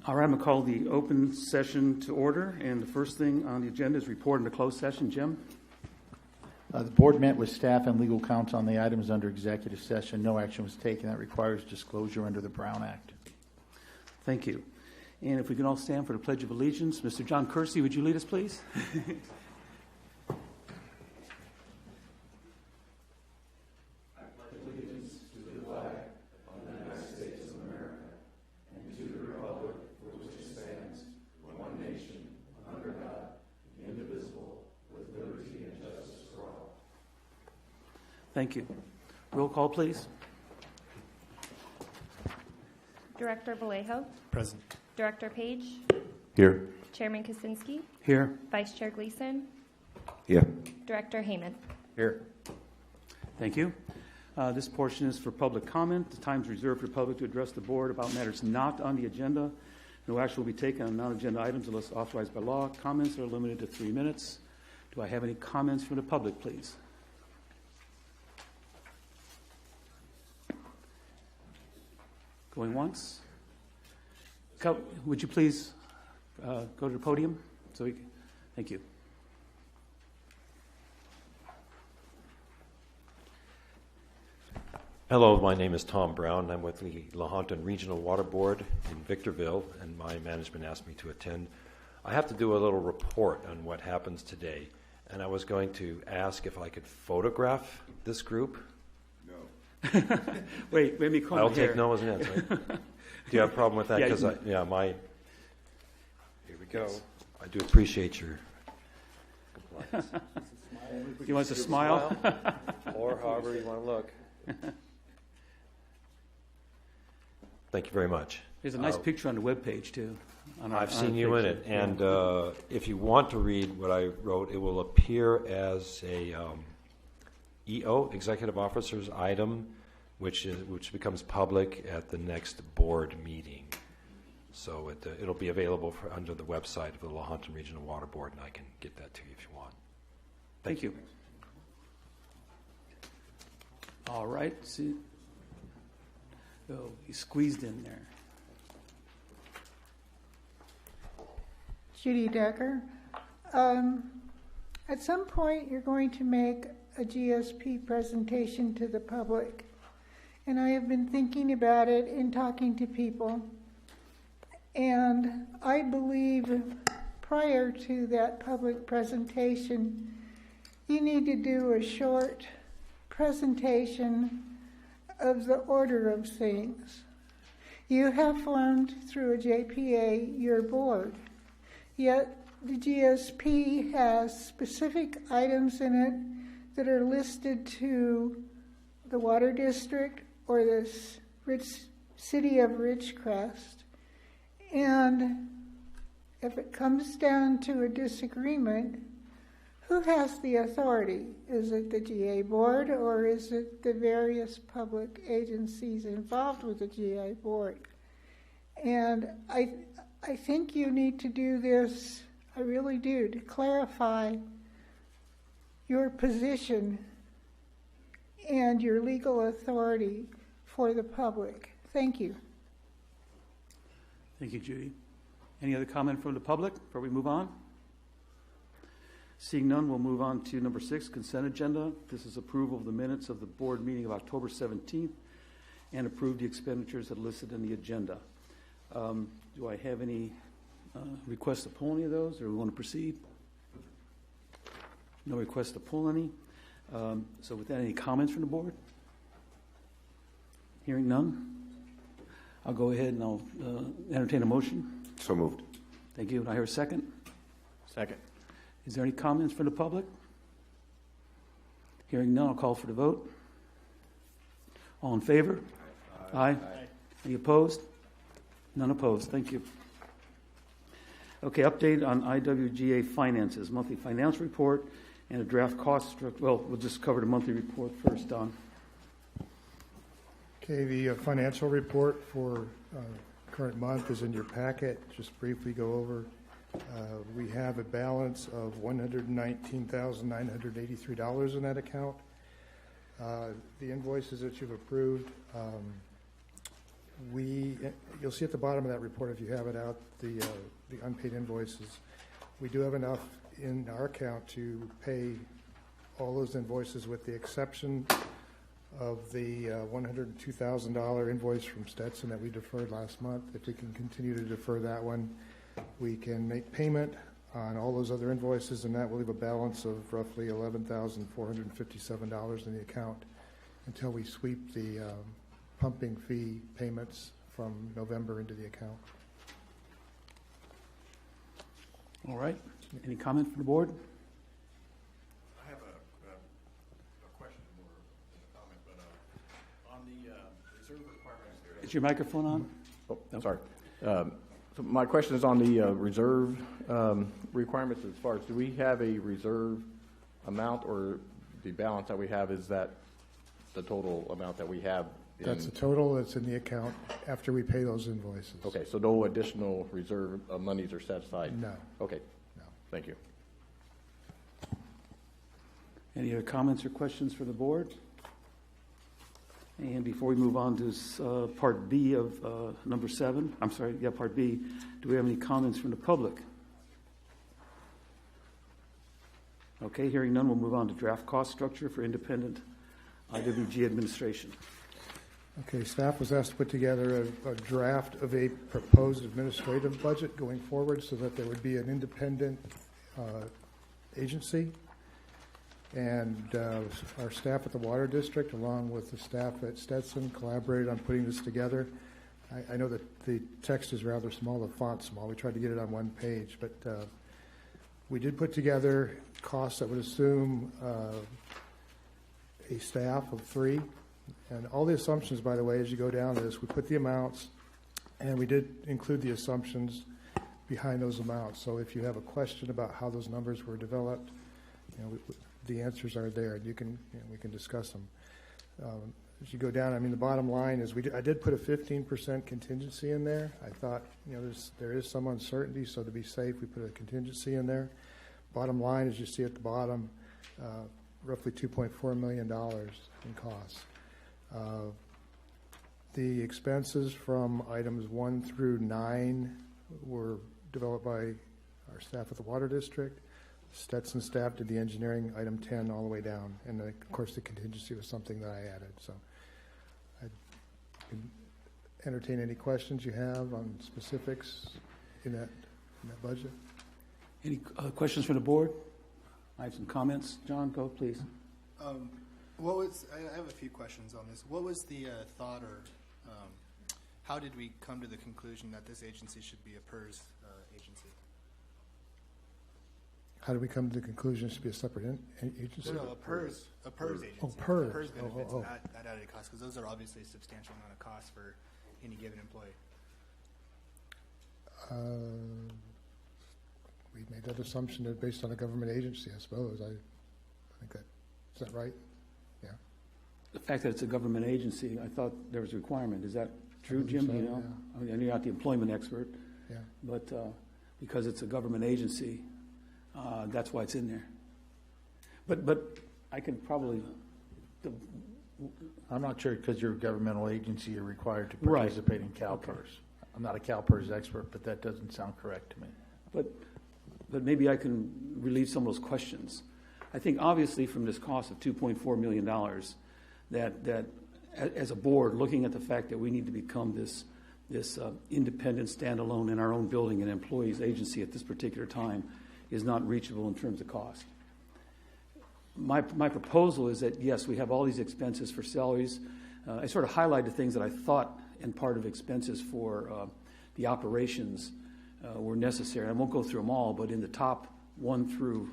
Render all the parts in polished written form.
All right, I'm going to call the open session to order, and the first thing on the agenda is report in the closed session. Jim? The board met with staff and legal counsel on the items under executive session. No action was taken. That requires disclosure under the Brown Act. Thank you. And if we can all stand for the Pledge of Allegiance. Mr. John Kersey, would you lead us, please? Thank you. Roll call, please. Director Vallejo. Present. Director Page. Here. Chairman Kaczynski. Here. Vice Chair Gleason. Here. Director Heyman. Here. Thank you. This portion is for public comment. The time is reserved for the public to address the board about matters not on the agenda. No action will be taken on non-agenda items unless authorized by law. Comments are limited to 3 minutes. Do I have any comments from the public, please? Going once? Would you please go to the podium? Thank you. Hello, my name is Tom Brown. I'm with the Lahontan Regional Water Board in Victorville, and my management asked me to attend. I have to do a little report on what happens today, and I was going to ask if I could photograph this group. Wait, let me call I'll take no as an answer. Do you have a problem with that? Because here we go. I do appreciate your compliance. You want us to smile? Or however you want to look. Thank you very much. There's a nice picture on the webpage, too. I've seen you in it. And if you want to read what I wrote, it will appear as a EO, Executive Officer's item, which becomes public at the next board meeting. So it'll be available under the website of the Lahontan Regional Water Board, and I can get that to you if you want. Thank you. All right. See. Oh, he squeezed in there. Judy Decker. At some point, you're going to make a GSP presentation to the public. And I have been thinking about it and talking to people. And I believe prior to that public presentation, you need to do a short presentation of the order of things. You have formed through a JPA your board, yet the GSP has specific items in it that are listed to the Water District or the city of Ridgecrest. And if it comes down to a disagreement, who has the authority? Is it the GA board or is it the various public agencies involved with the GA board? And I think you need to do this, I really do, to clarify your position and your legal authority for the public. Thank you. Thank you, Judy. Any other comment from the public before we move on? Seeing none, we'll move on to number 6, consent agenda. This is approval of the minutes of the board meeting of October 17th and approve the expenditures that are listed in the agenda. Do I have any requests to pull any of those, or we want to proceed? No requests to pull any. So with that, any comments from the board? Hearing none, I'll go ahead and I'll entertain a motion. So moved. Thank you. Do I hear a second? Second. Is there any comments from the public? Hearing none, I'll call for the vote. All in favor? Aye. Any opposed? None opposed. Thank you. Okay, update on IWGA finances, monthly finance report, and a draft cost structure. Well, we'll just cover the monthly report first, Don. Okay, the financial report for current month is in your packet. Just briefly go over. We have a balance of $119,983 in that account. The invoices that you've approved You'll see at the bottom of that report, if you have it out, the unpaid invoices. We do have enough in our account to pay all those invoices with the exception of the $102,000 invoice from Stetson that we deferred last month. If we can continue to defer that one, we can make payment on all those other invoices, and that will leave a balance of roughly $11,457 in the account until we sweep the pumping fee payments from November into the account. All right. Any comment from the board? I have a question more than a comment, but on the reserve requirements there. Is your microphone on? Oh, sorry. So my question is on the reserve requirements as far as, do we have a reserve amount, or the balance that we have, is that the total amount that we have? That's the total that's in the account after we pay those invoices. Okay, so no additional reserve monies are set aside? No. Okay, No. thank you. Any other comments or questions for the board? And before we move on to Part B of number 7, Part B, do we have any comments from the public? Okay, hearing none, we'll move on to draft cost structure for independent IWG administration. Okay, staff was asked to put together a draft of a proposed administrative budget going forward so that there would be an independent agency. And our staff at the Water District, along with the staff at Stetson, collaborated on putting this together. I know that the text is rather small, the font's small. We tried to get it on one page, but we did put together costs that would assume a staff of 3. And all the assumptions, by the way, as you go down this, we put the amounts, and we did include the assumptions behind those amounts. So if you have a question about how those numbers were developed, the answers are there, and we can discuss them. As you go down, the bottom line is I did put a 15% contingency in there. I thought, there is some uncertainty, so to be safe, we put a contingency in there. Bottom line, as you see at the bottom, roughly $2.4 million in costs. The expenses from items 1 through 9 were developed by our staff at the Water District. Stetson staff did the engineering, item 10 all the way down. And of course the contingency was something that I added. So I can entertain any questions you have on specifics in that budget. Any questions from the board? I have some comments. John, go please. I have a few questions on this. What was the thought, or how did we come to the conclusion that this agency should be a PERS agency? How did we come to the conclusion it should be a separate agency? No, a PERS agency. Oh, PERS. A PERS benefits and that added cost, because those are obviously a substantial amount of cost for any given employee. We made that assumption that based on a government agency, I suppose. I think that, is that right? Yeah. The fact that it's a government agency, I thought there was a requirement. Is that true, Jim? So, Do you know? yeah. You're not the employment expert, Yeah. but because it's a government agency, that's why it's in there. But I can probably. I'm not sure, because you're a governmental agency, you're required to Right. participate in CalPERS. Okay. I'm not a CalPERS expert, but that doesn't sound correct to me. But maybe I can relieve some of those questions. I think obviously from this cost of $2.4 million, that as a board, looking at the fact that we need to become this independent, standalone in our own building and employees agency at this particular time is not reachable in terms of cost. My proposal is that, yes, we have all these expenses for salaries. I sort of highlighted things that I thought and part of expenses for the operations were necessary. I won't go through them all, but in the top 1 through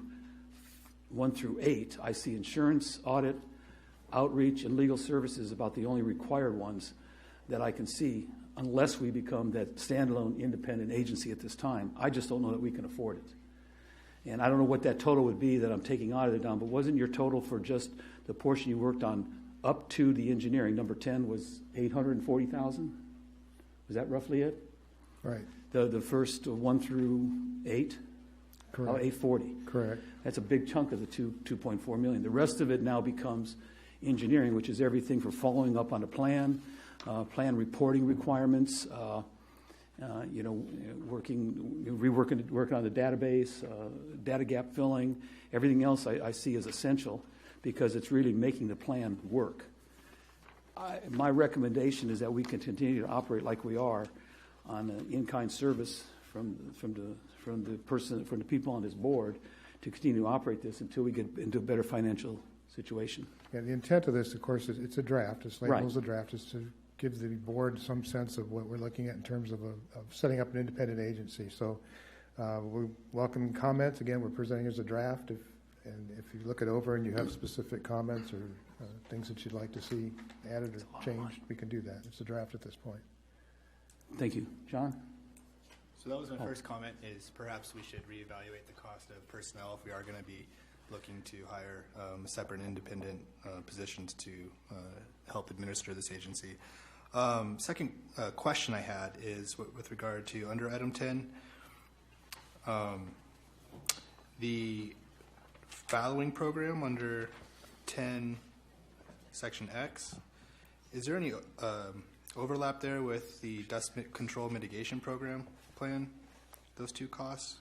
8, I see insurance, audit, outreach, and legal services about the only required ones that I can see, unless we become that standalone independent agency at this time. I just don't know that we can afford it. And I don't know what that total would be that I'm taking audited on, but wasn't your total for just the portion you worked on up to the engineering, number 10, was $840,000? Was that roughly it? Right. The first 1 through 8? Correct. Oh, 840. Correct. That's a big chunk of the $2.4 million. The rest of it now becomes engineering, which is everything from following up on a plan, plan reporting requirements, working on the database, data gap filling, everything else I see as essential because it's really making the plan work. My recommendation is that we can continue to operate like we are on an in-kind service from the people on this board to continue to operate this until we get into a better financial situation. Yeah, the intent of this, of course, is it's a draft. It's labeled as a draft, is to give the board some sense of what we're looking at in terms of setting up an independent agency. So we welcome comments. Again, we're presenting as a draft. If you look it over and you have specific comments or things that you'd like to see added or changed, we can do that. It's a draft at this point. Thank you. John? So that was my first comment, is perhaps we should reevaluate the cost of personnel if we are going to be looking to hire separate independent positions to help administer this agency. Second question I had is with regard to under item 10, the fallowing program under 10 section X. Is there any overlap there with the dust control mitigation program plan, those two costs?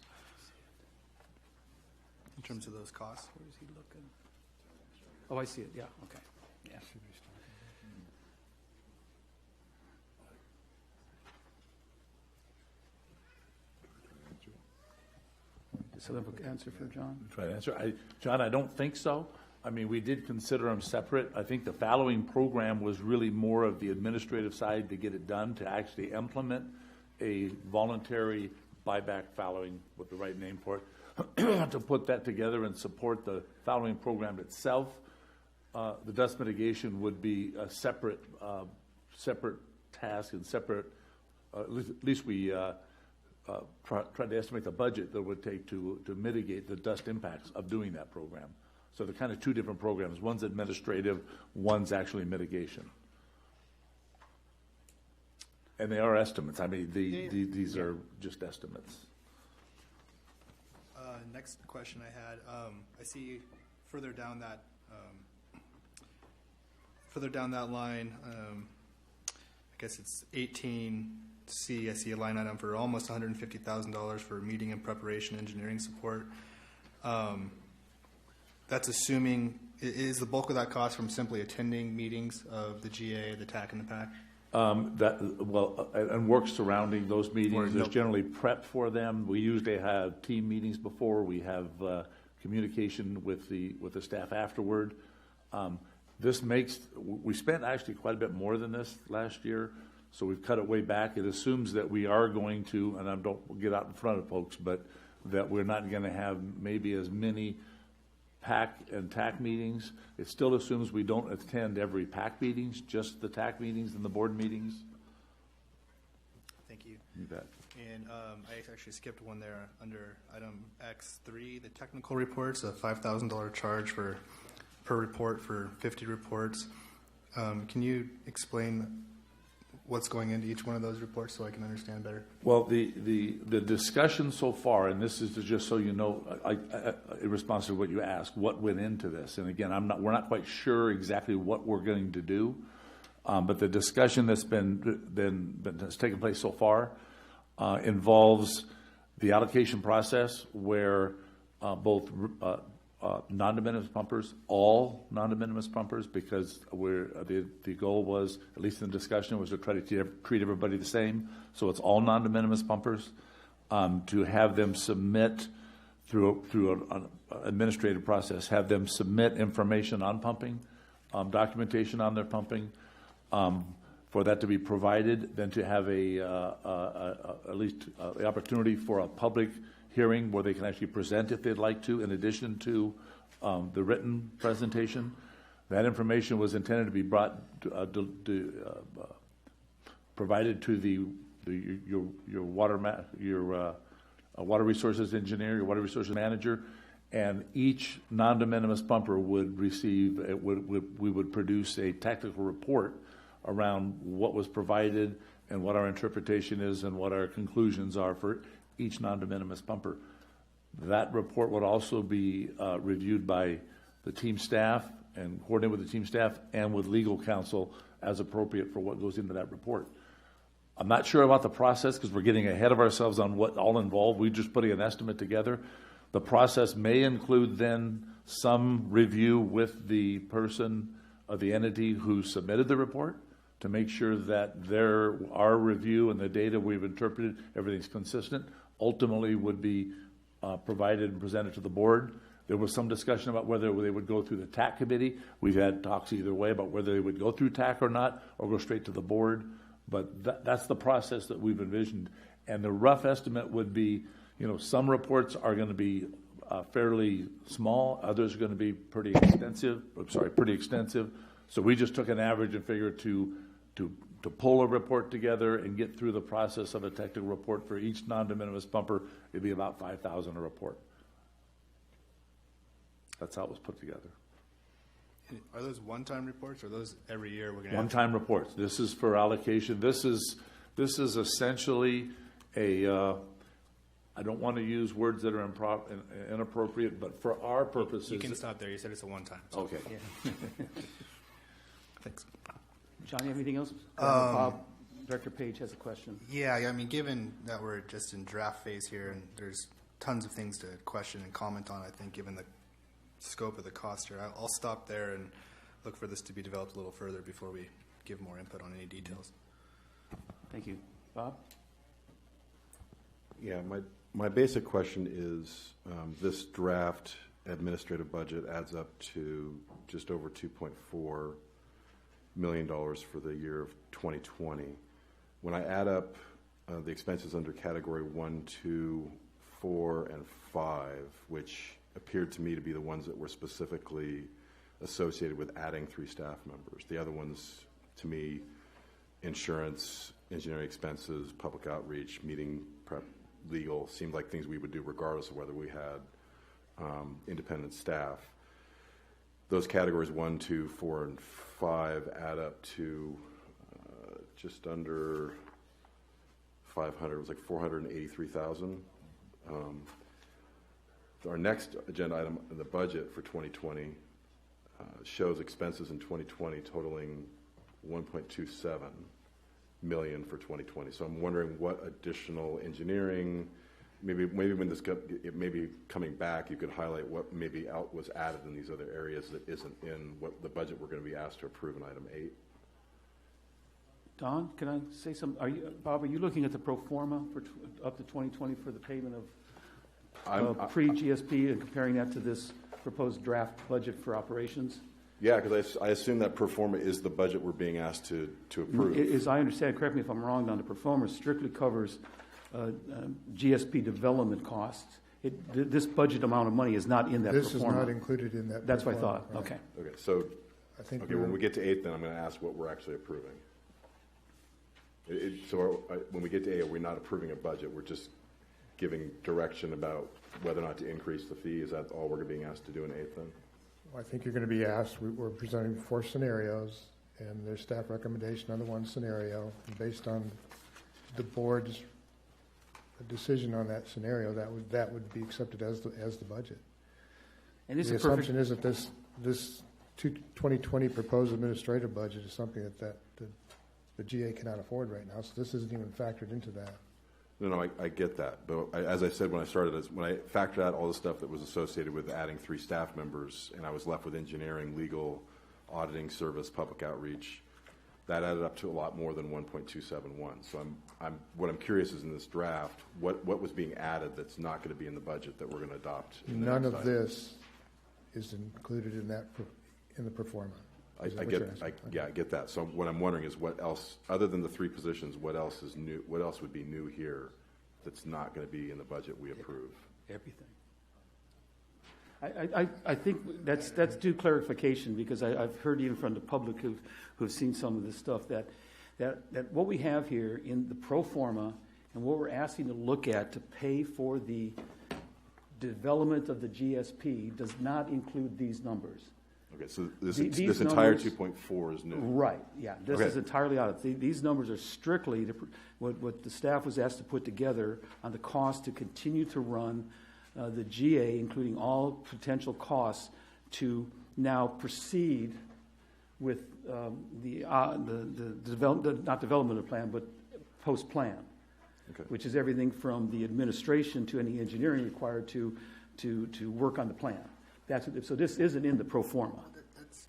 In terms of those costs? Where is he looking? Oh, I see it. Yeah, okay. Yeah. Does someone have an answer for John? Try to answer. John, I don't think so. I mean, we did consider them separate. I think the fallowing program was really more of the administrative side to get it done, to actually implement a voluntary buyback fallowing, with the right name for it, to put that together and support the fallowing program itself. The dust mitigation would be a separate task and separate, at least we tried to estimate the budget that it would take to mitigate the dust impacts of doing that program. So they're kind of two different programs. One's administrative, one's actually mitigation. And they are estimates. I mean, these are just estimates. Next question I had, I see further down that line, I guess it's 18C. I see a line item for almost $150,000 for meeting and preparation engineering support. That's assuming, is the bulk of that cost from simply attending meetings of the GA, the TAC, and the PAC? And work surrounding those meetings. There's generally prep for them. We usually have team meetings before. We have communication with the staff afterward. We spent actually quite a bit more than this last year, so we've cut it way back. It assumes that we are going to, and I don't get out in front of folks, but that we're not going to have maybe as many PAC and TAC meetings. It still assumes we don't attend every PAC meetings, just the TAC meetings and the board meetings. Thank you. You bet. And I actually skipped one there under item X3, the technical reports, a $5,000 charge per report for 50 reports. Can you explain what's going into each one of those reports so I can understand better? Well, the discussion so far, and this is just so you know, in response to what you asked, what went into this. And again, we're not quite sure exactly what we're going to do, but the discussion that's has taken place so far involves the allocation process, where both non-de minimis pumpers, all non-de minimis pumpers, because the goal was, at least in the discussion, was to try to treat everybody the same. So it's all non-de minimis pumpers, to have them submit through an administrative process, have them submit information on pumping, documentation on their pumping, for that to be provided, then to have at least the opportunity for a public hearing where they can actually present if they'd like to, in addition to the written presentation. That information was intended to be provided to your water resources engineer, your water resources manager, and each non-de minimis pumper would receive. We would produce a technical report around what was provided and what our interpretation is and what our conclusions are for each non-de minimis pumper. That report would also be reviewed by the team staff and coordinated with the team staff and with legal counsel as appropriate for what goes into that report. I'm not sure about the process because we're getting ahead of ourselves on what all involved. We're just putting an estimate together. The process may include then some review with the person of the entity who submitted the report to make sure that our review and the data we've interpreted, everything's consistent, ultimately would be provided and presented to the board. There was some discussion about whether they would go through the TAC committee. We've had talks either way about whether they would go through TAC or not, or go straight to the board. But that's the process that we've envisioned. And the rough estimate would be, some reports are going to be fairly small. Others are going to be pretty extensive. So we just took an average and figured to pull a report together and get through the process of a technical report for each non-de minimis pumper, it'd be about 5,000 a report. That's how it was put together. Are those one-time reports, or are those every year we're going to One-time reports. This is for allocation. This is essentially I don't want to use words that are inappropriate, but for our purposes. You can stop there. You said it's a one-time. So. Okay. Yeah. Thanks. John, you have anything else? Bob, Director Page has a question. Yeah, I mean, given that we're just in draft phase here, and there's tons of things to question and comment on, I think, given the scope of the cost here, I'll stop there and look for this to be developed a little further before we give more input on any details. Thank you. Bob? Yeah, my basic question is this draft administrative budget adds up to just over $2.4 million for the year of 2020. When I add up the expenses under category 1, 2, 4, and 5, which appeared to me to be the ones that were specifically associated with adding 3 staff members. The other ones, to me, insurance, engineering expenses, public outreach, meeting prep, legal, seemed like things we would do regardless of whether we had independent staff. Those categories 1, 2, 4, and 5 add up to just under 500. It was like 483,000. Our next agenda item in the budget for 2020 shows expenses in 2020 totaling $1.27 million for 2020. So I'm wondering what additional engineering, maybe when this it may be coming back, you could highlight what maybe was added in these other areas that isn't in what the budget we're going to be asked to approve in item 8. Don, can I say something? Bob, are you looking at the pro forma for up to 2020 for the payment of pre-GSP and comparing that to this proposed draft budget for operations? Yeah, because I assume that pro forma is the budget we're being asked to approve. As I understand, correct me if I'm wrong, Don, the pro forma strictly covers GSP development costs. This budget amount of money is not in that pro forma. This is not included in that. That's what I pro forma, thought. right. Okay. Okay, so I think when we get to 8, then I'm going to ask what we're actually approving. When we get to 8, are we not approving a budget? We're just giving direction about whether or not to increase the fee. Is that all we're being asked to do in 8 then? I think you're going to be asked, we're presenting 4 scenarios, and there's staff recommendation on the one scenario. And based on the board's decision on that scenario, that would be accepted as the budget. And the assumption is that this 2020 proposed administrative budget is something that the GA cannot afford right now, so this isn't even factored into that. No, I get that. But as I said when I started, when I factored out all the stuff that was associated with adding 3 staff members, and I was left with engineering, legal, auditing service, public outreach, that added up to a lot more than 1.271. So what I'm curious is in this draft, what was being added that's not going to be in the budget that we're going to adopt? None of this is included in the pro forma. I get that. So what I'm wondering is what else, other than the 3 positions, what else is new? What else would be new here that's not going to be in the budget we approve? Everything. I think that's due clarification, because I've heard even from the public who've seen some of this stuff that what we have here in the pro forma and what we're asking to look at to pay for the development of the GSP does not include these numbers. Okay, so this entire 2.4 is new. Right, yeah. This is entirely out of it. These numbers are strictly what the staff was asked to put together on the cost to continue to run the GA, including all potential costs to now proceed with not development of plan, but post-plan, Okay. which is everything from the administration to any engineering required to work on the plan. So this isn't in the pro forma.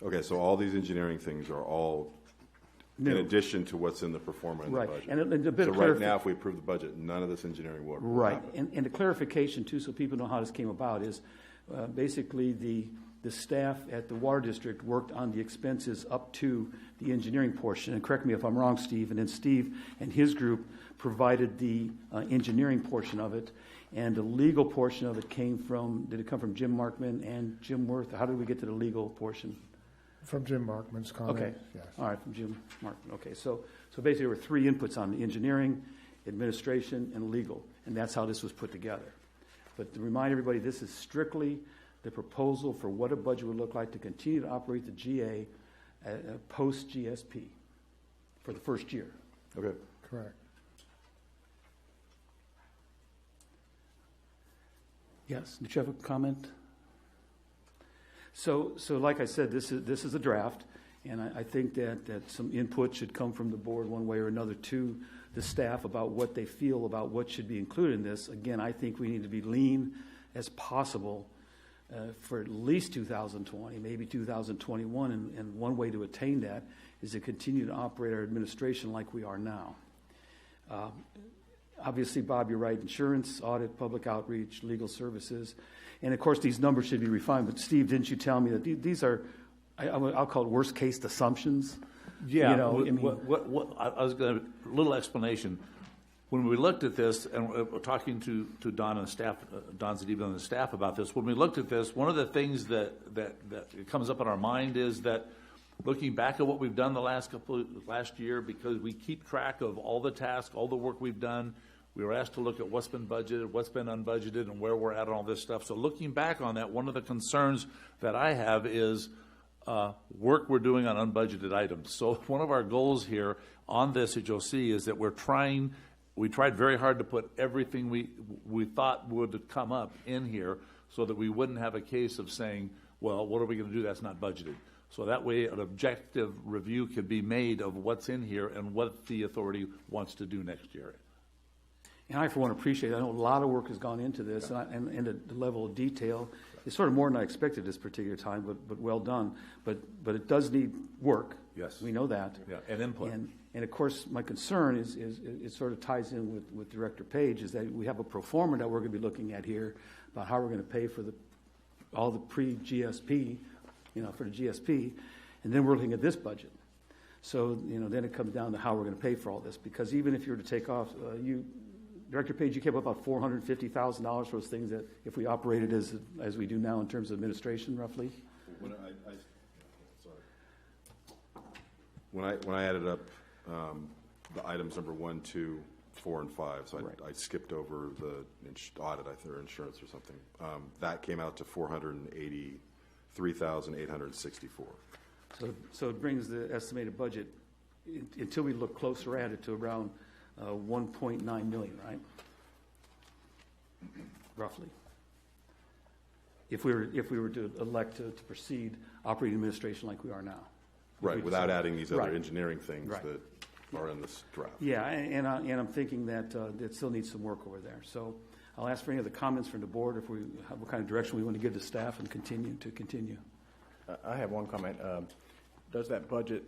Okay, so all these engineering things are all in New. addition to what's in the pro forma in Right. the budget. And a bit So of right now, if we approve the budget, none of this engineering work will Right, happen. and the clarification too, so people know how this came about, is basically the staff at the water district worked on the expenses up to the engineering portion, and correct me if I'm wrong, Steve, and then Steve and his group provided the engineering portion of it, and the legal portion of it did it come from Jim Markman and Jim Worth? How did we get to the legal portion? From Jim Markman's comment, Okay. yes. All right, from Jim Markman. Okay, so basically there were three inputs on the engineering, administration, and legal, and that's how this was put together. But to remind everybody, this is strictly the proposal for what a budget would look like to continue to operate the GA post-GSP for the first year. Okay. Correct. Yes, did you have a comment? So like I said, this is a draft, and I think that some input should come from the board one way or another to the staff about what they feel about what should be included in this. Again, I think we need to be lean as possible for at least 2020, maybe 2021, and one way to attain that is to continue to operate our administration like we are now. Obviously, Bob, you're right, insurance, audit, public outreach, legal services, and of course these numbers should be refined, but Steve, didn't you tell me that these are, I'll call it worst case assumptions? Yeah, You know, I mean- I was going to, a little explanation. When we looked at this, and we're talking to Don and staff, Don Zadib and the staff about this, when we looked at this, one of the things that comes up in our mind is that looking back at what we've done the last year, because we keep track of all the tasks, all the work we've done, we were asked to look at what's been budgeted, what's been unbudgeted, and where we're at on all this stuff. So looking back on that, one of the concerns that I have is work we're doing on unbudgeted items. So one of our goals here on this, as you'll see, is that we tried very hard to put everything we thought would come up in here so that we wouldn't have a case of saying, well, what are we going to do that's not budgeted? So that way an objective review could be made of what's in here and what the authority wants to do next year. And I, for one, appreciate it. I know a lot of work has gone into this, and the level of detail is sort of more than I expected this particular time, but well done. But it does need work. Yes. We know that. Yeah, and input. And of course, my concern is it sort of ties in with Director Page, is that we have a pro forma that we're going to be looking at here about how we're going to pay for all the pre-GSP, for the GSP, and then we're looking at this budget. So, then it comes down to how we're going to pay for all this, because even if you were to take off, Director Page, you came up about $450,000 for those things that if we operated as we do now in terms of administration, roughly. When I added up the items number 1, 2, 4, and 5, so Right. I skipped over the audit, I think, or insurance or something. That came out to $483,864. So it brings the estimated budget, until we look closer at it, to around 1.9 million, right? Roughly. If we were to elect to proceed operating administration like we are now. Right, without adding these other Right. engineering things Right. that are in this draft. Yeah, and I'm thinking that it still needs some work over there. So I'll ask for any other comments from the board, if we have what kind of direction we want to give the staff and continue. I have one comment. Does that budget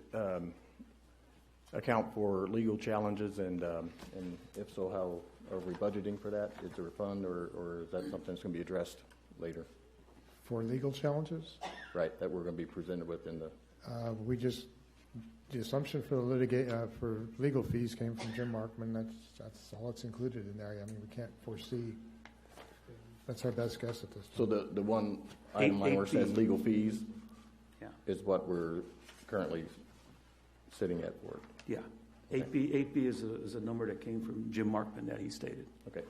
account for legal challenges, and if so, how are we budgeting for that? Is there a fund, or is that something that's going to be addressed later? For legal challenges, Right, that we're going to be presented with in the. the assumption for for legal fees came from Jim Markman. That's all that's included in there. I mean, we can't foresee. That's our best guess at this point. So the one item line where it says legal fees Yeah. is what we're currently sitting at for it. Yeah. 8B is a number that came from Jim Markman that he stated. Okay.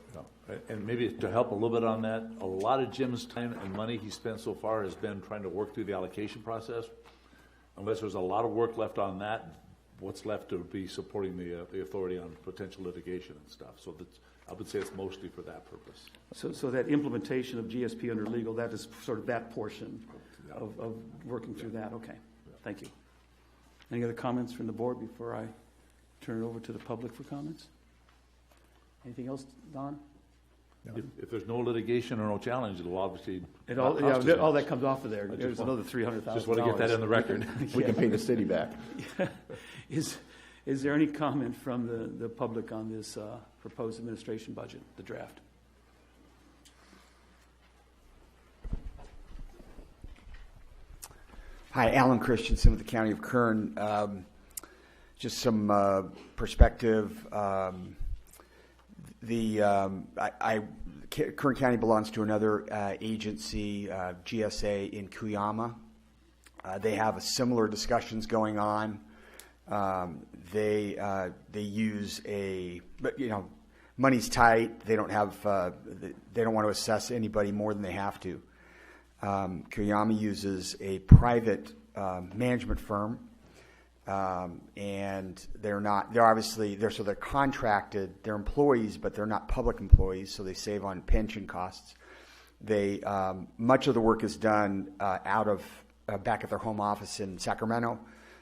And maybe to help a little bit on that, a lot of Jim's time and money he spent so far has been trying to work through the allocation process. Unless there's a lot of work left on that, what's left to be supporting the authority on potential litigation and stuff. So I would say it's mostly for that purpose. So that implementation of GSP under legal, that is sort of that portion of working through that. Okay. Thank you. Any other comments from the board before I turn it over to the public for comments? Anything else, Don? If there's no litigation or no challenge, it'll obviously. All not cost us all much. that comes off of there. I just There's want- another $300,000. Just want to get that in the record. We can pay the city back. Is there any comment from the public on this proposed administration budget, the draft? Hi, Alan Christensen with the County of Kern. Just some perspective. Kern County belongs to another agency, GSA in Cuyama. They have similar discussions going on. They use but money's tight. They don't have. They don't want to assess anybody more than they have to. Cuyama uses a private management firm, and they're contracted. They're employees, but they're not public employees, so they save on pension costs. They much of the work is done out of back at their home office in Sacramento.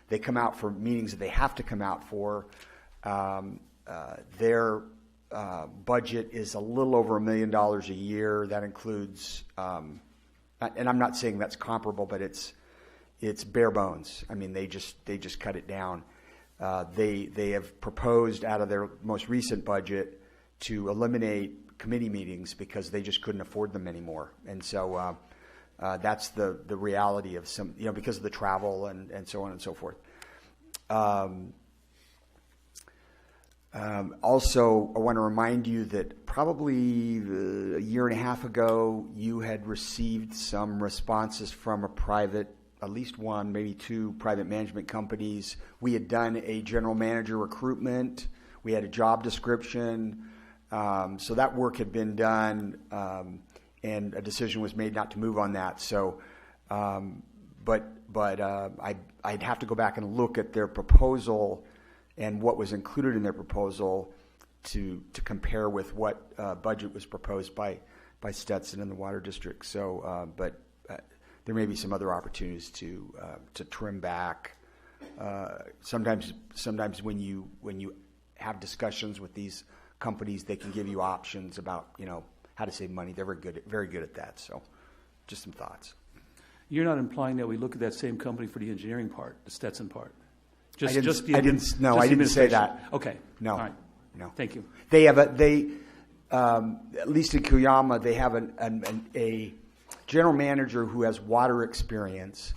They come out for meetings that they have to come out for. Their budget is a little over $1 million a year. That includes, and I'm not saying that's comparable, but it's bare bones. I mean, they just cut it down. They have proposed out of their most recent budget to eliminate committee meetings because they just couldn't afford them anymore. And so that's the reality of some, because of the travel and so on and so forth. Also, I want to remind you that probably a year and a half ago, you had received some responses from at least one, maybe two private management companies. We had done a general manager recruitment. We had a job description. So that work had been done, and a decision was made not to move on that. So, I'd have to go back and look at their proposal and what was included in their proposal to compare with what budget was proposed by Stetson and the Water District. So, but there may be some other opportunities to trim back. Sometimes when you have discussions with these companies, they can give you options about how to save money. They're very good at that. So, just some thoughts. You're not implying that we look at that same company for the engineering part, the Stetson part? I didn't say that. Okay. No. All right. No. Thank you. They have at least in Cuyama, they have a general manager who has water experience,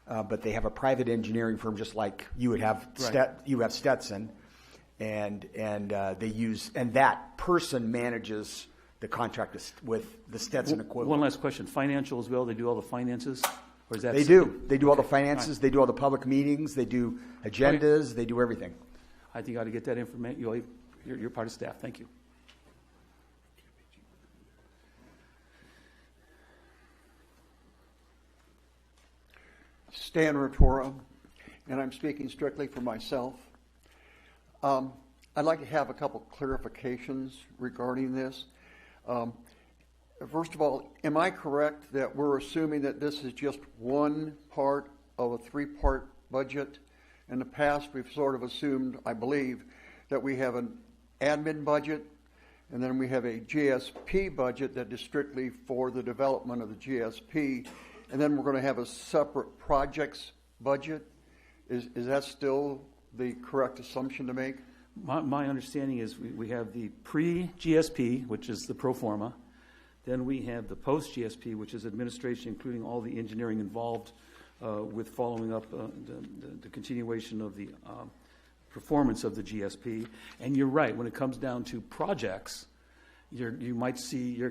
but they have a private engineering firm just like you would have. Right. You have Stetson, and they use, and that person manages the contract with the Stetson equivalent. One last question. Financial as well? They do all the finances? Or is that They do. They do all the finances. All right. They do all the public meetings. They do agendas. Okay. They do everything. I think I ought to get that information. You're part of staff. Thank you. Stan Rotora, and I'm speaking strictly for myself. I'd like to have a couple clarifications regarding this. First of all, am I correct that we're assuming that this is just one part of a three-part budget? In the past, we've sort of assumed, I believe, that we have an admin budget, and then we have a GSP budget that is strictly for the development of the GSP, and then we're going to have a separate projects budget. Is that still the correct assumption to make? My understanding is we have the pre-GSP, which is the pro forma. Then we have the post-GSP, which is administration, including all the engineering involved with following up the continuation of the performance of the GSP. And you're right, when it comes down to projects, you're going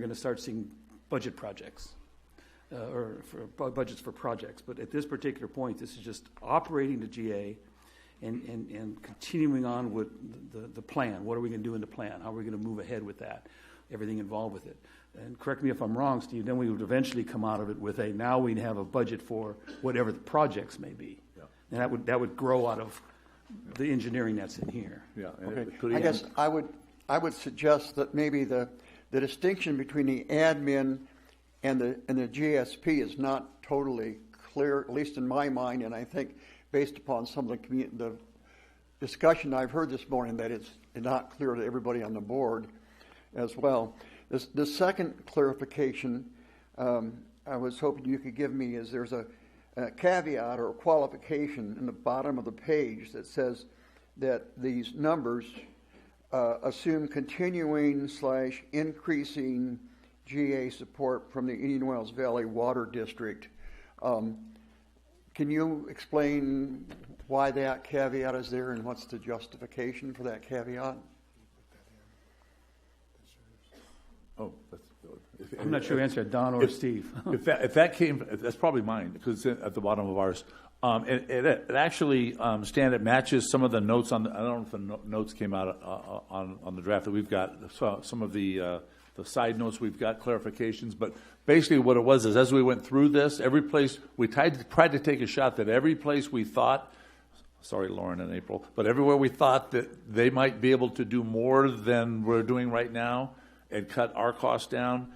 to start seeing budget projects. Or for budgets for projects. But at this particular point, this is just operating the GA and continuing on with the plan. What are we going to do in the plan? How are we going to move ahead with that? Everything involved with it. And correct me if I'm wrong, Steve, then we would eventually come out of it with now we have a budget for whatever the projects may be. Yeah. And that would grow out of the engineering that's in here. Yeah. Okay. I guess I would suggest that maybe the distinction between the admin and the GSP is not totally clear, at least in my mind, and I think based upon some of the discussion I've heard this morning, that it's not clear to everybody on the board as well. The second clarification I was hoping you could give me is there's a caveat or a qualification in the bottom of the page that says that these numbers assume continuing / increasing GA support from the Indian Wells Valley Water District. Can you explain why that caveat is there and what's the justification for that caveat? Oh, I'm not sure who answered, Don or Steve. if that came, that's probably mine because it's at the bottom of ours. It actually it matches some of the notes on. I don't know if the notes came out on the draft that we've got. Some of the side notes we've got clarifications, but basically what it was is as we went through this, every place we tried to take a shot that every place we thought. Sorry, Lauren and April, but everywhere we thought that they might be able to do more than we're doing right now and cut our costs down,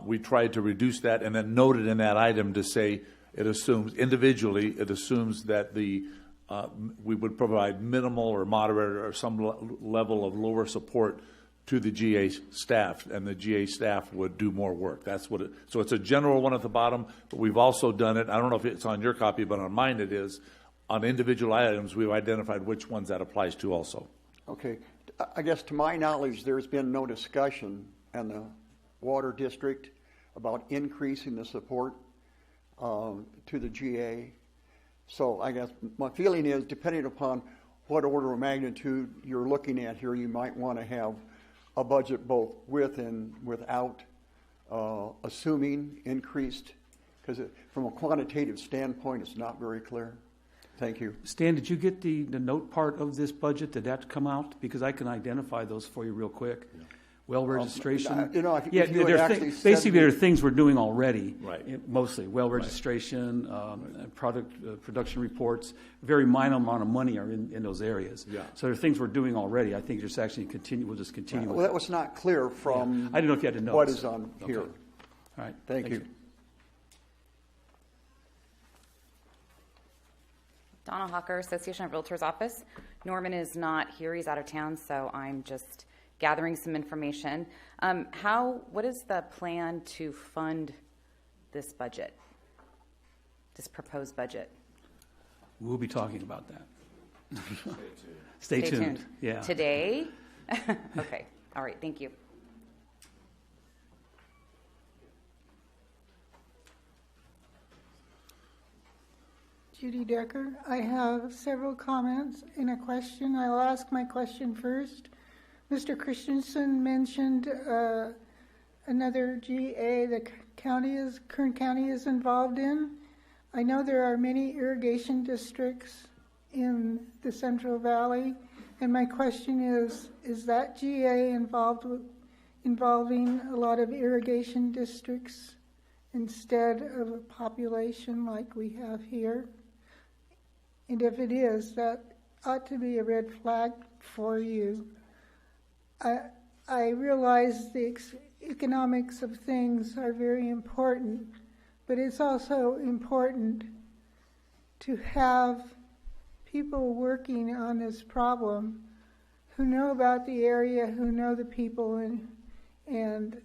we tried to reduce that and then noted in that item to say it assumes that we would provide minimal or moderate or some level of lower support to the GA staff, and the GA staff would do more work. That's what so it's a general one at the bottom, but we've also done it. I don't know if it's on your copy, but on mine it is. On individual items, we've identified which ones that applies to also. Okay. I guess to my knowledge, there's been no discussion in the Water District about increasing the support to the GA. So I guess my feeling is, depending upon what order of magnitude you're looking at here, you might want to have a budget both with and without assuming increased, because from a quantitative standpoint, it's not very clear. Thank you. Stan, did you get the note part of this budget? Did that come out? Because I can identify those for you real quick. Yeah. Well registration. If you had actually basically, there are things we're doing already. Right. Mostly well registration, production reports. Very minor amount of money are in those areas. Yeah. So there are things we're doing already. I think just actually continue. We'll just continue. Well, that was not clear from. Yeah. I don't know if you had to know what is on here. All right. Thank you. Donna Hawker, Association of Realtors Office. Norman is not here. He's out of town, so I'm just gathering some information. What is the plan to fund this budget, this proposed budget? We'll be talking about that. Stay tuned. Yeah. Today? Okay. All right. Thank you. Judy Decker. I have several comments and a question. I'll ask my question first. Mr. Christensen mentioned another GA the Kern County is involved in. I know there are many irrigation districts in the Central Valley, and my question is that GA involving a lot of irrigation districts instead of a population like we have here? And if it is, that ought to be a red flag for you. I realize the economics of things are very important, but it's also important to have people working on this problem who know about the area, who know the people, and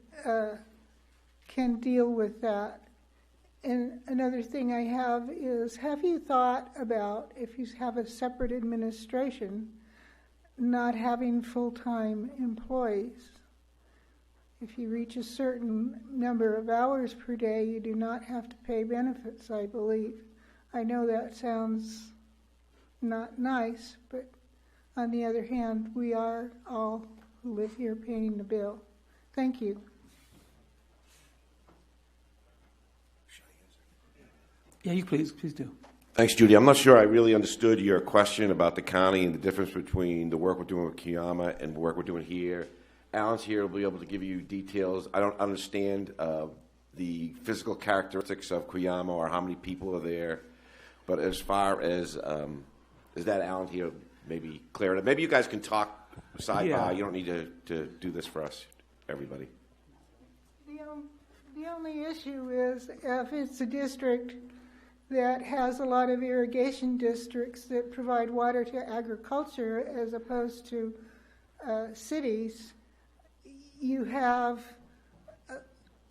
can deal with that. And another thing I have you thought about, if you have a separate administration, not having full-time employees? If you reach a certain number of hours per day, you do not have to pay benefits, I believe. I know that sounds not nice, but on the other hand, we are all who live here paying the bill. Thank you. Yeah, you please do. Thanks, Judy. I'm not sure I really understood your question about the county and the difference between the work we're doing with Kiama and the work we're doing here. Alan's here, will be able to give you details. I don't understand the physical characteristics of Kiama or how many people are there. But as far as, is that Alan here, maybe clear it up? Maybe you guys can talk side by. You don't need to do this for us, everybody. The only issue is if it's a district that has a lot of irrigation districts that provide water to agriculture as opposed to cities, you have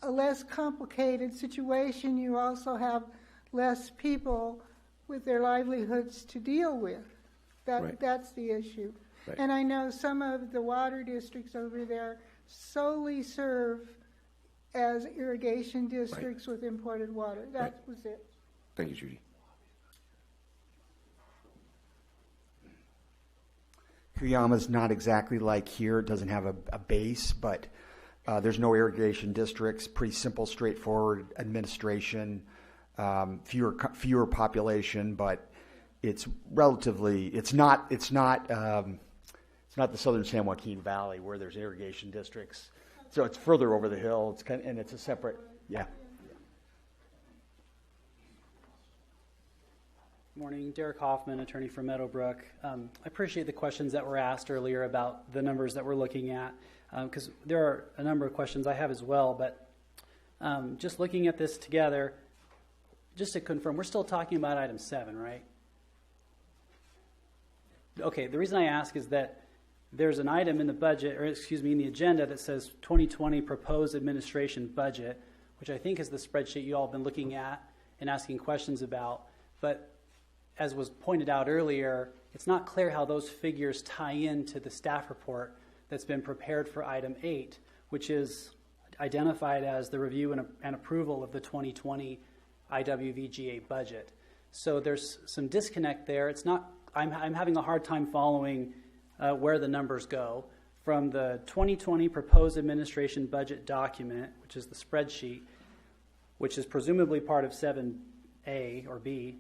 a less complicated situation. You also have less people with their livelihoods to deal with. Right. That's the issue. Right. And I know some of the water districts over there solely serve as irrigation districts with imported water. That was it. Thank you, Judy. Cuyama's not exactly like here. It doesn't have a base, but there's no irrigation districts. Pretty simple, straightforward administration. Fewer population, but it's relatively. It's not the southern San Joaquin Valley where there's irrigation districts. So it's further over the hill. It's and it's a separate. Yeah. Morning, Derek Hoffman, attorney for Meadowbrook. I appreciate the questions that were asked earlier about the numbers that we're looking at, because there are a number of questions I have as well, but just looking at this together, just to confirm, we're still talking about item 7, right? Okay, the reason I ask is that there's an item in the budget, or excuse me, in the agenda that says 2020 proposed administration budget, which I think is the spreadsheet you all have been looking at and asking questions about, but as was pointed out earlier, it's not clear how those figures tie into the staff report that's been prepared for item 8, which is identified as the review and approval of the 2020 IWV GA budget. So there's some disconnect there. It's not. I'm having a hard time following where the numbers go from the 2020 proposed administration budget document, which is the spreadsheet, which is presumably part of 7A or B,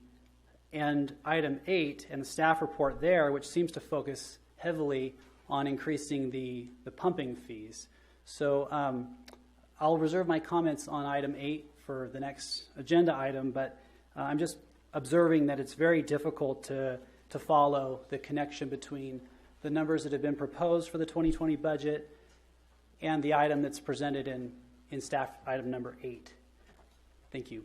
and item 8 and the staff report there, which seems to focus heavily on increasing the pumping fees. So I'll reserve my comments on item 8 for the next agenda item, but I'm just observing that it's very difficult to follow the connection between the numbers that have been proposed for the 2020 budget and the item that's presented in staff item number 8. Thank you.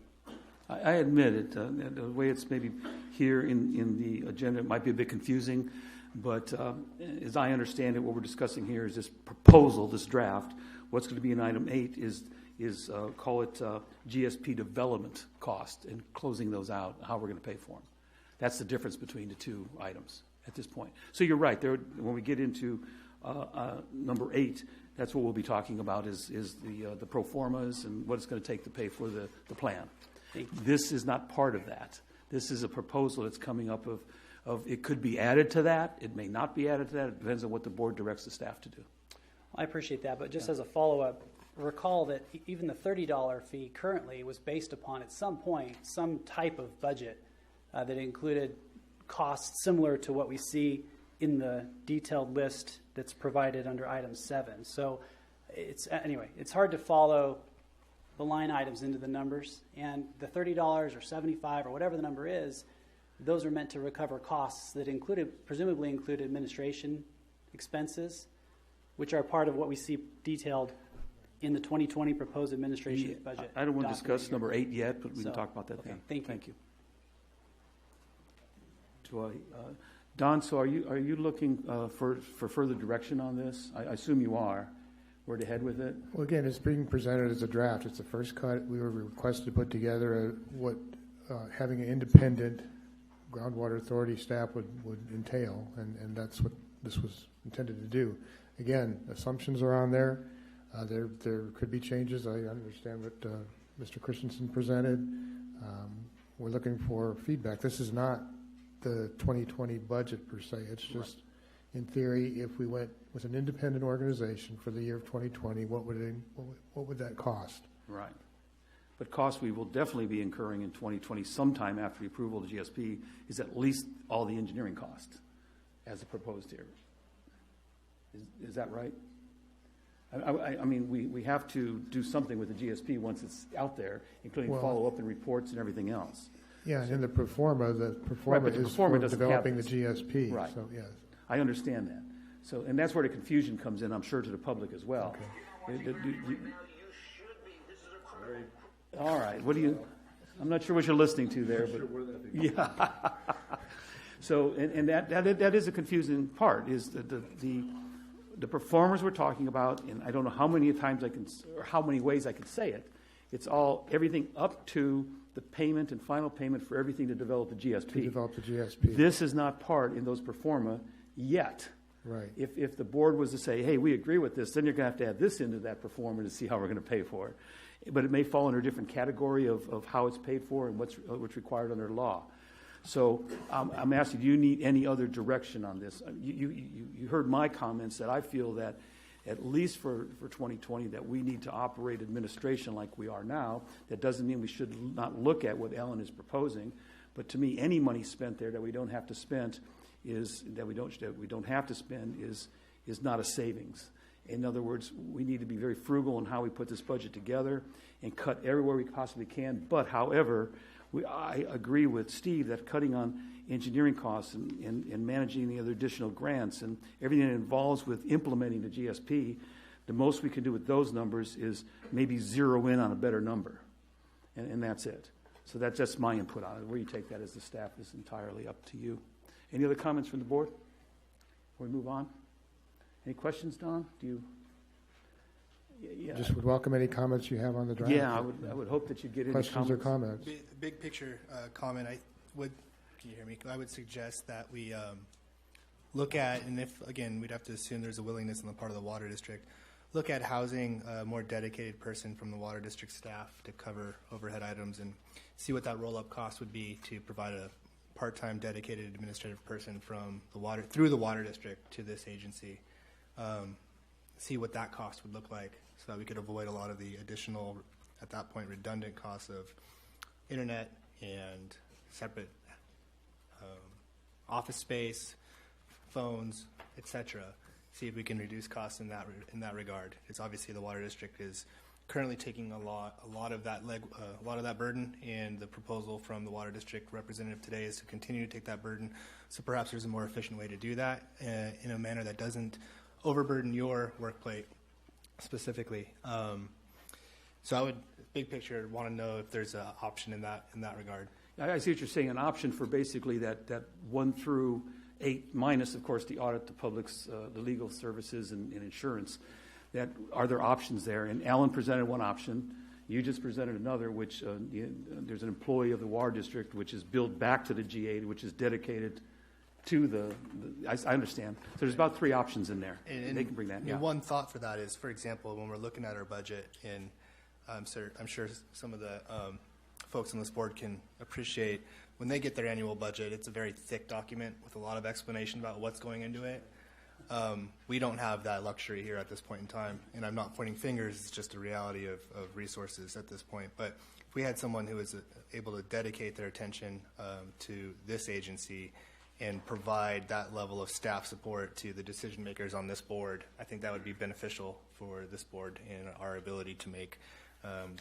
I admit it. The way it's maybe here in the agenda, it might be a bit confusing, but as I understand it, what we're discussing here is this proposal, this draft. What's going to be in item 8 is call it GSP development cost and closing those out, how we're going to pay for them. That's the difference between the two items at this point. So you're right. When we get into number 8, that's what we'll be talking about is the pro formas and what it's going to take to pay for the plan. This is not part of that. This is a proposal that's coming up of it could be added to that. It may not be added to that. It depends on what the board directs the staff to do. I appreciate that, but just as a follow-up, recall that even the $30 fee currently was based upon, at some point, some type of budget that included costs similar to what we see in the detailed list that's provided under item 7. So it's hard to follow the line items into the numbers, and the $30 or $75 or whatever the number is, those are meant to recover costs that presumably include administration expenses, which are part of what we see detailed in the 2020 proposed administration budget. I don't want to discuss number 8 yet, but we can talk about that okay, then. Thank you. Don, so are you looking for further direction on this? I assume you are. Where to head with it? Well, again, it's being presented as a draft. It's the first cut. We were requested to put together what having an independent groundwater authority staff would entail, and that's what this was intended to do. Again, assumptions are on there. There could be changes. I understand what Mr. Christensen presented. We're looking for feedback. This is not the 2020 budget per se. It's just, in theory, if we went with an independent organization for the year of 2020, what would that cost? Right. But cost we will definitely be incurring in 2020 sometime after the approval of the GSP is at least all the engineering costs as proposed here. Is that right? I mean, we have to do something with the GSP once it's out there, including follow-up and reports and everything else. Yeah, and in the pro forma is for developing the GSP. Right. So, yes. I understand that. So, and that's where the confusion comes in, I'm sure, to the public as well. Okay. All right. What do you? I'm not sure what you're listening to there, but yeah. So, and that is a confusing part, is the performers we're talking about, and I don't know how many times or how many ways I can say it. It's all everything up to the payment and final payment for everything to develop the GSP. To develop the GSP. This is not part in those performa yet. Right. If the board was to say, hey, we agree with this, then you're going to have to add this into that performer to see how we're going to pay for it. But it may fall under a different category of how it's paid for and what's required under law. So I'm asking, do you need any other direction on this? You heard my comments that I feel that at least for 2020 that we need to operate administration like we are now. That doesn't mean we should not look at what Ellen is proposing, but to me, any money spent there that we don't have to spend is not a savings. In other words, we need to be very frugal in how we put this budget together and cut everywhere we possibly can. But however, I agree with Steve that cutting on engineering costs and managing the other additional grants and everything that involves with implementing the GSP, the most we can do with those numbers is maybe zero in on a better number. And that's it. So that's just my input on it. Where you take that as the staff is entirely up to you. Any other comments from the board before we move on? Any questions, Don? Do you? Yeah. Just would welcome any comments you have on the draft. Yeah, I would hope that you get any questions or comments. Big picture comment. Can you hear me? I would suggest that we look at, and if again we'd have to assume there's a willingness on the part of the water district, look at housing a more dedicated person from the water district staff to cover overhead items and see what that roll-up cost would be to provide a part-time dedicated administrative person from through the water district to this agency. See what that cost would look like so that we could avoid a lot of the additional, at that point, redundant costs of internet and separate office space, phones, etc. See if we can reduce costs in that regard. It's obviously the water district is currently taking a lot of that burden, and the proposal from the water district representative today is to continue to take that burden. So perhaps there's a more efficient way to do that in a manner that doesn't overburden your work plate specifically. So I would, big picture, want to know if there's an option in that regard. I see what you're saying, an option for basically that 1 through 8 minus, of course, the audit, the public's, the legal services and insurance. That are there options there? And Alan presented one option. You just presented another, which there's an employee of the water district, which is billed back to the G8, which is dedicated to I understand. So there's about 3 options in there. And they can bring that. Yeah. One thought for that is, for example, when we're looking at our budget, and I'm sure some of the folks on this board can appreciate when they get their annual budget, it's a very thick document with a lot of explanation about what's going into it. We don't have that luxury here at this point in time, and I'm not pointing fingers, it's just a reality of resources at this point. But if we had someone who was able to dedicate their attention to this agency and provide that level of staff support to the decision makers on this board, I think that would be beneficial for this board and our ability to make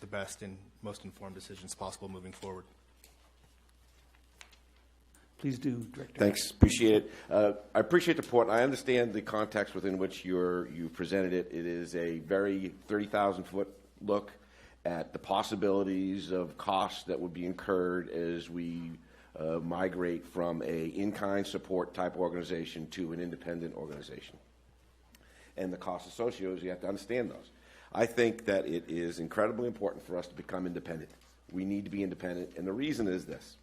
the best and most informed decisions possible moving forward. Please do, Director. Thanks. Appreciate it. I appreciate the point. I understand the context within which you presented it. It is a very 30,000-foot look at the possibilities of costs that would be incurred as we migrate from a in-kind support type organization to an independent organization. And the costs associated, you have to understand those. I think that it is incredibly important for us to become independent. We need to be independent, and the reason is this.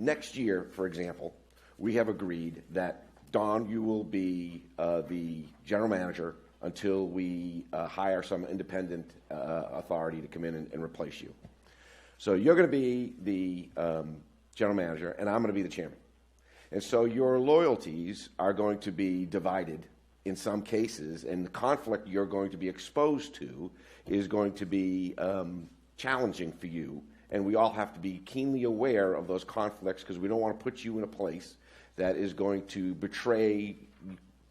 Next year, for example, we have agreed that, Don, you will be the general manager until we hire some independent authority to come in and replace you. So you're going to be the general manager, and I'm going to be the chairman. And so your loyalties are going to be divided in some cases, and the conflict you're going to be exposed to is going to be challenging for you. And we all have to be keenly aware of those conflicts because we don't want to put you in a place that is going to betray.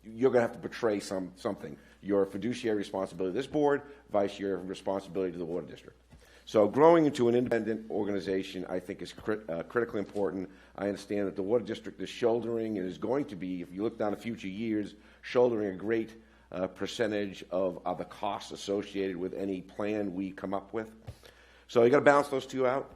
You're going to have to betray something. Your fiduciary responsibility to this board, vice your responsibility to the water district. So growing into an independent organization, I think, is critically important. I understand that the water district is shouldering and is going to be, if you look down the future years, shouldering a great percentage of the costs associated with any plan we come up with. So you got to balance those two out.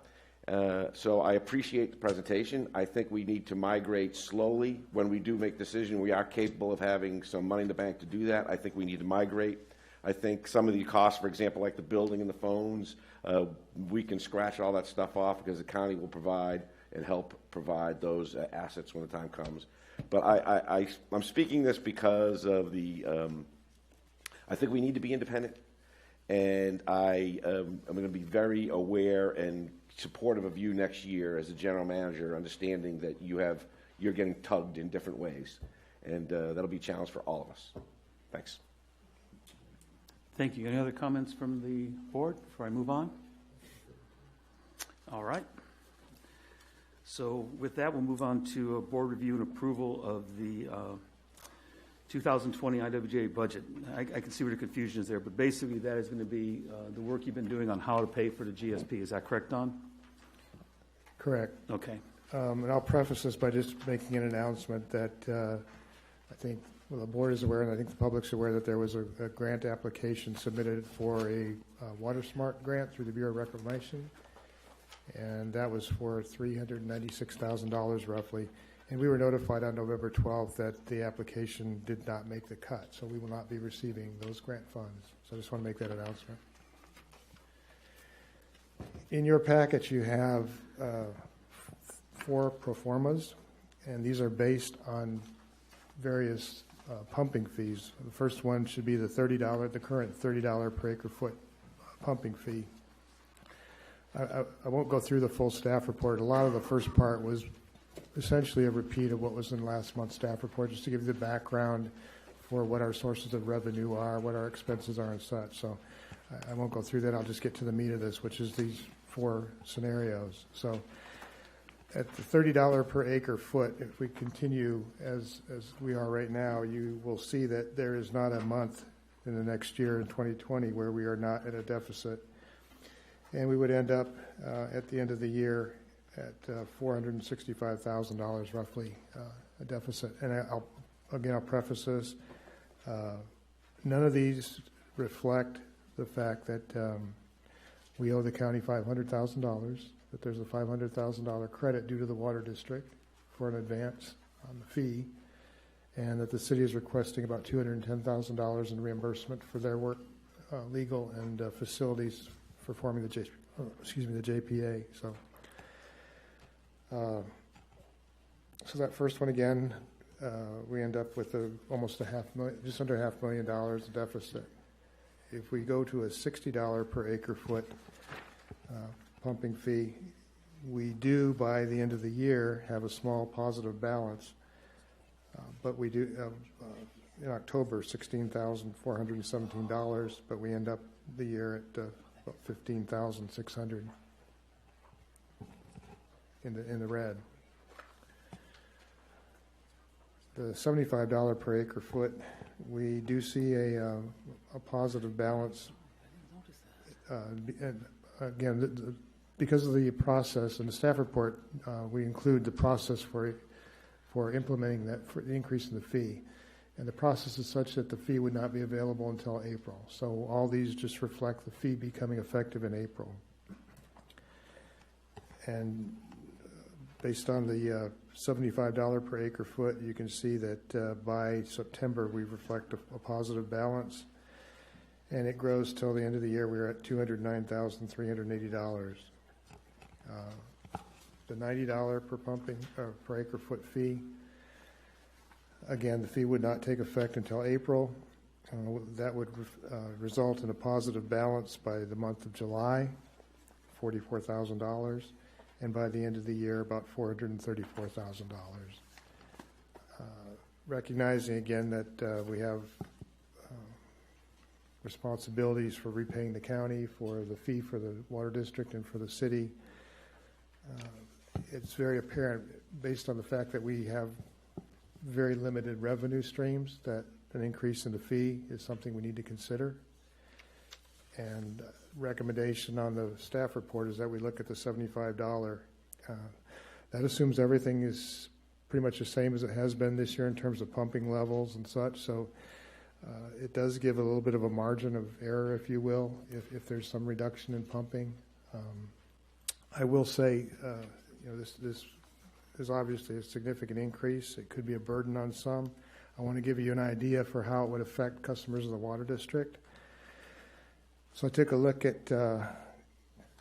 So I appreciate the presentation. I think we need to migrate slowly. When we do make decision, we are capable of having some money in the bank to do that. I think we need to migrate. I think some of the costs, for example, like the building and the phones, we can scratch all that stuff off because the county will provide and help provide those assets when the time comes. But I'm speaking this because of the, I think we need to be independent. And I'm going to be very aware and supportive of you next year as a general manager, understanding that you're getting tugged in different ways. And that'll be a challenge for all of us. Thanks. Thank you. Any other comments from the board before I move on? All right. So with that, we'll move on to a board review and approval of the 2020 IWGA budget. I can see where the confusion is there, but basically that is going to be the work you've been doing on how to pay for the GSP. Is that correct, Don? Correct. Okay. And I'll preface this by just making an announcement that I think the board is aware, and I think the public's aware, that there was a grant application submitted for a Water Smart grant through the Bureau of Reclamation, and that was for $396,000 roughly. And we were notified on November 12th that the application did not make the cut, so we will not be receiving those grant funds. So I just want to make that announcement. In your package, you have 4 pro formas, and these are based on various pumping fees. The first one should be the current $30 per acre foot pumping fee. I won't go through the full staff report. A lot of the first part was essentially a repeat of what was in last month's staff report, just to give you the background for what our sources of revenue are, what our expenses are and such. So I won't go through that. I'll just get to the meat of this, which is these 4 scenarios. So at the $30 per acre foot, if we continue as we are right now, you will see that there is not a month in the next year in 2020 where we are not at a deficit. And we would end up at the end of the year at $465,000 roughly a deficit. And I'll preface this. None of these reflect the fact that we owe the county $500,000, that there's a $500,000 credit due to the water district for an advance on the fee, and that the city is requesting about $210,000 in reimbursement for their work, legal and facilities for forming the JPA. So that first one again, we end up with almost just under $500,000 deficit. If we go to a $60 per acre foot pumping fee, we do by the end of the year have a small positive balance, but we do in October $16,417, but we end up the year at about $15,600 in the red. The $75 per acre foot, we do see a positive balance. And again, because of the process in the staff report, we include the process for implementing that, for the increase in the fee. And the process is such that the fee would not be available until April. So all these just reflect the fee becoming effective in April. And based on the $75 per acre foot, you can see that by September we reflect a positive balance, and it grows till the end of the year. We're at $209,380. The $90 per acre foot fee. Again, the fee would not take effect until April. That would result in a positive balance by the month of July, $44,000, and by the end of the year, about $434,000. Recognizing again that we have responsibilities for repaying the county for the fee for the water district and for the city, it's very apparent based on the fact that we have very limited revenue streams that an increase in the fee is something we need to consider. And recommendation on the staff report is that we look at the $75. That assumes everything is pretty much the same as it has been this year in terms of pumping levels and such. So it does give a little bit of a margin of error, if you will, if there's some reduction in pumping. I will say, this is obviously a significant increase. It could be a burden on some. I want to give you an idea for how it would affect customers of the water district. So I took a look at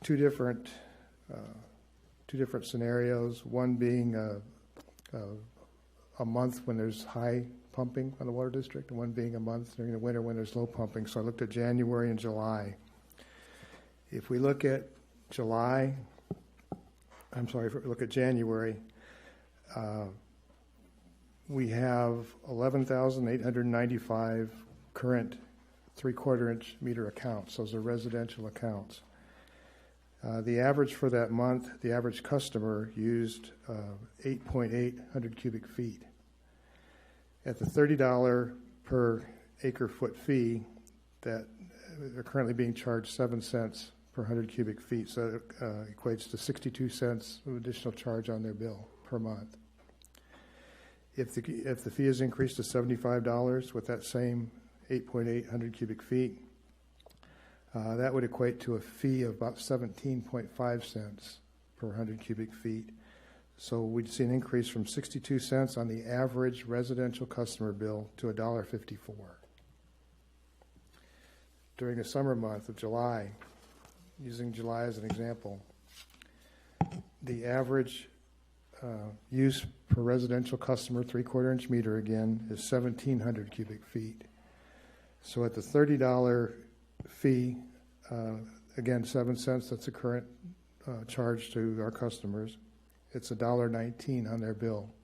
two different scenarios. One being a month when there's high pumping on the water district, and one being a month during the winter when there's low pumping. So I looked at January and July. If we look at January, we have 11,895 current 3/4 inch meter accounts. Those are residential accounts. The average for that month, the average customer used 8.8 cubic feet. At the $30 per acre foot fee, that they're currently being charged 7 cents per 100 cubic feet, so it equates to 62 cents of additional charge on their bill per month. If the fee is increased to $75 with that same 8.8 cubic feet, that would equate to a fee of about 17.5 cents per 100 cubic feet. So we'd see an increase from 62 cents on the average residential customer bill to $1.54. During the summer month of July, using July as an example, the average use per residential customer, 3/4 inch meter again, is 1,700 cubic feet. So at the $30 fee, again, 7 cents, that's the current charge to our customers. It's $1.19 on their bill.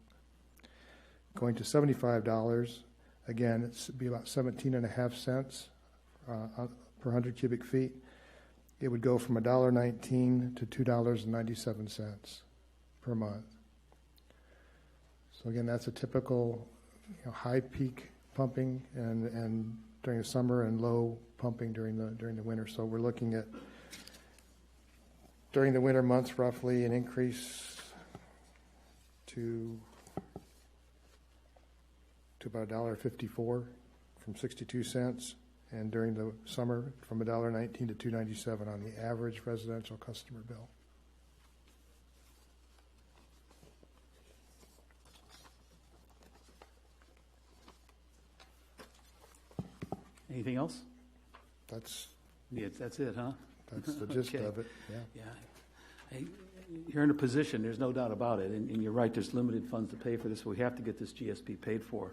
Going to $75, again, it's be about 17.5 cents per 100 cubic feet. It would go from $1.19 to $2.97 per month. So again, that's a typical high peak pumping and during the summer and low pumping during the winter. So we're looking at during the winter months roughly an increase to about $1.54 from 62 cents, and during the summer from $1.19 to $2.97 on the average residential customer bill. Anything else? That's it, huh? That's the gist Okay. of it. Yeah. Hey, you're in a position, there's no doubt about it, and you're right, there's limited funds to pay for this, but we have to get this GSP paid for.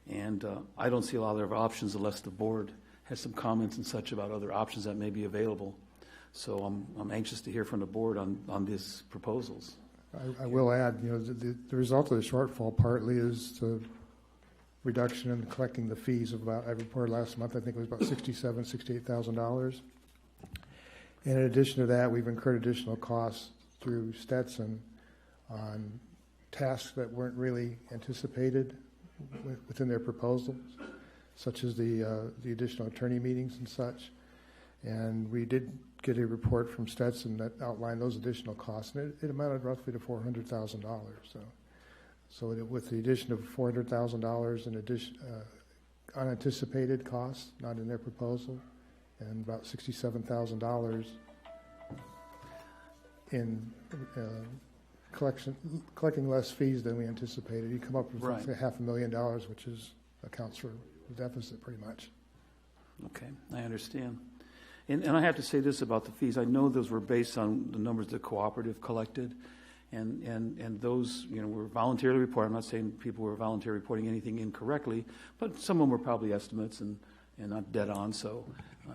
And I don't see a lot of other options unless the board has some comments and such about other options that may be available. So I'm anxious to hear from the board on these proposals. I will add, the result of the shortfall partly is the reduction in collecting the fees of about, I reported last month, I think it was about $67,000, $68,000. And in addition to that, we've incurred additional costs through Stetson on tasks that weren't really anticipated within their proposals, such as the additional attorney meetings and such. And we did get a report from Stetson that outlined those additional costs, and it amounted roughly to $400,000. So with the addition of $400,000 in addition unanticipated costs, not in their proposal, and about $67,000 in collecting less fees than we anticipated, you come up with roughly $500,000, which accounts for the deficit pretty much. Okay, I understand. And I have to say this about the fees. I know those were based on the numbers the cooperative collected, and those were voluntarily reported. I'm not saying people were voluntarily reporting anything incorrectly, but some of them were probably estimates and not dead on. So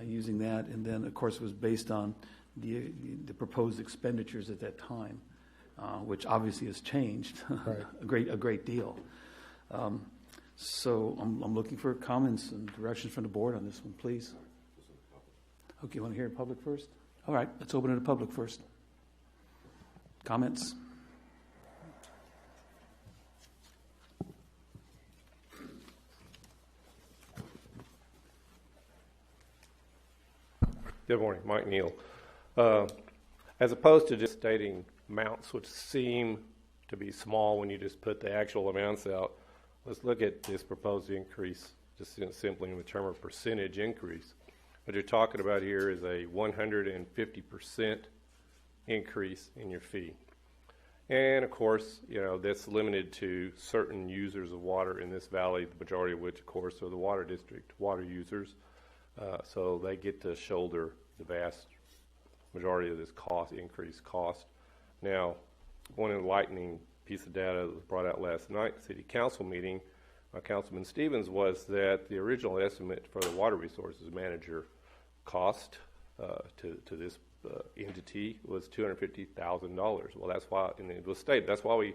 using that, and then of course it was based on the proposed expenditures at that time, which obviously has changed right. a great deal. So I'm looking for comments and directions from the board on this one, please. Okay, you want to hear it public first? All right, let's open it to public first. Comments? Good morning, Mike Neal. As opposed to just stating amounts which seem to be small when you just put the actual amounts out, let's look at this proposed increase just simply in the term of percentage increase. What you're talking about here is a 150% increase in your fee. And of course, that's limited to certain users of water in this valley, the majority of which, of course, are the water district water users. So they get to shoulder the vast majority of this increased cost. Now, one enlightening piece of data that was brought out last night at the City Council meeting by Councilman Stevens was that the original estimate for the water resources manager cost to this entity was $250,000. Well, that's why, and it was stated, that's why we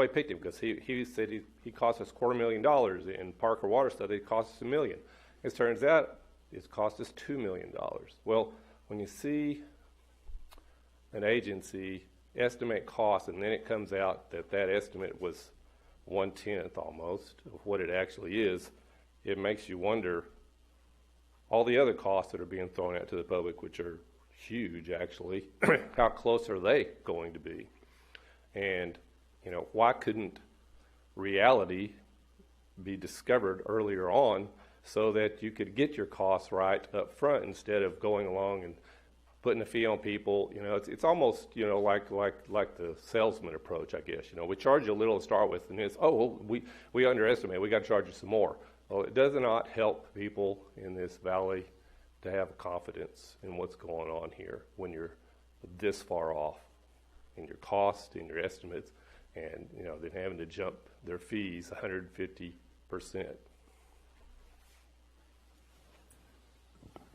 picked him, because he said he cost us $250,000. In Parker Water Study, it cost us $1 million. It turns out it's cost us $2 million. Well, when you see an agency estimate costs and then it comes out that that estimate was 1/10 almost of what it actually is, it makes you wonder all the other costs that are being thrown out to the public, which are huge actually, how close are they going to be? And, why couldn't reality be discovered earlier on so that you could get your costs right up front instead of going along and putting a fee on people? It's almost, like the salesman approach, I guess. We charge you a little to start with, and it's, we underestimate, we got to charge you some more. Well, it does not help people in this valley to have confidence in what's going on here when you're this far off in your cost, in your estimates, and, then having to jump their fees 150%.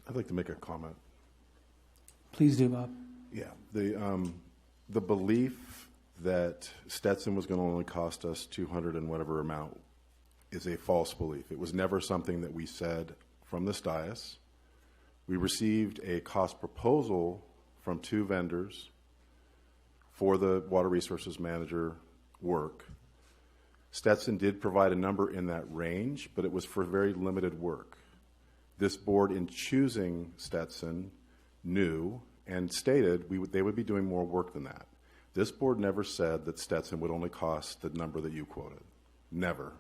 I'd like to make a comment. Please do, Bob. Yeah, the belief that Stetson was going to only cost us 200 and whatever amount is a false belief. It was never something that we said from this dais. We received a cost proposal from 2 vendors for the water resources manager work. Stetson did provide a number in that range, but it was for very limited work. This board, in choosing Stetson, knew and stated they would be doing more work than that. This board never said that Stetson would only cost the number that you quoted. Never.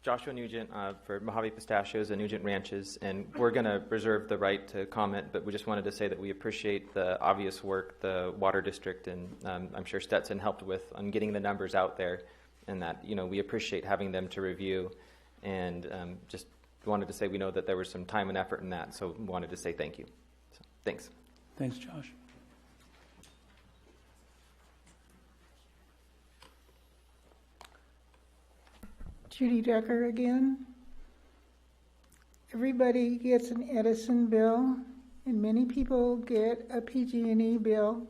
Joshua Nugent for Mojave Pistachios and Nugent Ranches, and we're going to reserve the right to comment, but we just wanted to say that we appreciate the obvious work the Water District and I'm sure Stetson helped with on getting the numbers out there, and that we appreciate having them to review, and just wanted to say we know that there was some time and effort in that, so wanted to say thank you. So, thanks. Thanks, Josh. Judy Decker again. Everybody gets an Edison bill, and many people get a PG&E bill.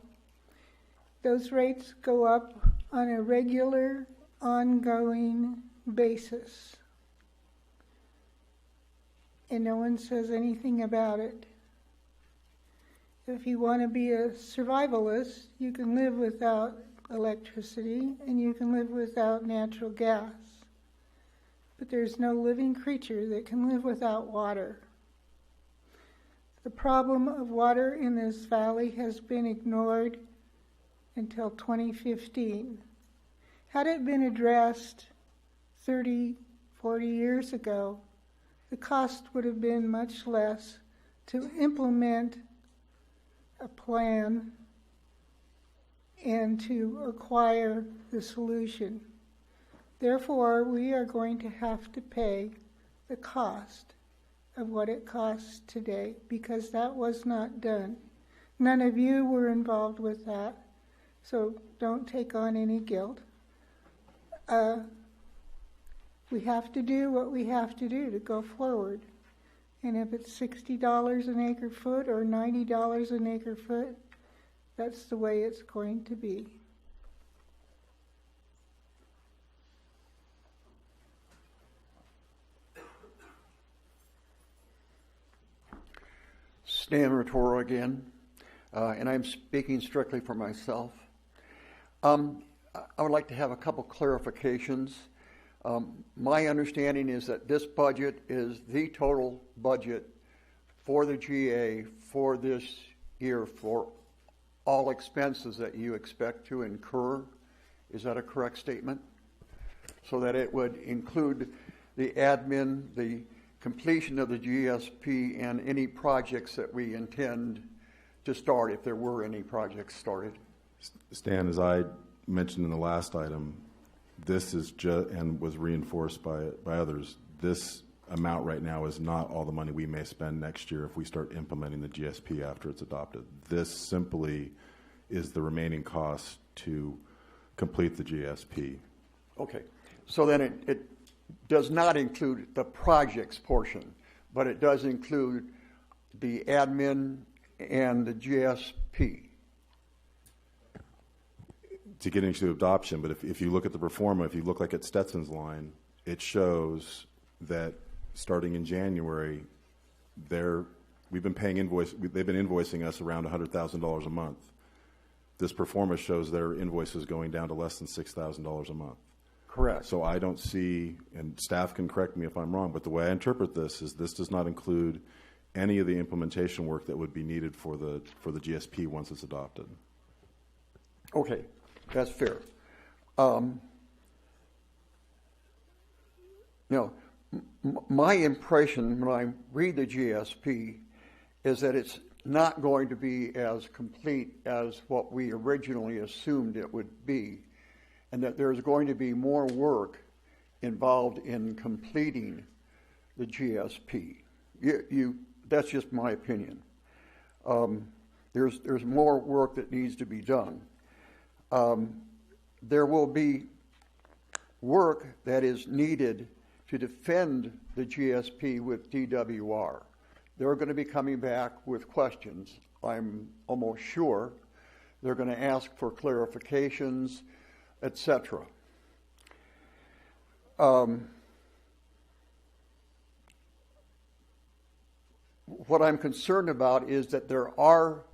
Those rates go up on a regular, ongoing basis, and no one says anything about it. If you want to be a survivalist, you can live without electricity, and you can live without natural gas. But there's no living creature that can live without water. The problem of water in this valley has been ignored until 2015. Had it been addressed 30, 40 years ago, the cost would have been much less to implement a plan and to acquire the solution. Therefore, we are going to have to pay the cost of what it costs today, because that was not done. None of you were involved with that, so don't take on any guilt. We have to do what we have to do to go forward. And if it's $60 an acre foot or $90 an acre foot, that's the way it's going to be. Stan Rotorua again, and I'm speaking strictly for myself. I would like to have a couple clarifications. My understanding is that this budget is the total budget for the GA for this year for all expenses that you expect to incur. Is that a correct statement? So that it would include the admin, the completion of the GSP and any projects that we intend to start, if there were any projects started. Stan, as I mentioned in the last item, this is and was reinforced by others, this amount right now is not all the money we may spend next year if we start implementing the GSP after it's adopted. This simply is the remaining cost to complete the GSP. Okay, so then it does not include the projects portion, but it does include the admin and the GSP. To get into adoption, but if you look at the pro forma, if you look like at Stetson's line, it shows that starting in January, they've been invoicing us around $100,000 a month. This pro forma shows their invoices going down to less than $6,000 a month. Correct. So I don't see, and staff can correct me if I'm wrong, but the way I interpret this is this does not include any of the implementation work that would be needed for the GSP once it's adopted. Okay, that's fair. My impression when I read the GSP is that it's not going to be as complete as what we originally assumed it would be, and that there's going to be more work involved in completing the GSP. That's just my opinion. There's more work that needs to be done. There will be work that is needed to defend the GSP with DWR. They're going to be coming back with questions, I'm almost sure. They're going to ask for clarifications, etc. What I'm concerned about is that there are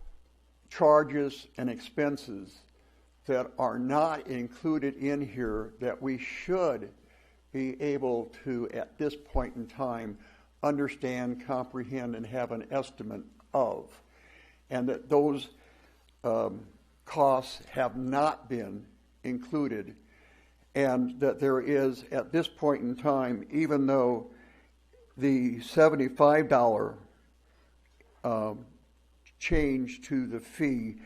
charges and expenses that are not included in here that we should be able to, at this point in time, understand, comprehend, and have an estimate of. And that those costs have not been included. And that there is, at this point in time, even though the $75 change to the fee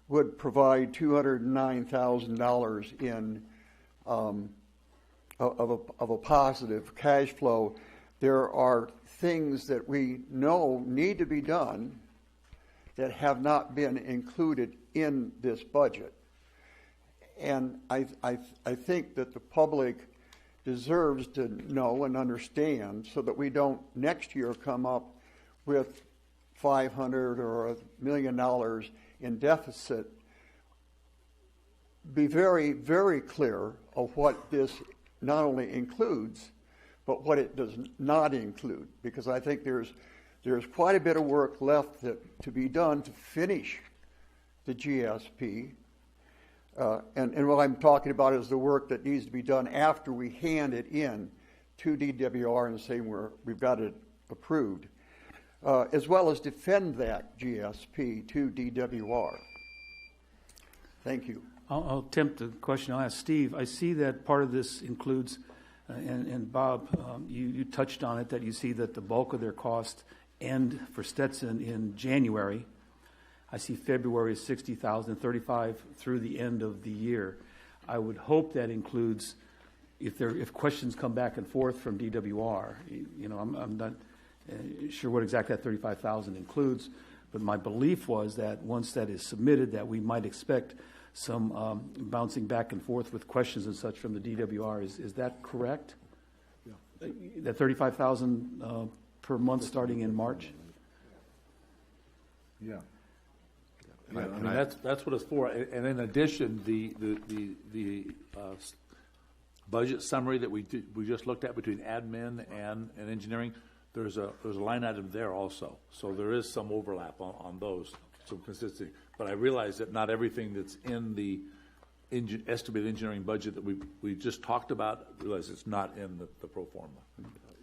would provide $209,000 in of a positive cash flow, there are things that we know need to be done that have not been included in this budget. And I think that the public deserves to know and understand so that we don't next year come up with $500 or $1 million in deficit. Be very, very clear of what this not only includes, but what it does not include, because I think there's quite a bit of work left to be done to finish the GSP. And what I'm talking about is the work that needs to be done after we hand it in to DWR and say we've got it approved, as well as defend that GSP to DWR. Thank you. I'll attempt the question I'll ask Steve. I see that part of this includes, and Bob, you touched on it, that you see that the bulk of their cost end for Stetson in January. I see February is $60,000, $35,000 through the end of the year. I would hope that includes, if questions come back and forth from DWR, I'm not sure what exactly that $35,000 includes, but my belief was that once that is submitted, that we might expect some bouncing back and forth with questions and such from the DWR. Is that correct? Yeah. That $35,000 per month starting in March? Yeah. I mean, that's what it's for. And in addition, the budget summary that we just looked at between admin and engineering, there's a line item there also. So there is some overlap on those, some consistency. But I realize that not everything that's in the estimated engineering budget that we just talked about, I realize it's not in the pro forma.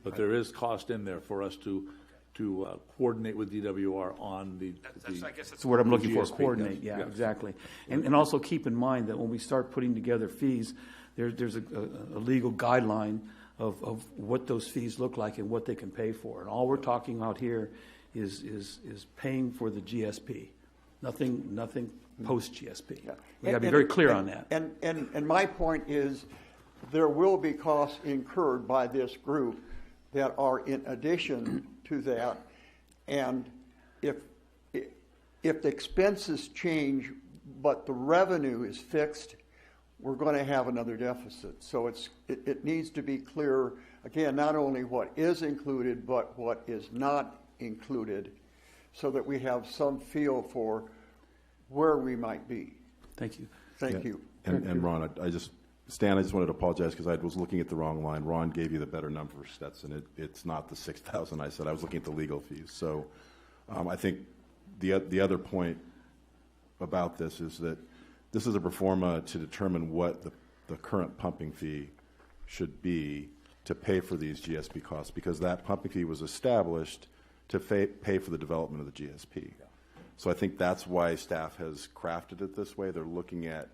But there is cost in there for us to coordinate with DWR on I guess that's the word I'm looking for, GSP. coordinate. Yeah, exactly. And also keep in mind that when we start putting together fees, there's a legal guideline of what those fees look like and what they can pay for. And all we're talking about here is paying for the GSP, nothing post-GSP. We got to be very clear on that. And my point is, there will be costs incurred by this group that are in addition to that, and if the expenses change but the revenue is fixed, we're going to have another deficit. So it needs to be clear, again, not only what is included but what is not included, so that we have some feel for where we might be. Thank you. Thank you. And Ron, Stan, I just wanted to apologize because I was looking at the wrong line. Ron gave you the better number for Stetson. It's not the 6,000 I said. I was looking at the legal fees. So I think the other point about this is that this is a pro forma to determine what the current pumping fee should be to pay for these GSP costs, because that pumping fee was established to pay for the development of the GSP. So I think that's why staff has crafted it this way. They're looking at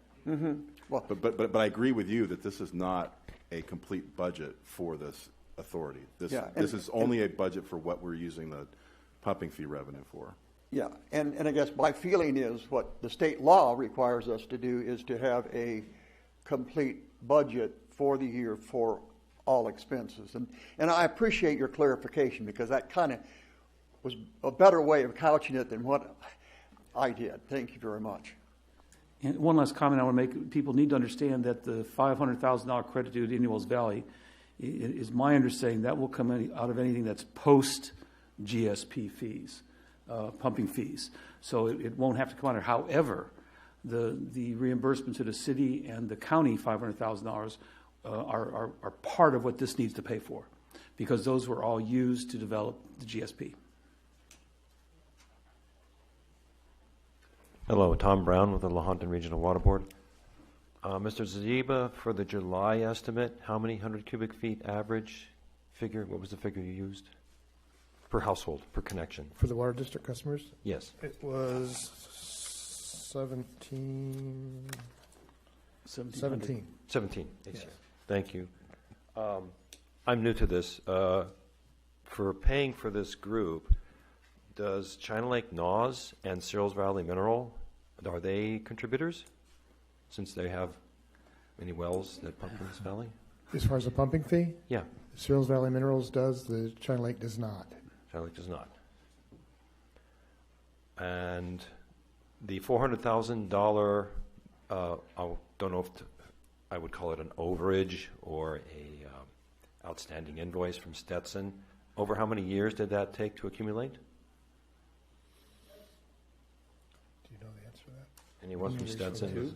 Well, but I agree with you that this is not a complete budget for this authority. This is only a budget for what we're using the pumping fee revenue for. Yeah, and I guess my feeling is what the state law requires us to do is to have a complete budget for the year for all expenses. And I appreciate your clarification, because that kind of was a better way of couching it than what I did. Thank you very much. And one last comment I want to make. People need to understand that the $500,000 credit due to Indian Valley is my understanding that will come out of anything that's post-GSP fees, pumping fees. So it won't have to come out of. However, the reimbursement to the city and the county, $500,000, are part of what this needs to pay for, because those were all used to develop the GSP. Hello, Tom Brown with the Lahontan Regional Water Board. Mr. Zadiba, for the July estimate, how many 100 cubic feet average figure? What was the figure you used? Per household, per connection? For the water district customers? Yes. It was 17. 17. Yes. Thank you. I'm new to this. For paying for this group, does China Lake NAWS and Searles Valley Mineral, are they contributors, since they have many wells that pump in this valley? As far as the pumping fee? Yeah. Searles Valley Minerals does, the China Lake does not. China Lake does not. And the $400,000, I don't know if I would call it an overage or a outstanding invoice from Stetson. Over how many years did that take to accumulate? Do you know the answer to that? Anyone from Stetson?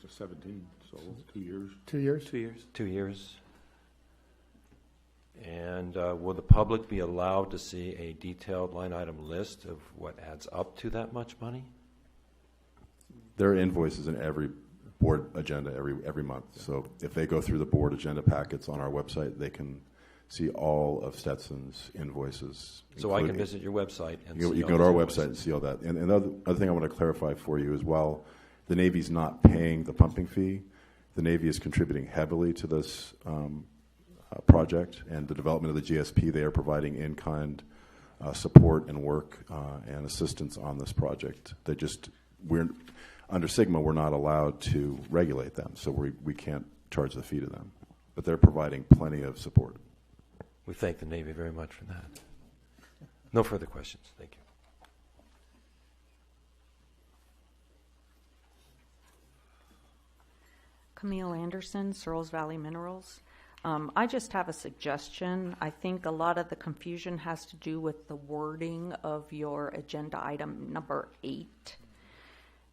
17, so 2 years. 2 years? 2 years. 2 years. And will the public be allowed to see a detailed line item list of what adds up to that much money? There are invoices in every board agenda every month. So if they go through the board agenda packets on our website, they can see all of Stetson's invoices. So I can visit your website and see all you can go to our those website and see all that. And the other thing I want to clarify for you as well, the Navy's not paying the pumping fee. The Navy is contributing heavily to this project and the development of the GSP. They are providing in-kind support and work and assistance on this project. We're under SGMA, we're not allowed to regulate them, so we can't charge the fee to them. But they're providing plenty of support. We thank the Navy very much for that. No further questions. Thank you. Camille Anderson, Searles Valley Minerals. I just have a suggestion. I think a lot of the confusion has to do with the wording of your agenda item number 8.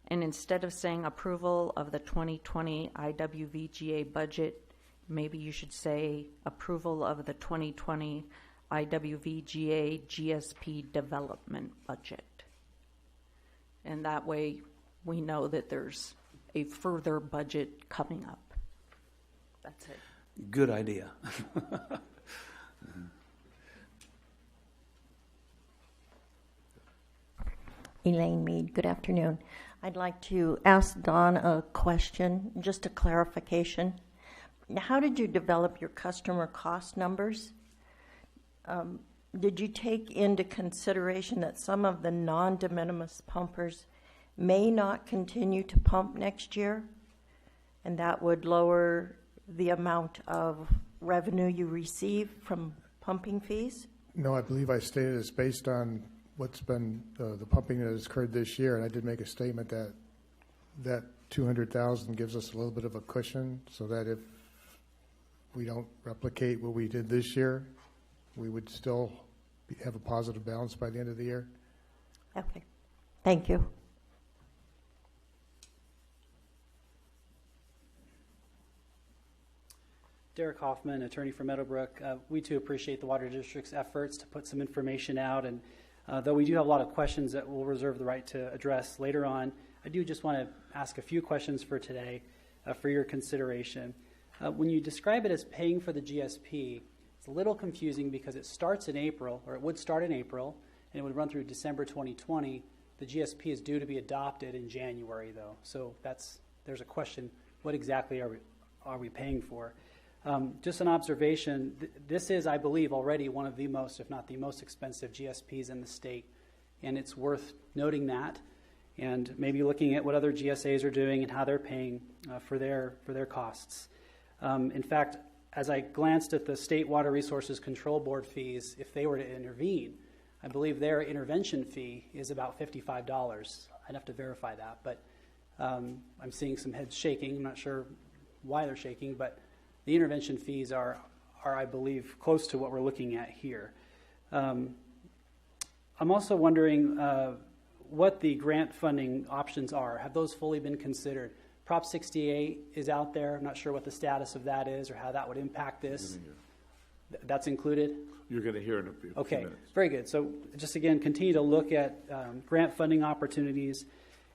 And instead of saying approval of the 2020 IWV GA budget, maybe you should say approval of the 2020 IWV GA GSP development budget. And that way we know that there's a further budget coming up. That's it. Good idea. Elaine Mead, good afternoon. I'd like to ask Don a question, just a clarification. how did you develop your customer cost numbers? Did you take into consideration that some of the non-de minimis pumpers may not continue to pump next year, and that would lower the amount of revenue you receive from pumping fees? No, I believe I stated it's based on what's been the pumping that has occurred this year, and I did make a statement that 200,000 gives us a little bit of a cushion, so that if we don't replicate what we did this year, we would still have a positive balance by the end of the year. Okay, thank you. Derek Hoffman, attorney for Meadowbrook. We too appreciate the Water District's efforts to put some information out, and though we do have a lot of questions that we'll reserve the right to address later on, I do just want to ask a few questions for today for your consideration. When you describe it as paying for the GSP, it's a little confusing because it starts in April, or it would start in April, and it would run through December 2020. The GSP is due to be adopted in January, though, so there's a question: what exactly are we paying for? Just an observation, this is, I believe, already one of the most, if not the most expensive GSPs in the state, and it's worth noting that, and maybe looking at what other GSAs are doing and how they're paying for their costs. In fact, as I glanced at the State Water Resources Control Board fees, if they were to intervene, I believe their intervention fee is about $55. I'd have to verify that, but I'm seeing some heads shaking. I'm not sure why they're shaking, but the intervention fees are, I believe, close to what we're looking at here. I'm also wondering what the grant funding options are. Have those fully been considered? Prop 68 is out there. I'm not sure what the status of that is or how that would impact this. That's included? You're going to hear in a few Okay, minutes. very good. So just again, continue to look at grant funding opportunities.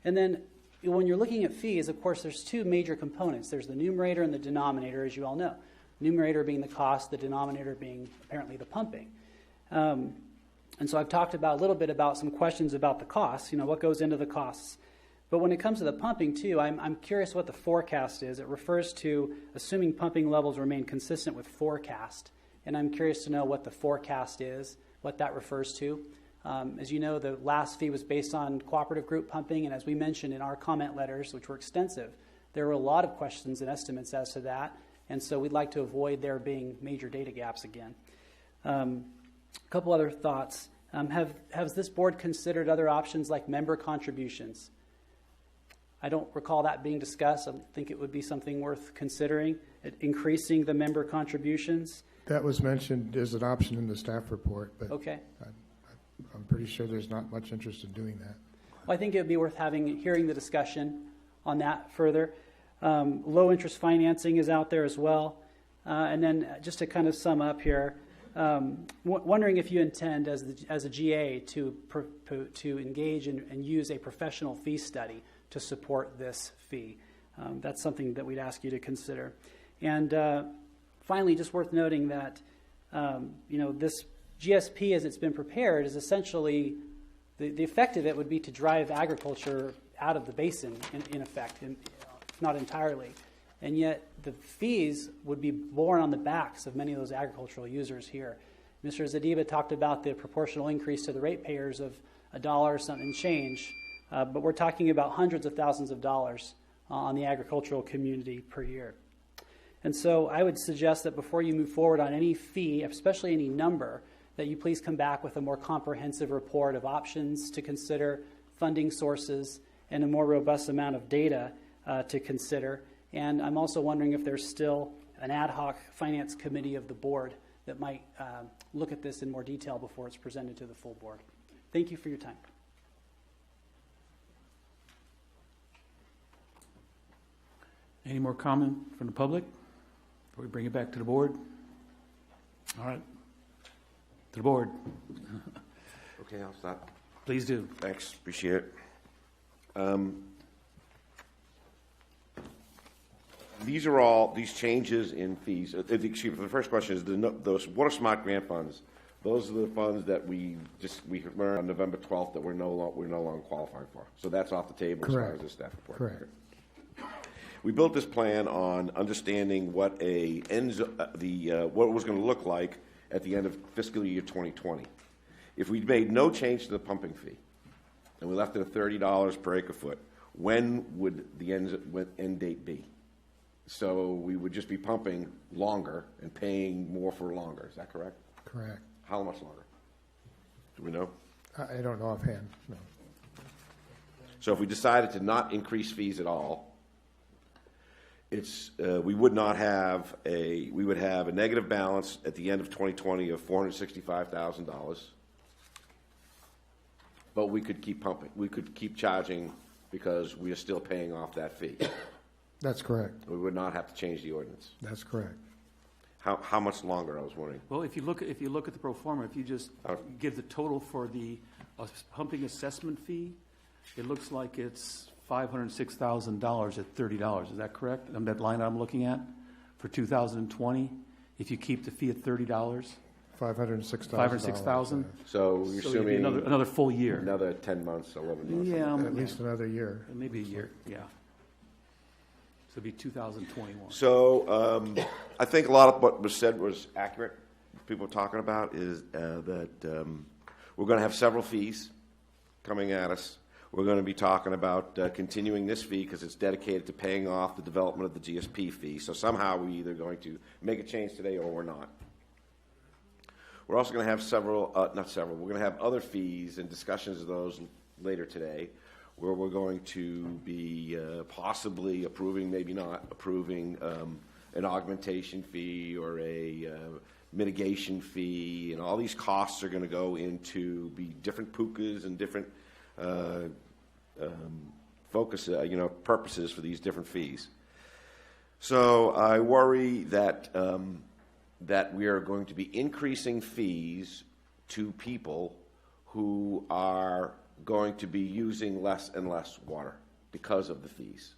And then when you're looking at fees, of course, there's two major components. There's the numerator and the denominator, as you all know. Numerator being the cost, the denominator being apparently the pumping. And so I've talked about a little bit about some questions about the costs, what goes into the costs. But when it comes to the pumping, too, I'm curious what the forecast is. It refers to assuming pumping levels remain consistent with forecast. And I'm curious to know what the forecast is, what that refers to. As you know, the last fee was based on cooperative group pumping, and as we mentioned in our comment letters, which were extensive, there were a lot of questions and estimates as to that, and so we'd like to avoid there being major data gaps again. A couple other thoughts. Has this board considered other options like member contributions? I don't recall that being discussed. I think it would be something worth considering, increasing the member contributions. That was mentioned as an option in the staff report, but okay. I'm pretty sure there's not much interest in doing that. Well, I think it would be worth hearing the discussion on that further. Low interest financing is out there as well. And then just to kind of sum up here, wondering if you intend as a GA to engage and use a professional fee study to support this fee. That's something that we'd ask you to consider. And finally, just worth noting that this GSP, as it's been prepared, is essentially the effect of it would be to drive agriculture out of the basin, in effect, if not entirely. And yet the fees would be borne on the backs of many of those agricultural users here. Mr. Zadiba talked about the proportional increase to the ratepayers of $1 something change, but we're talking about hundreds of thousands of dollars on the agricultural community per year. And so I would suggest that before you move forward on any fee, especially any number, that you please come back with a more comprehensive report of options to consider, funding sources, and a more robust amount of data to consider. And I'm also wondering if there's still an ad hoc finance committee of the board that might look at this in more detail before it's presented to the full board. Thank you for your time. Any more comment from the public before we bring it back to the board? All right. To the board. Okay, I'll stop. Please do. Thanks, appreciate it. These are all, these changes in fees, excuse me, the first question is those Water Smart grant funds. Those are the funds that we learned on November 12th that we're no longer qualifying for. So that's off the table. Correct. As far as the staff report. Correct. We built this plan on understanding what what it was going to look like at the end of fiscal year 2020. If we made no change to the pumping fee, and we left it at $30 per acre foot, when would the end date be? So we would just be pumping longer and paying more for longer. Is that correct? Correct. How much longer? Do we know? I don't know offhand, no. So if we decided to not increase fees at all, we would have a negative balance at the end of 2020 of $465,000. But we could keep pumping. We could keep charging because we are still paying off that fee. That's correct. We would not have to change the ordinance. That's correct. How much longer? I was wondering. Well, if you look at the pro forma, if you just give the total for the pumping assessment fee, it looks like it's $506,000 at $30. Is that correct? That line I'm looking at for 2020. If you keep the fee at $30, $506,000. So $506,000. you're So it'd be assuming another full year. Another 10 months, 11 months. Yeah, At least another year. Maybe a year. Yeah. So it'd be 2021. So I think a lot of what was said was accurate. People are talking about is that we're going to have several fees coming at us. We're going to be talking about continuing this fee because it's dedicated to paying off the development of the GSP fee. So somehow we're either going to make a change today or we're not. We're also going to have we're going to have other fees and discussions of those later today, where we're going to be possibly approving, maybe not approving, an augmentation fee or a mitigation fee, and all these costs are going to go into be different pukas and different purposes for these different fees. So I worry that that we are going to be increasing fees to people who are going to be using less and less water because of the fees.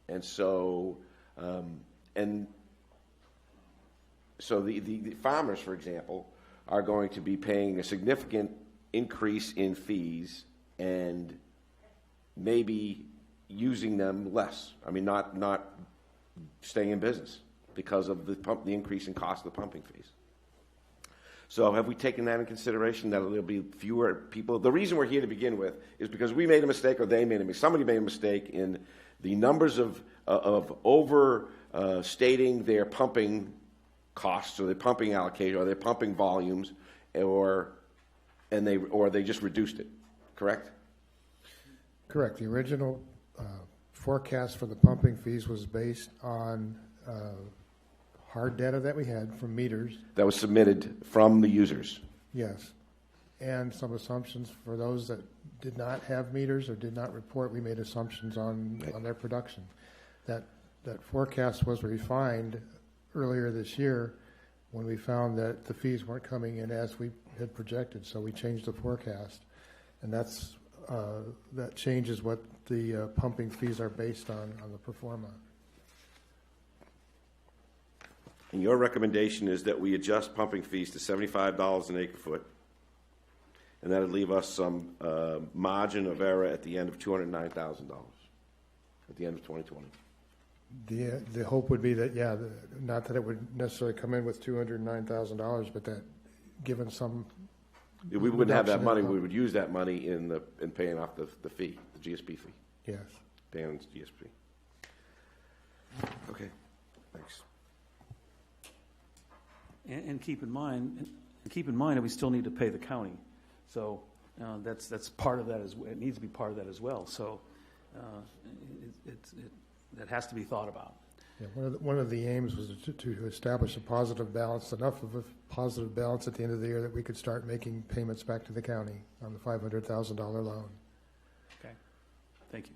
And so the farmers, for example, are going to be paying a significant increase in fees and maybe using them less. I mean, not staying in business because of the increase in cost of the pumping fees. So have we taken that in consideration, that there'll be fewer people? The reason we're here to begin with is because we made a mistake or they made a mistake. Somebody made a mistake in the numbers of overstating their pumping costs or their pumping allocation or their pumping volumes, or they just reduced it, correct? Correct. The original forecast for the pumping fees was based on hard data that we had from meters. That was submitted from the users. Yes. And some assumptions for those that did not have meters or did not report. We made assumptions on their production. That forecast was refined earlier this year when we found that the fees weren't coming in as we had projected. So we changed the forecast. And that changes what the pumping fees are based on the pro forma. And your recommendation is that we adjust pumping fees to $75 an acre foot, and that would leave us some margin of error at the end of $209,000 at the end of 2020. The hope would be that, not that it would necessarily come in with $209,000, but that given some If we wouldn't have that money, we would use that money in paying off the fee, the GSP fee. Yes. Paying GSP. Okay, thanks. And keep in mind that we still need to pay the county. So that's part of that it needs to be part of that as well. So that has to be thought about. Yeah, one of the aims was to establish a positive balance, enough of a positive balance at the end of the year that we could start making payments back to the county on the $500,000 loan. Okay, thank you.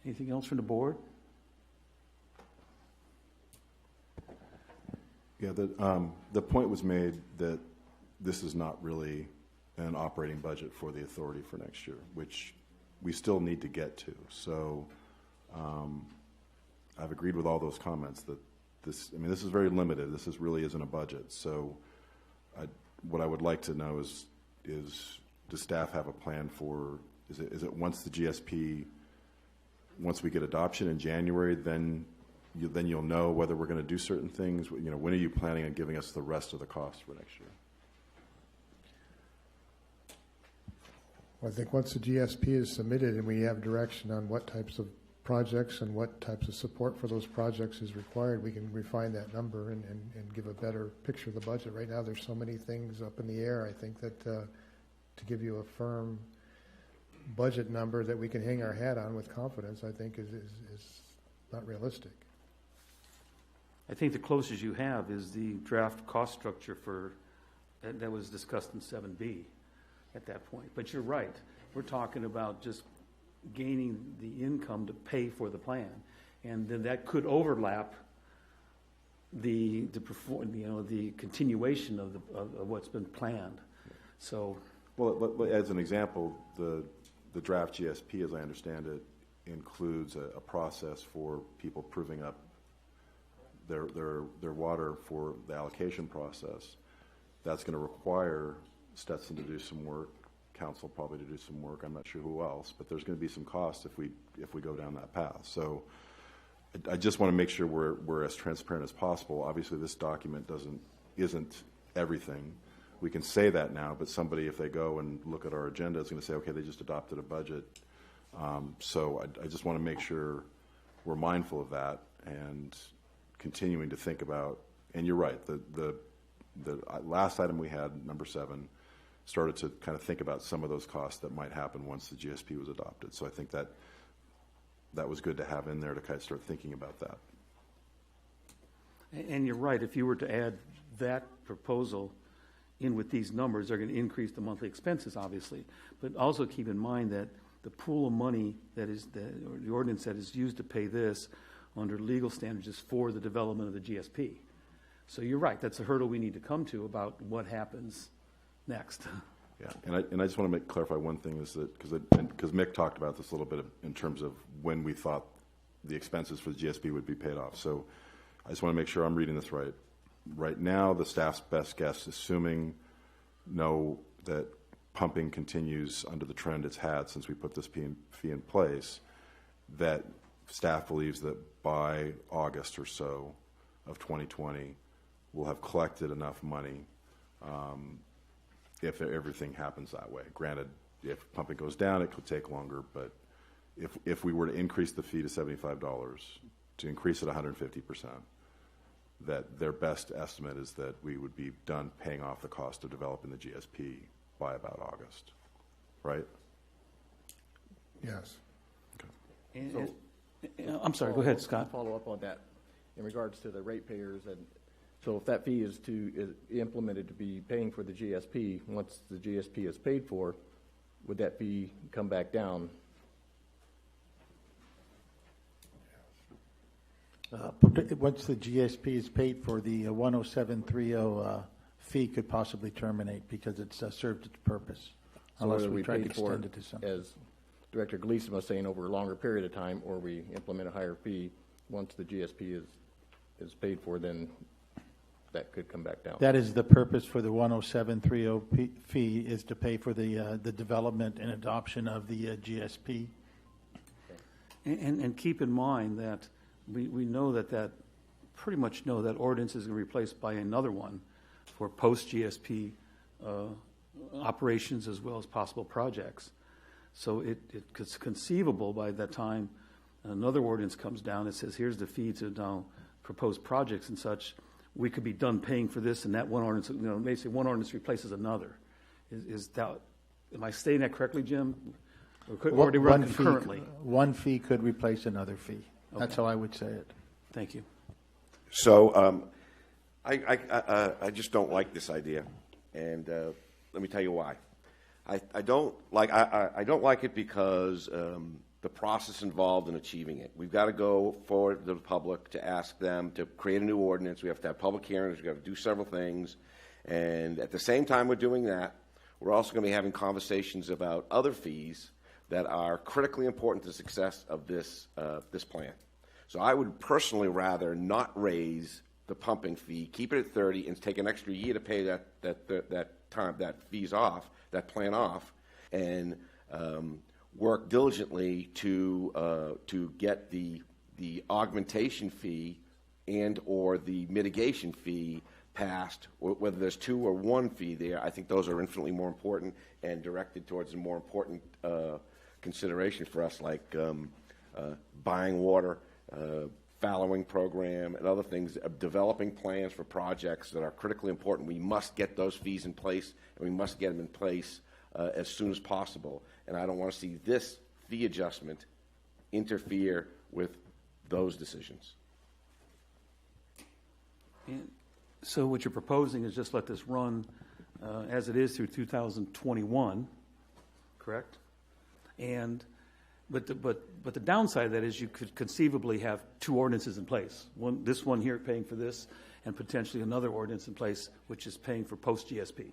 Anything else from the board? Yeah, the point was made that this is not really an operating budget for the authority for next year, which we still need to get to. So I've agreed with all those comments that this is very limited. This really isn't a budget. So what I would like to know is does staff have a plan for, is it once the GSP once we get adoption in January, then you'll know whether we're going to do certain things. When are you planning on giving us the rest of the cost for next year? Well, I think once the GSP is submitted and we have direction on what types of projects and what types of support for those projects is required, we can refine that number and give a better picture of the budget. Right now, there's so many things up in the air. I think that to give you a firm budget number that we can hang our hat on with confidence, I think is not realistic. I think the closest you have is the draft cost structure that was discussed in 7B at that point. But you're right. We're talking about just gaining the income to pay for the plan, and then that could overlap the continuation of what's been planned. So, well, as an example, the draft GSP, as I understand it, includes a process for people proving up their water for the allocation process. That's going to require Stetson to do some work, council probably to do some work. I'm not sure who else, but there's going to be some cost if we go down that path. So I just want to make sure we're as transparent as possible. Obviously, this document isn't everything. We can say that now, but somebody, if they go and look at our agenda, is going to say, okay, they just adopted a budget. So I just want to make sure we're mindful of that and continuing to think about. And you're right. The last item we had, number 7, started to kind of think about some of those costs that might happen once the GSP was adopted. So I think that was good to have in there to kind of start thinking about that. and you're right. If you were to add that proposal in with these numbers, they're going to increase the monthly expenses, obviously. But also keep in mind that the pool of money or the ordinance that is used to pay this under legal standards is for the development of the GSP. So you're right. That's a hurdle we need to come to about what happens next. Yeah, and I just want to clarify one thing is that because Mick talked about this a little bit in terms of when we thought the expenses for the GSP would be paid off. So I just want to make sure I'm reading this right. Right now, the staff's best guess, assuming that pumping continues under the trend it's had since we put this fee in place, that staff believes that by August or so of 2020, we'll have collected enough money if everything happens that way. Granted, if pumping goes down, it could take longer, but if we were to increase the fee to $75, to increase it 150%, that their best estimate is that we would be done paying off the cost of developing the GSP by about August, right? Yes. And I'm sorry, go ahead, Scott. Follow up on that in regards to the ratepayers. And so if that fee is implemented to be paying for the GSP, once the GSP is paid for, would that fee come back down? Once the GSP is paid for, the 10730 fee could possibly terminate because it's served its purpose, unless we try to extend it to something. As Director Gleason was saying, over a longer period of time, or we implement a higher fee, once the GSP is paid for, then that could come back down. That is the purpose for the 10730 fee, is to pay for the development and adoption of the GSP. And keep in mind that we know that pretty much know that ordinance is going to be replaced by another one for post-GSP operations as well as possible projects. So it's conceivable by that time another ordinance comes down that says here's the fee to now propose projects and such. We could be done paying for this, and that one ordinance, basically one ordinance replaces another. Am I stating that correctly, Jim? Or do we run concurrently? One fee could replace another fee. Okay. That's how I would say it. Thank you. So I just don't like this idea, and let me tell you why. I don't like it because the process involved in achieving it. We've got to go forward to the public to ask them to create a new ordinance. We have to have public hearings. We've got to do several things, and at the same time we're doing that, we're also going to be having conversations about other fees that are critically important to the success of this plan. So I would personally rather not raise the pumping fee, keep it at 30, and take an extra year to pay that plan off, and work diligently to get the augmentation fee and or the mitigation fee passed, or whether there's 2 or 1 fee there. I think those are infinitely more important and directed towards a more important consideration for us, like buying water, fallowing program, and other things, developing plans for projects that are critically important. We must get those fees in place, and we must get them in place as soon as possible. And I don't want to see this fee adjustment interfere with those decisions. And so what you're proposing is just let this run as it is through 2021, correct? And but the downside of that is you could conceivably have 2 ordinances in place. This one here paying for this, and potentially another ordinance in place which is paying for post GSP.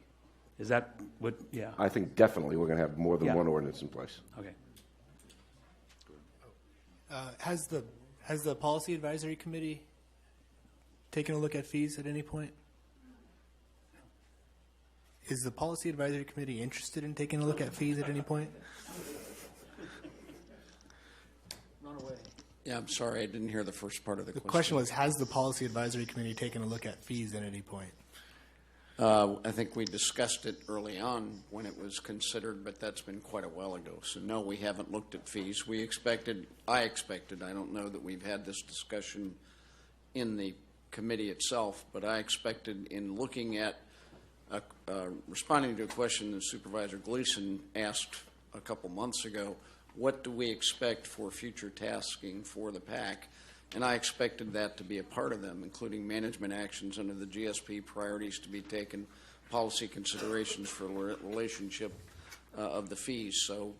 Is that what? Yeah. I think definitely we're going to have more than one ordinance in place. Okay. Has the Policy Advisory Committee taken a look at fees at any point? Is the Policy Advisory Committee interested in taking a look at fees at any point? Run away. Yeah, I'm sorry, I didn't hear the first part of the question. The question was, has the Policy Advisory Committee taken a look at fees at any point? I think we discussed it early on when it was considered, but that's been quite a while ago. So no, we haven't looked at fees. I expected, I don't know that we've had this discussion in the committee itself, but I expected in looking at, responding to a question that Supervisor Gleason asked a couple months ago, what do we expect for future tasking for the PAC? And I expected that to be a part of them, including management actions under the GSP, priorities to be taken, policy considerations for relationship of the fees. So,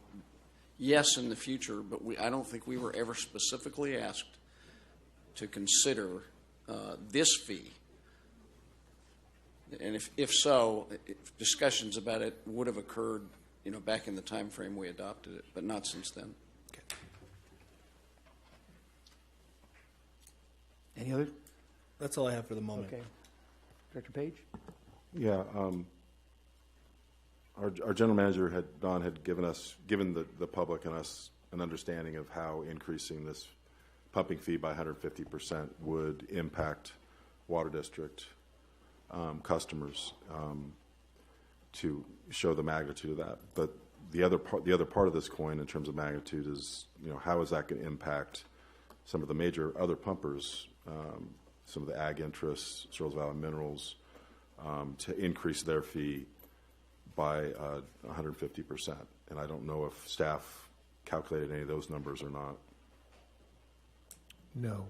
yes, in the future, but I don't think we were ever specifically asked to consider this fee. And if so, discussions about it would have occurred, back in the time frame we adopted it, but not since then. Any other? That's all I have for the moment. Okay. Director Page? Yeah. Our general manager, Don, had given the public and us an understanding of how increasing this pumping fee by 150% would impact water district customers, to show the magnitude of that. But the other part of this coin in terms of magnitude is, how is that going to impact some of the major other pumpers, some of the ag interests, Searles Valley Minerals, to increase their fee by 150%. And I don't know if staff calculated any of those numbers or not. No.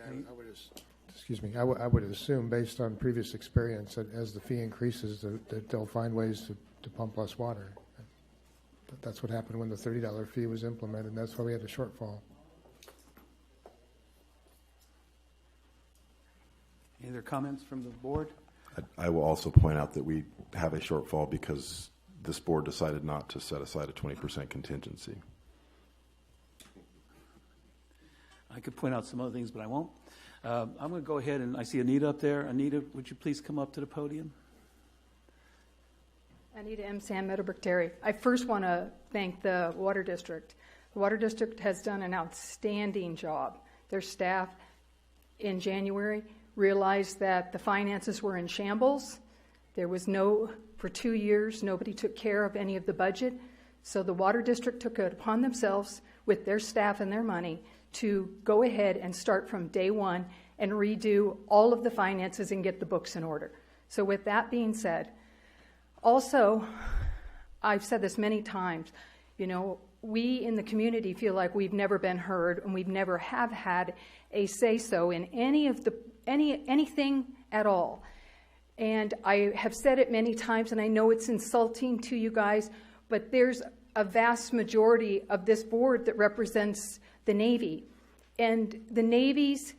I would excuse me. I would assume, based on previous experience, that as the fee increases, that they'll find ways to pump less water. That's what happened when the $30 fee was implemented, and that's why we had a shortfall. Any other comments from the board? I will also point out that we have a shortfall because this board decided not to set aside a 20% contingency. I could point out some other things, but I won't. I'm going to go ahead, and I see Anita up there. Anita, would you please come up to the podium? Anita M. Sam, Meadowbrook Dairy. I first want to thank the Water District. The Water District has done an outstanding job. Their staff in January realized that the finances were in shambles. There was for 2 years, nobody took care of any of the budget. So the Water District took it upon themselves with their staff and their money to go ahead and start from day one and redo all of the finances and get the books in order. So with that being said, also, I've said this many times, we in the community feel like we've never been heard and we've never have had a say-so in anything at all. And I have said it many times, and I know it's insulting to you guys, but there's a vast majority of this board that represents the Navy. And the Navy's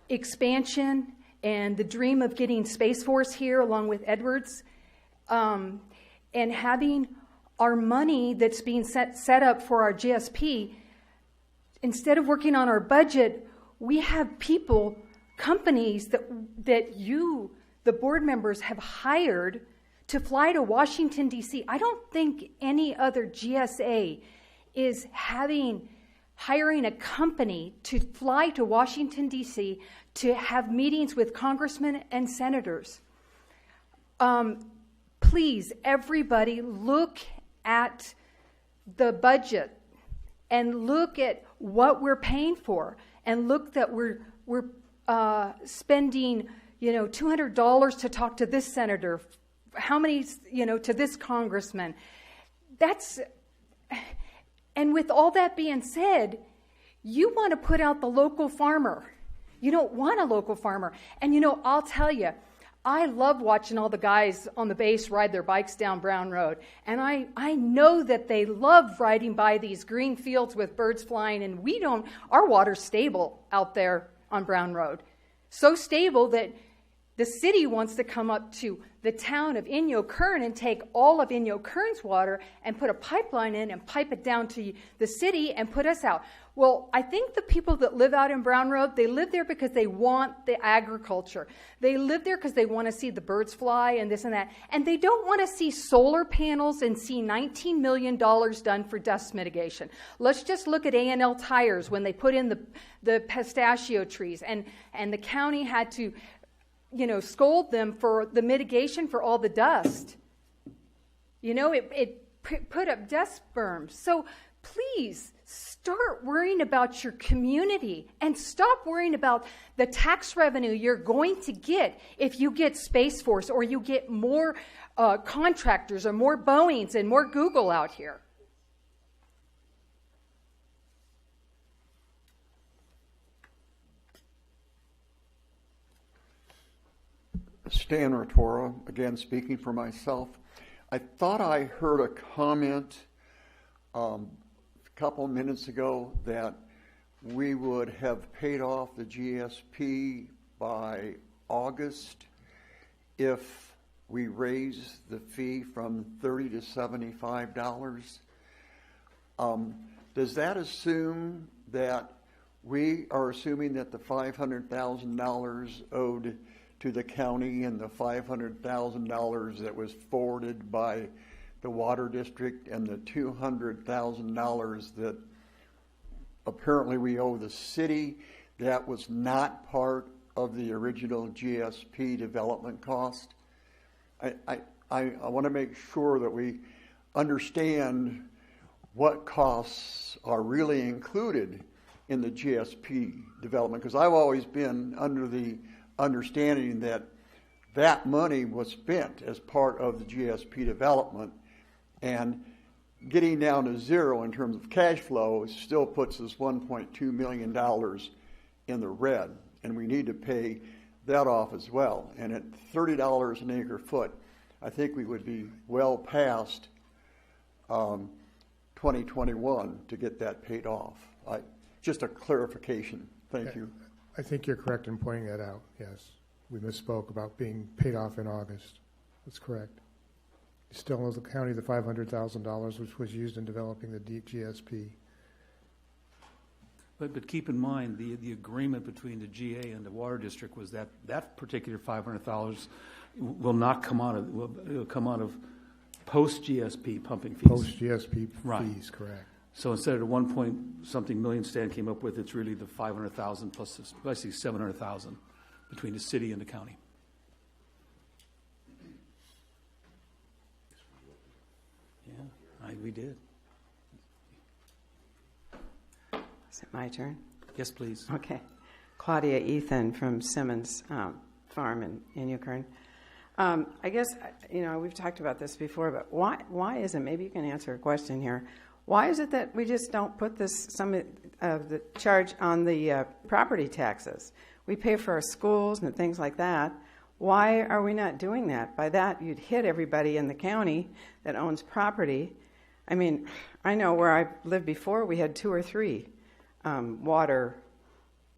expansion and the dream of getting Space Force here along with Edwards, and having our money that's being set up for our GSP, instead of working on our budget, we have companies that you the board members have hired to fly to Washington, D.C. I don't think any other GSA is hiring a company to fly to Washington, D.C. to have meetings with congressmen and senators. Please, everybody, look at the budget and look at what we're paying for, and look that we're spending, $200 to talk to this senator, how many, to this congressman. And with all that being said, you want to put out the local farmer. You don't want a local farmer. And I'll tell you, I love watching all the guys on the base ride their bikes down Brown Road. And I know that they love riding by these green fields with birds flying, and our water's stable out there on Brown Road. So stable that the city wants to come up to the town of Inyo Kern and take all of Inyo Kern's water and put a pipeline in and pipe it down to the city and put us out. Well, I think the people that live out in Brown Road, they live there because they want the agriculture. They live there because they want to see the birds fly and this and that. And they don't want to see solar panels and see $19 million done for dust mitigation. Let's just look at A&L Tires when they put in the pistachio trees, and the county had to scold them for the mitigation for all the dust. It put up dust berms. So please start worrying about your community and stop worrying about the tax revenue you're going to get if you get Space Force or you get more contractors or more Boeings and more Google out here. Stan Rotora, again speaking for myself. I thought I heard a comment a couple minutes ago that we would have paid off the GSP by August if we raise the fee from $30 to $75. Does that assume that we are assuming that the $500,000 owed to the county and the $500,000 that was forwarded by the water district and the $200,000 that apparently we owe the city, that was not part of the original GSP development cost? I want to make sure that we understand what costs are really included in the GSP development, because I've always been under the understanding that that money was spent as part of the GSP development, and getting down to zero in terms of cash flow still puts us $1.2 million in the red, and we need to pay that off as well. And at $30 an acre foot, I think we would be well past 2021 to get that paid off. Just a clarification. Thank you. I think you're correct in pointing that out, yes. We misspoke about being paid off in August. That's correct. You still owe the county the $500,000, which was used in developing the GSP. But keep in mind, the agreement between the GA and the water district was that that particular $500 will not come out of, it'll come out of post-GSP pumping fees. Post-GSP fees, correct. So instead of the 1-point-something million Stan came up with, it's really the 500,000 plus this, basically 700,000 between the city and the county. Yeah, we did. Is it my turn? Yes, please. Okay. Claudia Ethan from Simmons Farm in Yukon. I guess, we've talked about this before, but why is it, maybe you can answer a question here, why is it that we just don't put some of the charge on the property taxes? We pay for our schools and things like that. Why are we not doing that? By that, you'd hit everybody in the county that owns property. I mean, I know where I lived before, we had 2 or 3 water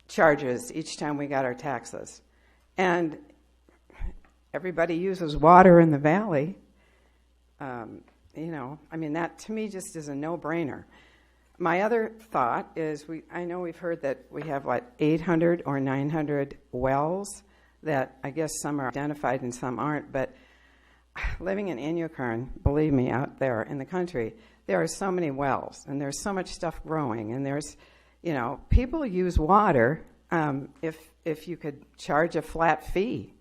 charges each time we got our taxes. And everybody uses water in the valley. That to me just is a no-brainer. My other thought is, I know we've heard that we have, 800 or 900 wells that I guess some are identified and some aren't, but living in Inyokern, believe me, out there in the country, there are so many wells, and there's so much stuff growing, and there's, people use water. If you could charge a flat fee,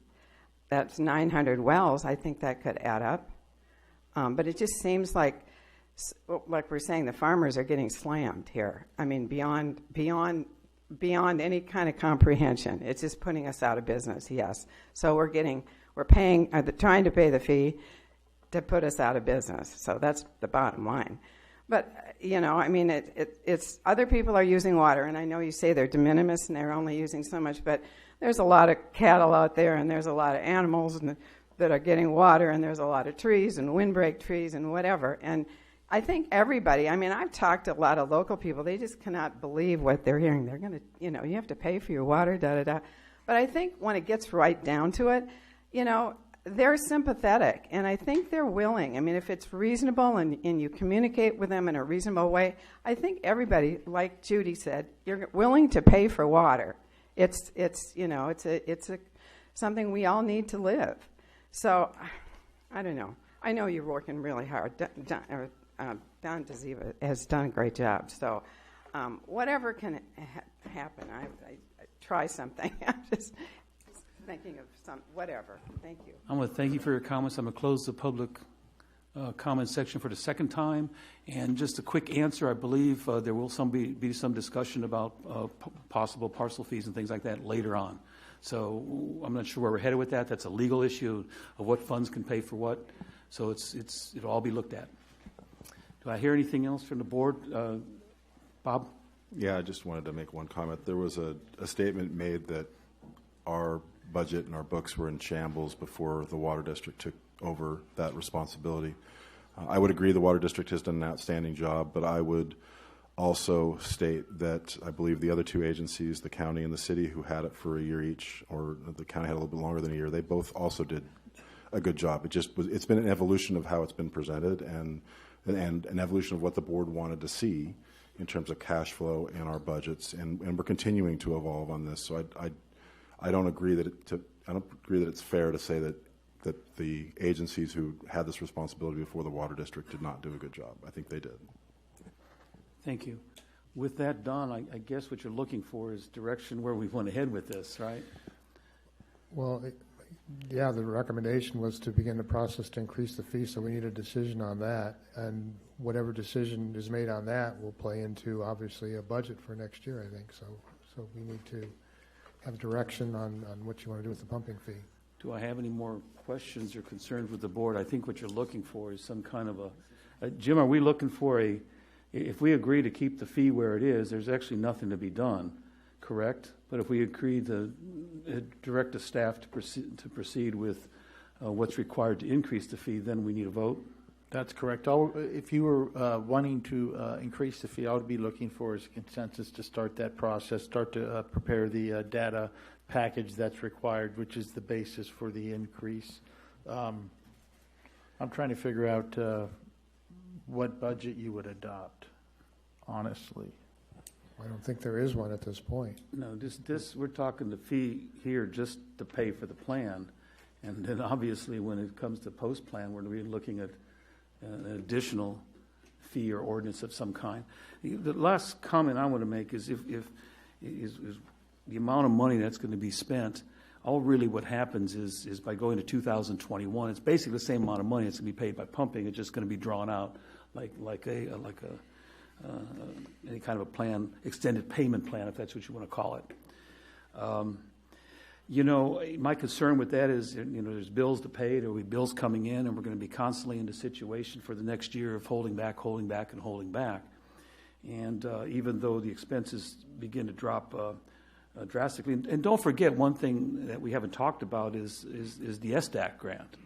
that's 900 wells, I think that could add up. But it just seems like we're saying, the farmers are getting slammed here. I mean, beyond any kind of comprehension. It's just putting us out of business, yes. So we're trying to pay the fee to put us out of business. So that's the bottom line. But, it's other people are using water, and I know you say they're de minimis and they're only using so much, but there's a lot of cattle out there, and there's a lot of animals that are getting water, and there's a lot of trees and windbreak trees and whatever. And I think everybody, I've talked to a lot of local people, they just cannot believe what they're hearing. They're going to, you have to pay for your water, da-da-da. But I think when it gets right down to it, they're sympathetic, and I think they're willing. if it's reasonable and you communicate with them in a reasonable way, I think everybody, like Judy said, you're willing to pay for water. It's something we all need to live. So, I don't know. I know you're working really hard. Don DeZiva has done a great job. So, whatever can happen, I try something. I'm just thinking of whatever. Thank you. I want to thank you for your comments. I'm going to close the public comment section for the second time. And just a quick answer, I believe there will be some discussion about possible parcel fees and things like that later on. So I'm not sure where we're headed with that. That's a legal issue of what funds can pay for what. So it'll all be looked at. Do I hear anything else from the board? Bob? Yeah, I just wanted to make one comment. There was a statement made that our budget and our books were in shambles before the Water District took over that responsibility. I would agree the Water District has done an outstanding job, but I would also state that I believe the other two agencies, the county and the city, who had it for a year each, or the county had a little bit longer than a year, they both also did a good job. It's been an evolution of how it's been presented and an evolution of what the board wanted to see in terms of cash flow and our budgets, and we're continuing to evolve on this. So I don't agree that it's fair to say that the agencies who had this responsibility before the Water District did not do a good job. I think they did. Thank you. With that, Don, I guess what you're looking for is direction where we want to head with this, right? Well, yeah, the recommendation was to begin the process to increase the fee, so we need a decision on that. And whatever decision is made on that will play into, obviously, a budget for next year, I think. So we need to have direction on what you want to do with the pumping fee. Do I have any more questions or concerns with the board? I think what you're looking for is some kind of Jim, are we looking for if we agree to keep the fee where it is, there's actually nothing to be done, correct? But if we agree to direct the staff to proceed with what's required to increase the fee, then we need a vote? That's correct. If you were wanting to increase the fee, I would be looking for is consensus to start that process, start to prepare the data package that's required, which is the basis for the increase. I'm trying to figure out what budget you would adopt, honestly. I don't think there is one at this point. No, we're talking the fee here just to pay for the plan. And then obviously when it comes to post-plan, we're really looking at an additional fee or ordinance of some kind. The last comment I want to make is if the amount of money that's going to be spent, all really what happens is by going to 2021, it's basically the same amount of money that's going to be paid by pumping. It's just going to be drawn out like any kind of a plan, extended payment plan, if that's what you want to call it. My concern with that is, there's bills to pay, there will be bills coming in, and we're going to be constantly in the situation for the next year of holding back, and holding back. And even though the expenses begin to drop drastically, and don't forget one thing that we haven't talked about is the SDAC grant.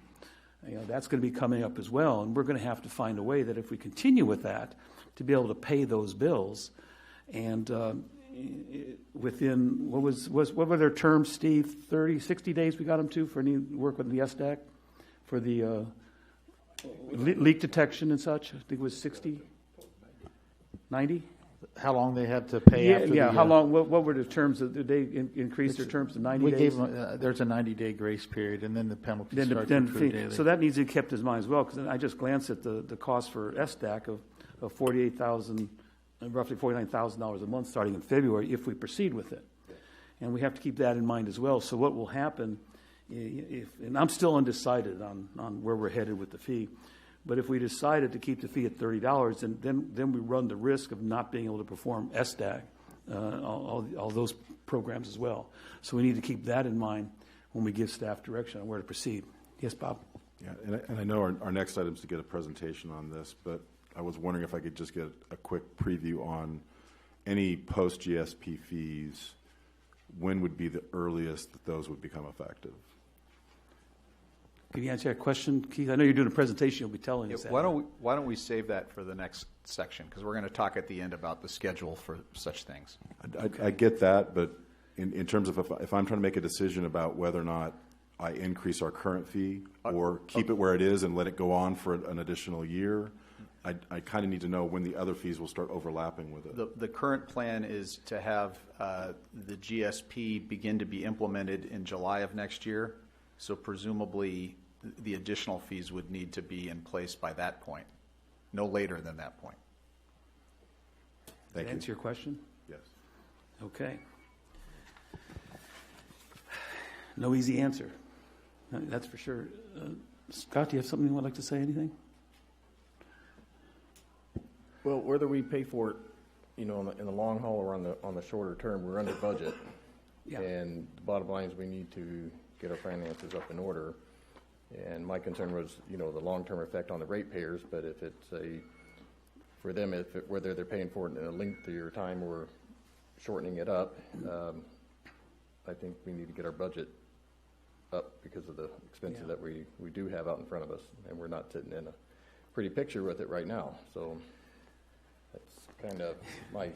That's going to be coming up as well, and we're going to have to find a way that if we continue with that, to be able to pay those bills, and within what were their terms, Steve? 30, 60 days we got them to for any work with the SDAC for the leak detection and such. I think it was 60, 90. How long they have to pay after Yeah, the... how long, what were the terms, did they increase their terms to 90 We days? gave them, there's a 90-day grace period, and then the penalty starts Then with fee. daily. So that needs to be kept in mind as well, because I just glanced at the cost for SDAC of $48,000, roughly $49,000 a month starting in February if we proceed with it. And we have to keep that in mind as well. So what will happen, and I'm still undecided on where we're headed with the fee, but if we decided to keep the fee at $30, then we run the risk of not being able to perform SDAC, all those programs as well. So we need to keep that in mind when we give staff direction on where to proceed. Yes, Bob? Yeah, and I know our next item is to get a presentation on this, but I was wondering if I could just get a quick preview on any post-GSP fees. When would be the earliest that those would become effective? Can you answer that question, Keith? I know you're doing a presentation. You'll be telling us that. Why don't we save that for the next section? Because we're going to talk at the end about the schedule for such things. I get that, but in terms of if I'm trying to make a decision about whether or not I increase our current fee or keep it where it is and let it go on for an additional year, I kind of need to know when the other fees will start overlapping with it. The current plan is to have the GSP begin to be implemented in July of next year. So presumably the additional fees would need to be in place by that point, no later than that point. Thank you. Answer your question? Yes. Okay. No easy answer. That's for sure. Scott, do you have something you would like to say? Anything? Well, whether we pay for it, in the long haul or on the shorter term, we're under budget. Yeah. And the bottom line is we need to get our finances up in order. And my concern was, the long-term effect on the ratepayers. But if it's for them, whether they're paying for it in a lengthier time or shortening it up, I think we need to get our budget up because of the expenses that we do have out in front of us, and we're not sitting in a pretty picture with it right now. So that's kind of my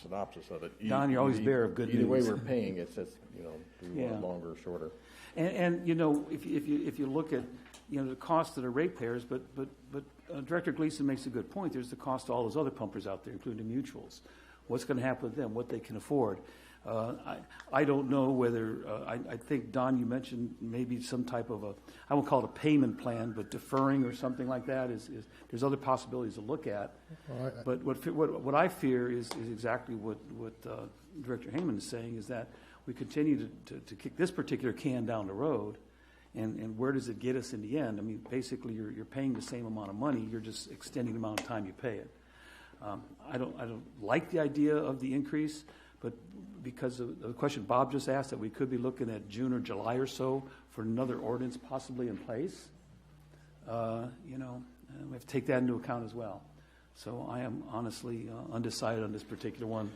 synopsis of it. Don, you're always bearer of good either news. way we're paying, it's just, do you want longer or shorter? And if you look at the cost of the ratepayers, but Director Gleason makes a good point. There's the cost of all those other pumpers out there, including the mutuals. What's going to happen with them? What they can afford? I don't know whether I think, Don, you mentioned maybe some type of I won't call it a payment plan, but deferring or something like that is there's other possibilities to look at. But what I fear is exactly what Director Heyman is saying, is that we continue to kick this particular can down the road, and where does it get us in the end? I mean, basically you're paying the same amount of money, you're just extending the amount of time you pay it. I don't like the idea of the increase, but because of the question Bob just asked, that we could be looking at June or July or so for another ordinance possibly in place, we have to take that into account as well. So I am honestly undecided on this particular one.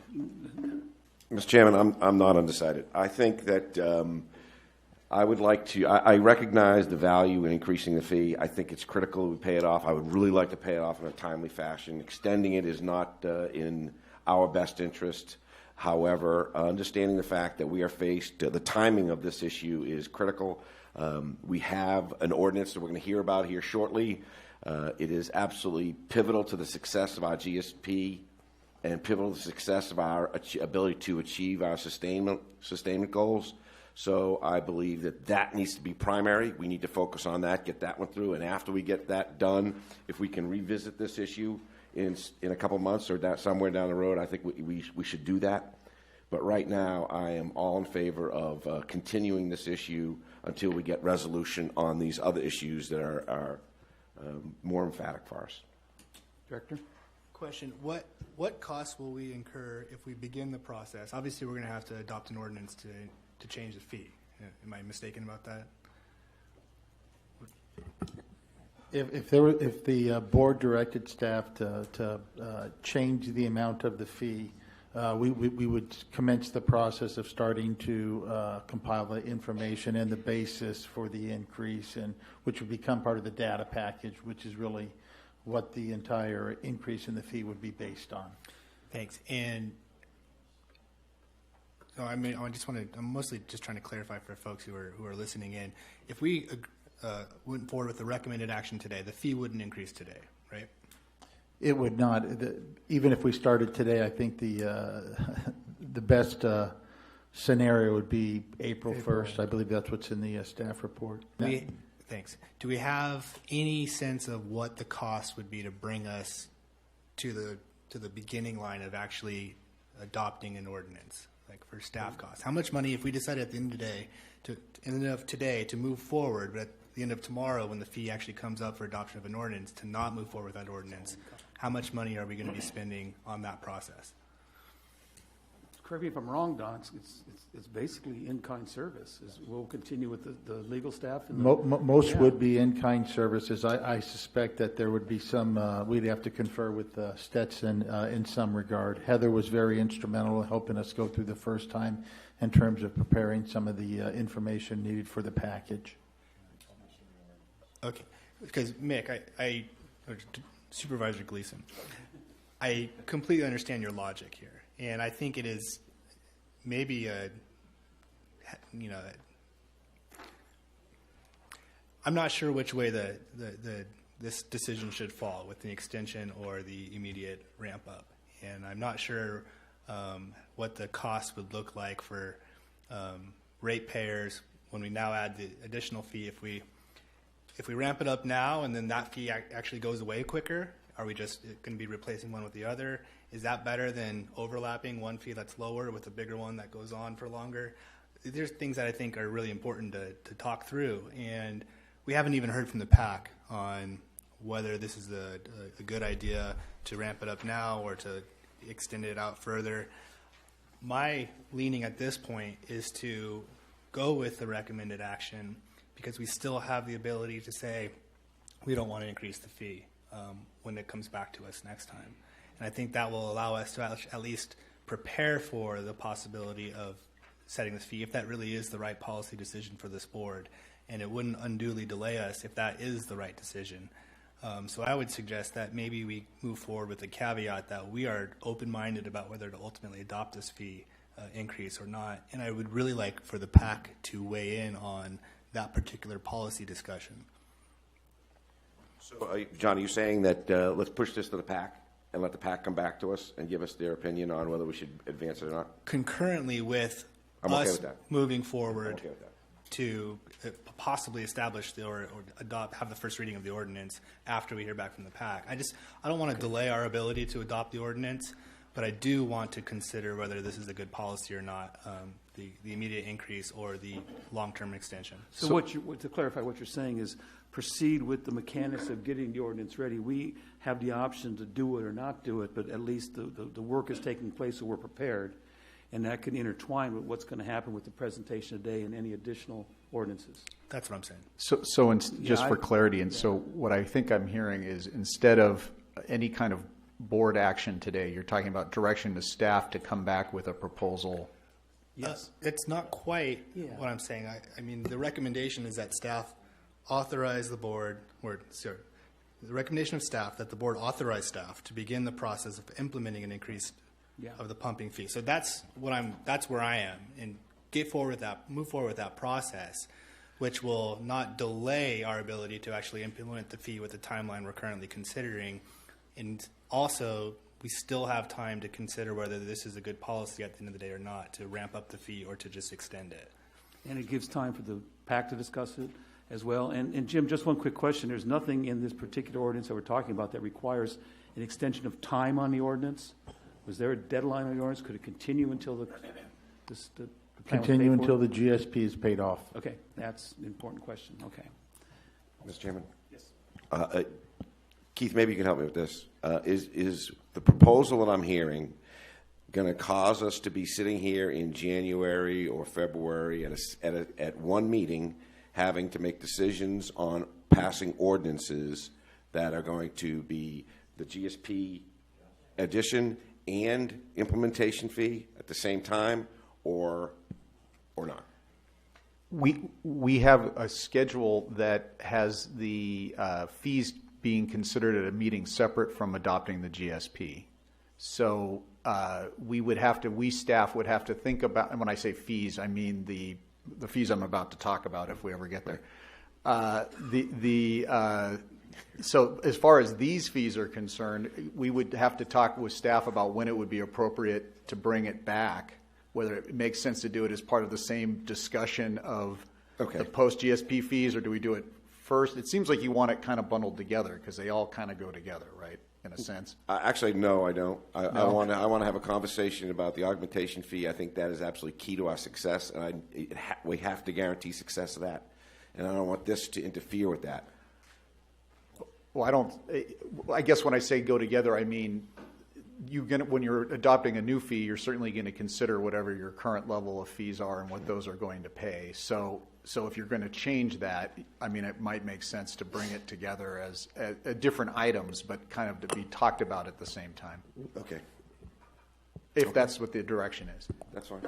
Mr. Chairman, I'm not undecided. I think that I would like to, I recognize the value in increasing the fee. I think it's critical we pay it off. I would really like to pay it off in a timely fashion. Extending it is not in our best interest. However, understanding the fact that we are faced, the timing of this issue is critical. We have an ordinance that we're going to hear about here shortly. It is absolutely pivotal to the success of our GSP and pivotal to the success of our ability to achieve our sustainment goals. So I believe that needs to be primary. We need to focus on that, get that one through, and after we get that done, if we can revisit this issue in a couple months or somewhere down the road, I think we should do that. But right now, I am all in favor of continuing this issue until we get resolution on these other issues that are more emphatic for us. Director? Question, what costs will we incur if we begin the process? Obviously, we're going to have to adopt an ordinance to change the fee. Am I mistaken about that? If the board directed staff to change the amount of the fee, we would commence the process of starting to compile the information and the basis for the increase, and which would become part of the data package, which is really what the entire increase in the fee would be based on. Thanks. And I'm mostly just trying to clarify for folks who are listening in. If we went forward with the recommended action today, the fee wouldn't increase today, right? It would not. Even if we started today, I think the best scenario would be April 1st. I believe that's what's in the staff report. Thanks. Do we have any sense of what the cost would be to bring us to the beginning line of actually adopting an ordinance, like for staff costs? How much money, if we decided at the end of today to move forward, but at the end of tomorrow when the fee actually comes up for adoption of an ordinance to not move forward with that ordinance, how much money are we going to be spending on that process? Correct me if I'm wrong, Don, it's basically in-kind service. We'll continue with the legal staff? And most would be in-kind services. I suspect that there would be some, we'd have to confer with Stetson in some regard. Heather was very instrumental in helping us go through the first time in terms of preparing some of the information needed for the package. Okay, because Mick, or Supervisor Gleason, I completely understand your logic here. And I think it is maybe I'm not sure which way this decision should fall, with the extension or the immediate ramp up. And I'm not sure what the cost would look like for ratepayers when we now add the additional fee. If we ramp it up now and then that fee actually goes away quicker, are we just going to be replacing one with the other? Is that better than overlapping one fee that's lower with a bigger one that goes on for longer? There's things that I think are really important to talk through. And we haven't even heard from the PAC on whether this is a good idea to ramp it up now or to extend it out further. My leaning at this point is to go with the recommended action because we still have the ability to say we don't want to increase the fee when it comes back to us next time. And I think that will allow us to at least prepare for the possibility of setting this fee if that really is the right policy decision for this board. And it wouldn't unduly delay us if that is the right decision. So I would suggest that maybe we move forward with the caveat that we are open-minded about whether to ultimately adopt this fee increase or not. And I would really like for the PAC to weigh in on that particular policy discussion. So, John, are you saying that let's push this to the PAC and let the PAC come back to us and give us their opinion on whether we should advance it or not? Concurrently with us moving forward to possibly establish or adopt, have the first reading of the ordinance after we hear back from the PAC. I don't want to delay our ability to adopt the ordinance, but I do want to consider whether this is a good policy or not, the immediate increase or the long-term extension. So to clarify, what you're saying is proceed with the mechanics of getting the ordinance ready. We have the option to do it or not do it, but at least the work is taking place so we're prepared. And that can intertwine with what's going to happen with the presentation today and any additional ordinances. That's what I'm saying. So just for clarity, and so what I think I'm hearing is instead of any kind of board action today, you're talking about direction to staff to come back with a proposal. Yes. It's not quite what I'm saying. I mean, the recommendation is that staff authorize the board, the recommendation of staff that the board authorize staff to begin the process of implementing an increase of the pumping fee. So that's where I am, and move forward with that process, which will not delay our ability to actually implement the fee with the timeline we're currently considering. And also, we still have time to consider whether this is a good policy at the end of the day or not, to ramp up the fee or to just extend it. And it gives time for the PAC to discuss it as well. And Jim, just one quick question. There's nothing in this particular ordinance that we're talking about that requires an extension of time on the ordinance. Was there a deadline on the ordinance? Could it continue until the continue until the GSP is paid off? Okay, that's an important question. Okay. Mr. Chairman? Yes. Keith, maybe you can help me with this. Is the proposal that I'm hearing going to cause us to be sitting here in January or February at one meeting having to make decisions on passing ordinances that are going to be the GSP addition and implementation fee at the same time, or not? We have a schedule that has the fees being considered at a meeting separate from adopting the GSP. So we staff would have to think about, and when I say fees, I mean the fees I'm about to talk about if we ever get there. So as far as these fees are concerned, we would have to talk with staff about when it would be appropriate to bring it back, whether it makes sense to do it as part of the same discussion of the post-GSP fees, or do we do it first? It seems like you want it kind of bundled together because they all kind of go together, right, in a sense? Actually, no, I don't. I want to have a conversation about the augmentation fee. I think that is absolutely key to our success, and we have to guarantee success of that. And I don't want this to interfere with that. Well, I guess when I say go together, I mean when you're adopting a new fee, you're certainly going to consider whatever your current level of fees are and what those are going to pay. So if you're going to change that, I mean, it might make sense to bring it together as different items, but kind of to be talked about at the same time. Okay. If that's what the direction is. That's fine.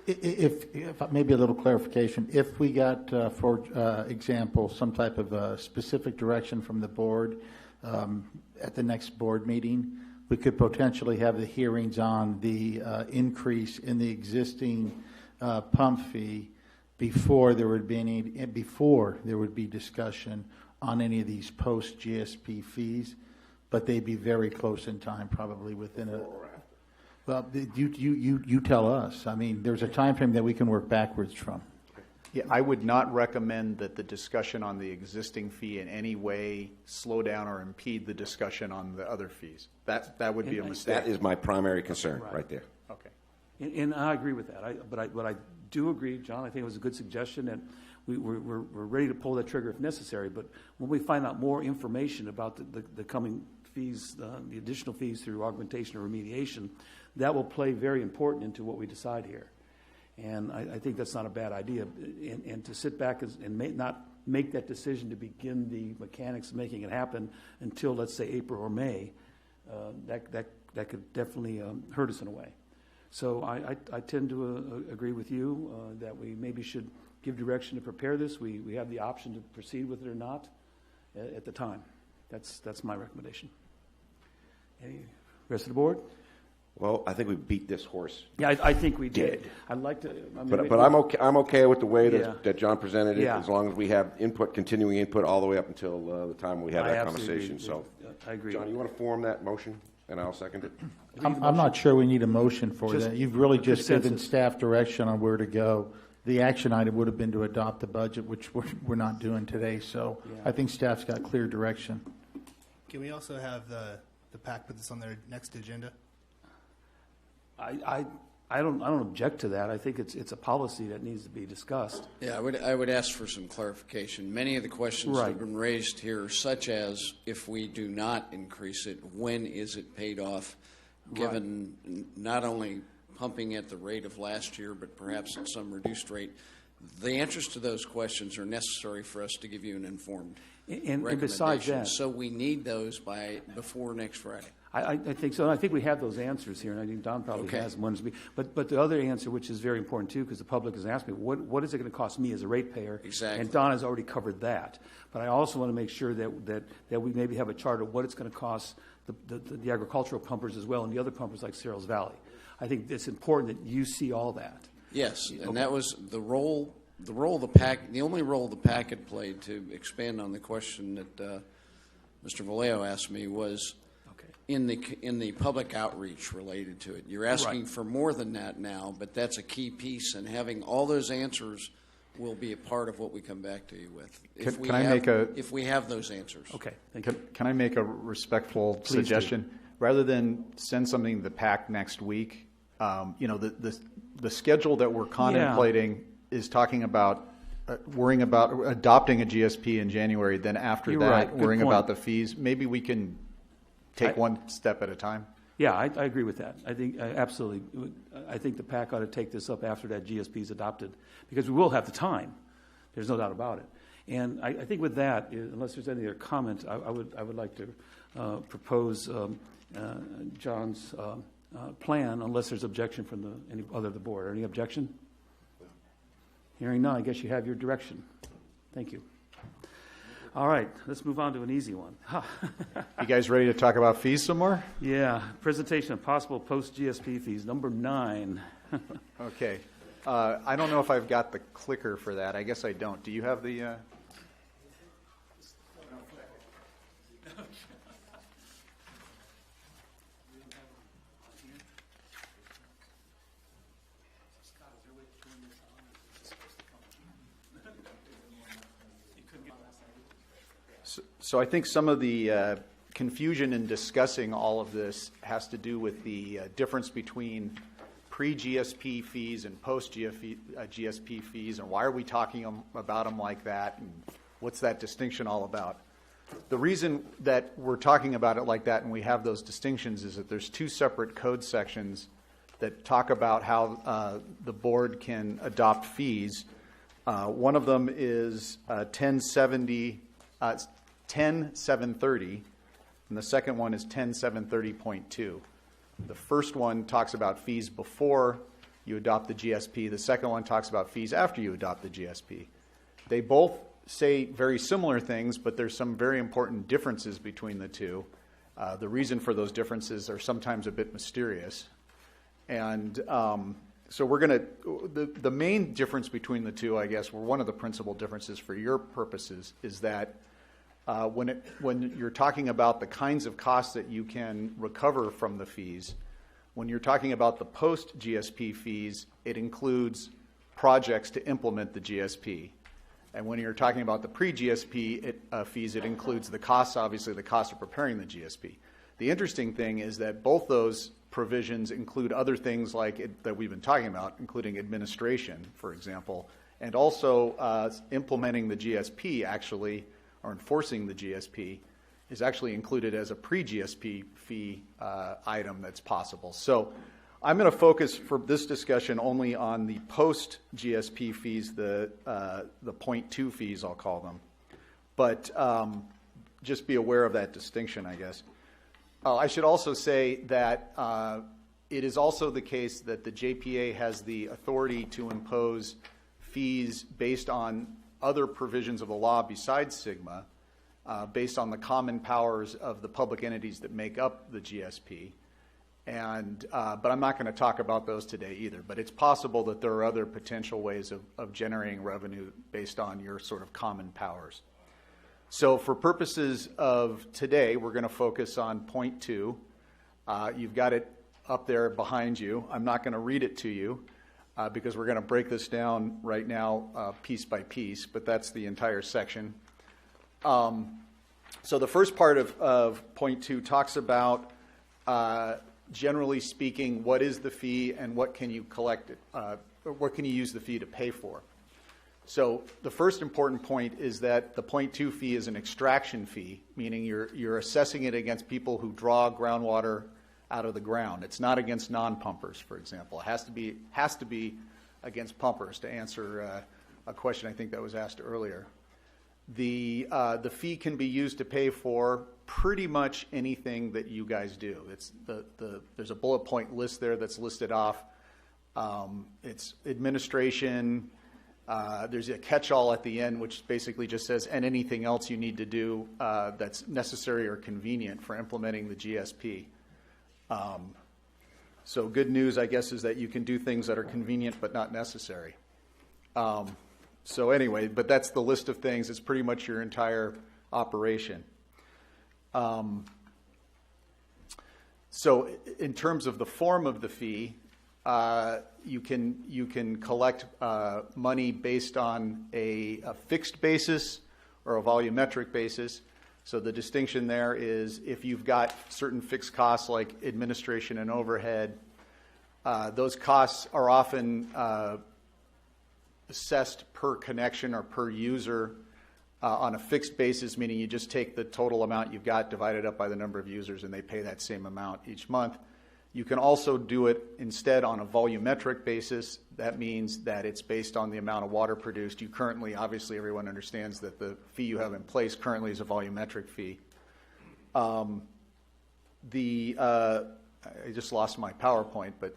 If maybe a little clarification, if we got, for example, some type of specific direction from the board at the next board meeting, we could potentially have the hearings on the increase in the existing pump fee before there would be discussion on any of these post GSP fees, but they'd be very close in time, probably within a. Well, you tell us. I mean, there's a time frame that we can work backwards from. Yeah, I would not recommend that the discussion on the existing fee in any way slow down or impede the discussion on the other fees. That would be a mistake. That is my primary concern right there. Okay. And I agree with that. But I do agree, John. I think it was a good suggestion, and we're ready to pull that trigger if necessary. But when we find out more information about the coming fees, the additional fees through augmentation or remediation, that will play very important into what we decide here. And I think that's not a bad idea. And to sit back and not make that decision to begin the mechanics of making it happen until, let's say, April or May, that could definitely hurt us in a way. So I tend to agree with you that we maybe should give direction to prepare this. We have the option to proceed with it or not at the time. That's my recommendation. Any rest of the board? Well, I think we beat this horse. Yeah, I think we did. I'd like to. But I'm okay. I'm okay with the way that John presented it, Yeah. as long as we have continuing input all the way up until the time we have I that absolutely conversation. agree. So, I agree. John, you want to form that motion, and I'll second it. I'm not sure we need a motion for Just that. You've really just given consensus. staff direction on where to go. The action item would have been to adopt the budget, which we're not doing today. So I think staff's got clear direction. Can we also have the PAC put this on their next agenda? I don't object to that. I think it's a policy that needs to be discussed. Yeah, I would ask for some clarification. Many of the questions that have been raised here, such as if we do not increase it, when is it paid off, given not only pumping at the rate of last year, but perhaps at some reduced rate. The answers to those questions are necessary for us to give you an informed and besides that, so we need those before next Friday. I think so. And I think we have those answers here, and I think Don probably has one. But the other answer, which is very important too, because the public has asked me, what is it going to cost me as a ratepayer? Exactly. And Don has already covered that. But I also want to make sure that we maybe have a chart of what it's going to cost the agricultural pumpers as well, and the other pumpers like Cerros Valley. I think it's important that you see all that. Yes, and that was the role of the PAC. The only role the PAC had played, to expand on the question that Mr. Vallejo asked me, was in the public outreach related to it. You're asking for more than that now, but that's a key piece, and having all those answers will be a part of what we come back to you with. If we have those answers. Okay, thank you. Can I make a respectful suggestion? Rather than send something to the PAC next week, the schedule that we're contemplating is talking about worrying about adopting a GSP in January. Then after worrying about the fees. Maybe we can take one step at a time. Yeah, I agree with that. I think absolutely. I think the PAC ought to take this up after that GSP is adopted, because we will have the time. There's no doubt about it. And I think with that, unless there's any other comment, I would like to propose John's plan, unless there's objection from any other of the board. Any objection? Hearing none, I guess you have your direction. Thank you. All right, let's move on to an easy one. You guys ready to talk about fees some more? Yeah, presentation of possible post-GSP fees, number 9. Okay. I don't know if I've got the clicker for that. I guess I don't. Do you have the... So I think some of the confusion in discussing all of this has to do with the difference between pre-GSP fees and post-GSP fees, and why are we talking about them like that, and what's that distinction all about? The reason that we're talking about it like that and we have those distinctions is that there's two separate code sections that talk about how the board can adopt fees. One of them is 10.730, and the second one is 10.730.2. The first one talks about fees before you adopt the GSP. The second one talks about fees after you adopt the GSP. They both say very similar things, but there's some very important differences between the two. The reason for those differences are sometimes a bit mysterious. And so we're going to, the main difference between the two, I guess, or one of the principal differences for your purposes, is that when you're talking about the kinds of costs that you can recover from the fees, when you're talking about the post-GSP fees, it includes projects to implement the GSP. And when you're talking about the pre-GSP fees, it includes the costs, obviously the cost of preparing the GSP. The interesting thing is that both those provisions include other things like that we've been talking about, including administration, for example, and also implementing the GSP actually, or enforcing the GSP, is actually included as a pre-GSP fee item that's possible. So I'm going to focus for this discussion only on the post-GSP fees, the 0.2 fees, I'll call them. But just be aware of that distinction, I guess. I should also say that it is also the case that the JPA has the authority to impose fees based on other provisions of the law besides SGMA, based on the common powers of the public entities that make up the GSP. And but I'm not going to talk about those today either. But it's possible that there are other potential ways of generating revenue based on your sort of common powers. So for purposes of today, we're going to focus on 0.2. You've got it up there behind you. I'm not going to read it to you because we're going to break this down right now piece by piece, but that's the entire section. So the first part of 0.2 talks about generally speaking, what is the fee and what can you collect it, what can you use the fee to pay for? So the first important point is that the 0.2 fee is an extraction fee, meaning you're assessing it against people who draw groundwater out of the ground. It's not against non-pumpers, for example. It has to be against pumpers, to answer a question I think that was asked earlier. The fee can be used to pay for pretty much anything that you guys do. It's there's a bullet point list there that's listed off. It's administration. There's a catch-all at the end, which basically just says, and anything else you need to do that's necessary or convenient for implementing the GSP. So good news, I guess, is that you can do things that are convenient but not necessary. So anyway, but that's the list of things. It's pretty much your entire operation. So in terms of the form of the fee, you can collect money based on a fixed basis or a volumetric basis. So the distinction there is if you've got certain fixed costs like administration and overhead, those costs are often assessed per connection or per user on a fixed basis, meaning you just take the total amount you've got, divide it up by the number of users, and they pay that same amount each month. You can also do it instead on a volumetric basis. That means that it's based on the amount of water produced. You currently, obviously everyone understands that the fee you have in place currently is a volumetric fee. I just lost my PowerPoint, but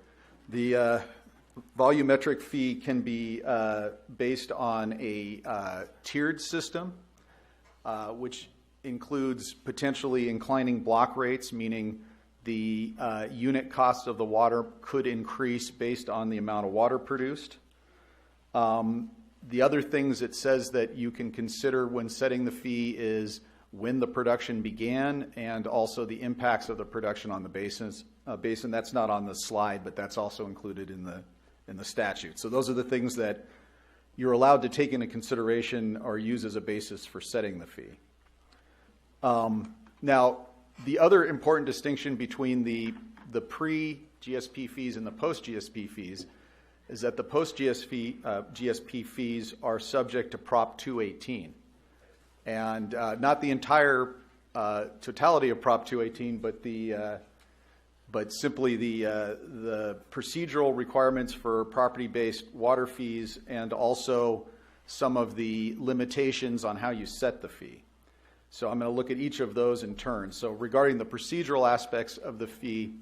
the volumetric fee can be based on a tiered system, which includes potentially inclining block rates, meaning the unit cost of the water could increase based on the amount of water produced. The other things it says that you can consider when setting the fee is when the production began and also the impacts of the production on the basin. That's not on the slide, but that's also included in the statute. So those are the things that you're allowed to take into consideration or use as a basis for setting the fee. Now, the other important distinction between the pre-GSP fees and the post-GSP fees is that the post-GSP fees are subject to Prop 218. And not the entire totality of Prop 218, but simply the procedural requirements for property-based water fees and also some of the limitations on how you set the fee. So I'm going to look at each of those in turn. So regarding the procedural aspects of the fee,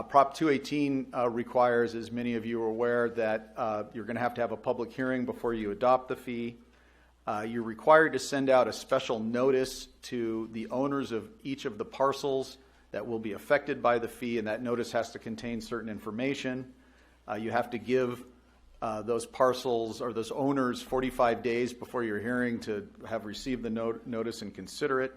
Prop 218 requires, as many of you are aware, that you're going to have a public hearing before you adopt the fee. You're required to send out a special notice to the owners of each of the parcels that will be affected by the fee, and that notice has to contain certain information. You have to give those parcels or those owners 45 days before your hearing to have received the notice and consider it.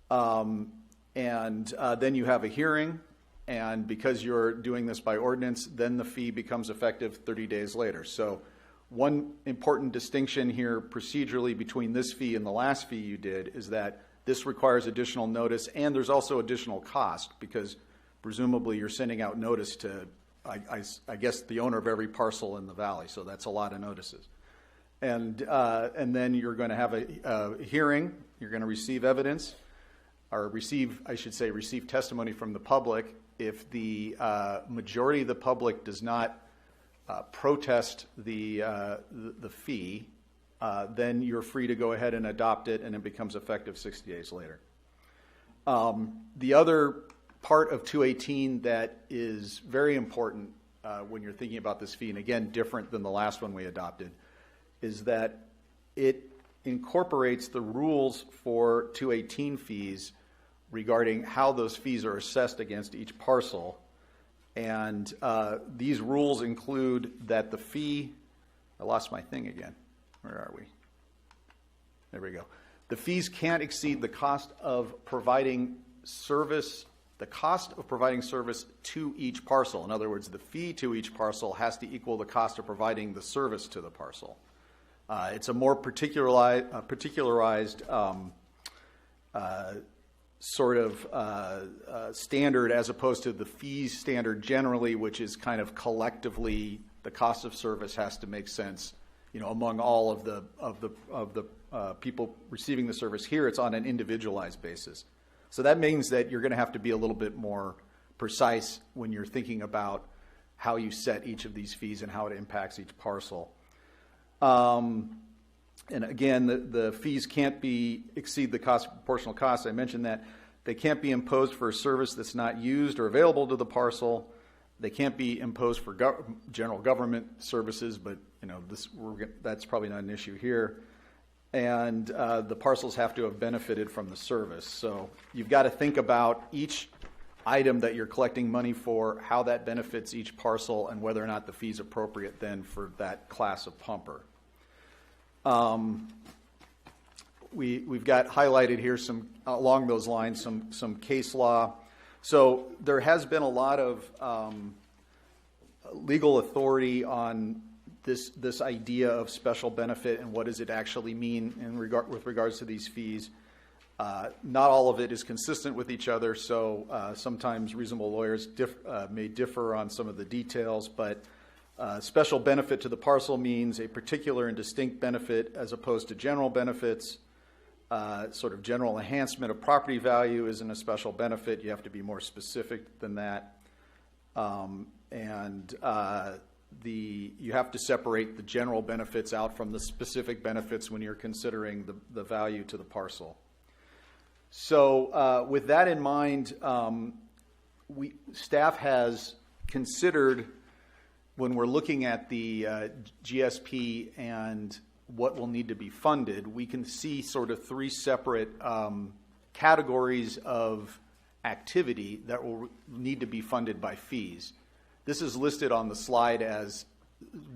And then you have a hearing, and because you're doing this by ordinance, then the fee becomes effective 30 days later. So one important distinction here procedurally between this fee and the last fee you did is that this requires additional notice, and there's also additional cost because presumably you're sending out notice to, I guess, the owner of every parcel in the valley, so that's a lot of notices. And then you're going to have a hearing, you're going to receive evidence, or receive testimony from the public. If the majority of the public does not protest the fee, then you're free to go ahead and adopt it, and it becomes effective 60 days later. The other part of 218 that is very important when you're thinking about this fee, and again, different than the last one we adopted, is that it incorporates the rules for 218 fees regarding how those fees are assessed against each parcel. And these rules include that the fee, I lost my thing again. Where are we? There we go. The fees can't exceed the cost of providing service, to each parcel. In other words, the fee to each parcel has to equal the cost of providing the service to the parcel. It's a more particularized standard as opposed to the fees standard generally, which is kind of collectively the cost of service has to make sense, among all of the people receiving the service. Here, it's on an individualized basis. So that means that you're going to have to be a little bit more precise when you're thinking about how you set each of these fees and how it impacts each parcel. And again, the fees can't exceed the proportional cost. I mentioned that. They can't be imposed for a service that's not used or available to the parcel. They can't be imposed for general government services, but that's probably not an issue here. And the parcels have to have benefited from the service. So you've got to think about each item that you're collecting money for, how that benefits each parcel, and whether or not the fee is appropriate then for that class of pumper. We've got highlighted here along those lines some case law. So there has been a lot of legal authority on this idea of special benefit and what does it actually mean with regards to these fees. Not all of it is consistent with each other, so sometimes reasonable lawyers may differ on some of the details, but special benefit to the parcel means a particular and distinct benefit as opposed to general benefits. Sort of general enhancement of property value isn't a special benefit. You have to be more specific than that. You have to separate the general benefits out from the specific benefits when you're considering the value to the parcel. So with that in mind, staff has considered, when we're looking at the GSP and what will need to be funded, we can see sort of three separate categories of activity that will need to be funded by fees. This is listed on the slide as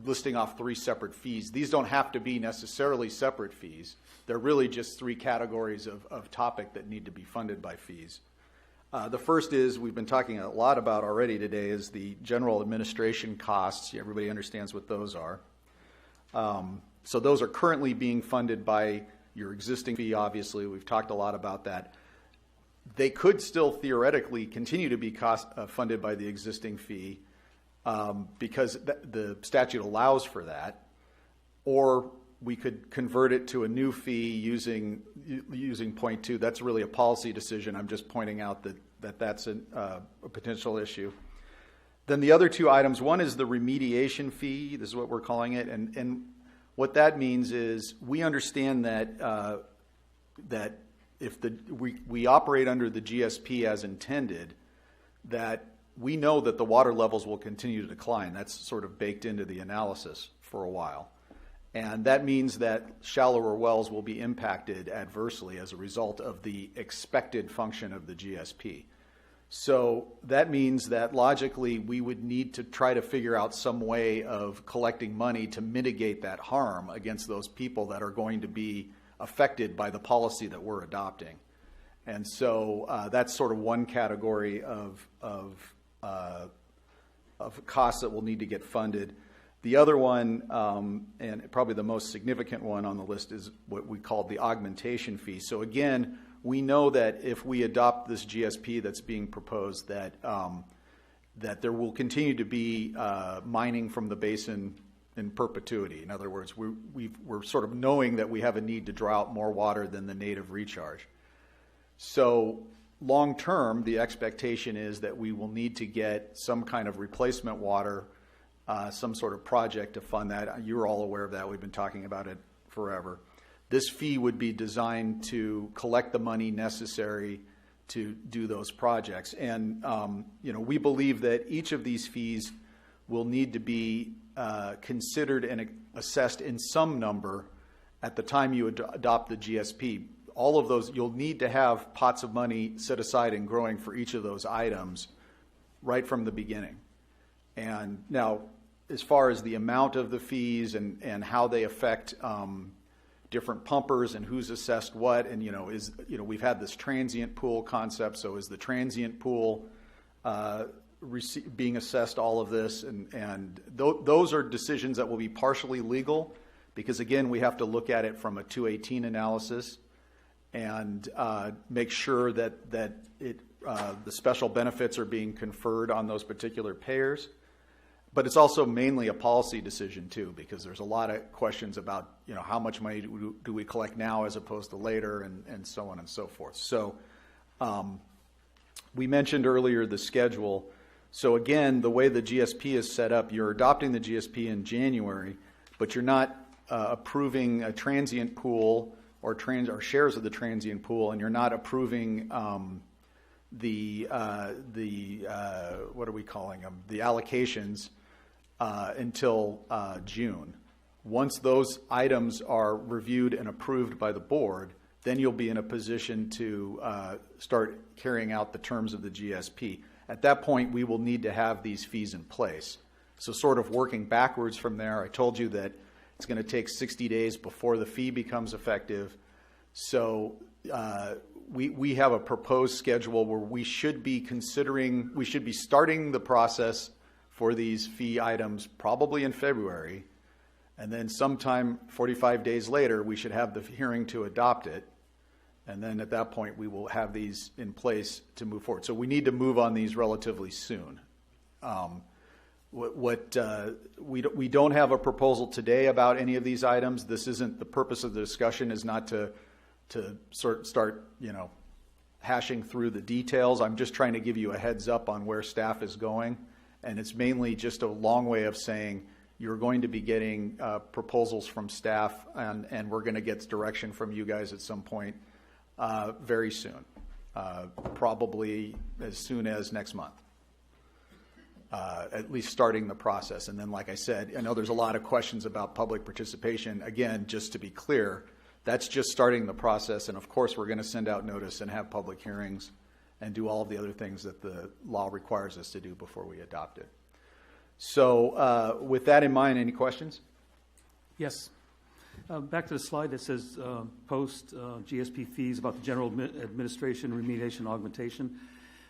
listing off three separate fees. These don't have to be necessarily separate fees. They're really just three categories of topic that need to be funded by fees. The first is, we've been talking a lot about already today, is the general administration costs. Everybody understands what those are. So those are currently being funded by your existing fee, obviously, we've talked a lot about that. They could still theoretically continue to be funded by the existing fee because the statute allows for that, or we could convert it to a new fee using point 2. That's really a policy decision. I'm just pointing out that's a potential issue. Then the other two items, one is the remediation fee. This is what we're calling it, and what that means is we understand that if we operate under the GSP as intended, that we know that the water levels will continue to decline. That's sort of baked into the analysis for a while. And that means that shallower wells will be impacted adversely as a result of the expected function of the GSP. So that means that logically we would need to try to figure out some way of collecting money to mitigate that harm against those people that are going to be affected by the policy that we're adopting. And so that's sort of one category of costs that will need to get funded. The other one, and probably the most significant one on the list, is what we call the augmentation fee. So again, we know that if we adopt this GSP that's being proposed, that there will continue to be mining from the basin in perpetuity. In other words, we're sort of knowing that we have a need to draw out more water than the native recharge. So long term, the expectation is that we will need to get some kind of replacement water, some sort of project to fund that. You're all aware of that. We've been talking about it forever. This fee would be designed to collect the money necessary to do those projects. And we believe that each of these fees will need to be considered and assessed in some number at the time you adopt the GSP. All of those, you'll need to have pots of money set aside and growing for each of those items right from the beginning. And now, as far as the amount of the fees and how they affect different pumpers and who's assessed what, and we've had this transient pool concept. So is the transient pool being assessed all of this? And those are decisions that will be partially legal, because again, we have to look at it from a 218 analysis and make sure that the special benefits are being conferred on those particular payers. But it's also mainly a policy decision too, because there's a lot of questions about how much money do we collect now as opposed to later, and so on and so forth. So we mentioned earlier the schedule. So again, the way the GSP is set up, you're adopting the GSP in January, but you're not approving a transient pool or shares of the transient pool, and you're not approving the what are we calling them? The allocations until June. Once those items are reviewed and approved by the board, then you'll be in a position to start carrying out the terms of the GSP. At that point, we will need to have these fees in place. So sort of working backwards from there, I told you that it's going to take 60 days before the fee becomes effective. So we have a proposed schedule where we should be starting the process for these fee items probably in February. And then sometime 45 days later, we should have the hearing to adopt it. And then at that point, we will have these in place to move forward. So we need to move on these relatively soon. We don't have a proposal today about any of these items. This isn't the purpose of the discussion. Is not to start hashing through the details. I'm just trying to give you a heads up on where staff is going, and it's mainly just a long way of saying you're going to be getting proposals from staff, and we're going to get direction from you guys at some point very soon, probably as soon as next month. At least starting the process. And then, like I said, I know there's a lot of questions about public participation. Again, just to be clear, that's just starting the process. And of course, we're going to send out notice and have public hearings and do all of the other things that the law requires us to do before we adopt it. So with that in mind, any questions? Yes. Back to the slide that says post GSP fees about the general administration, remediation, augmentation.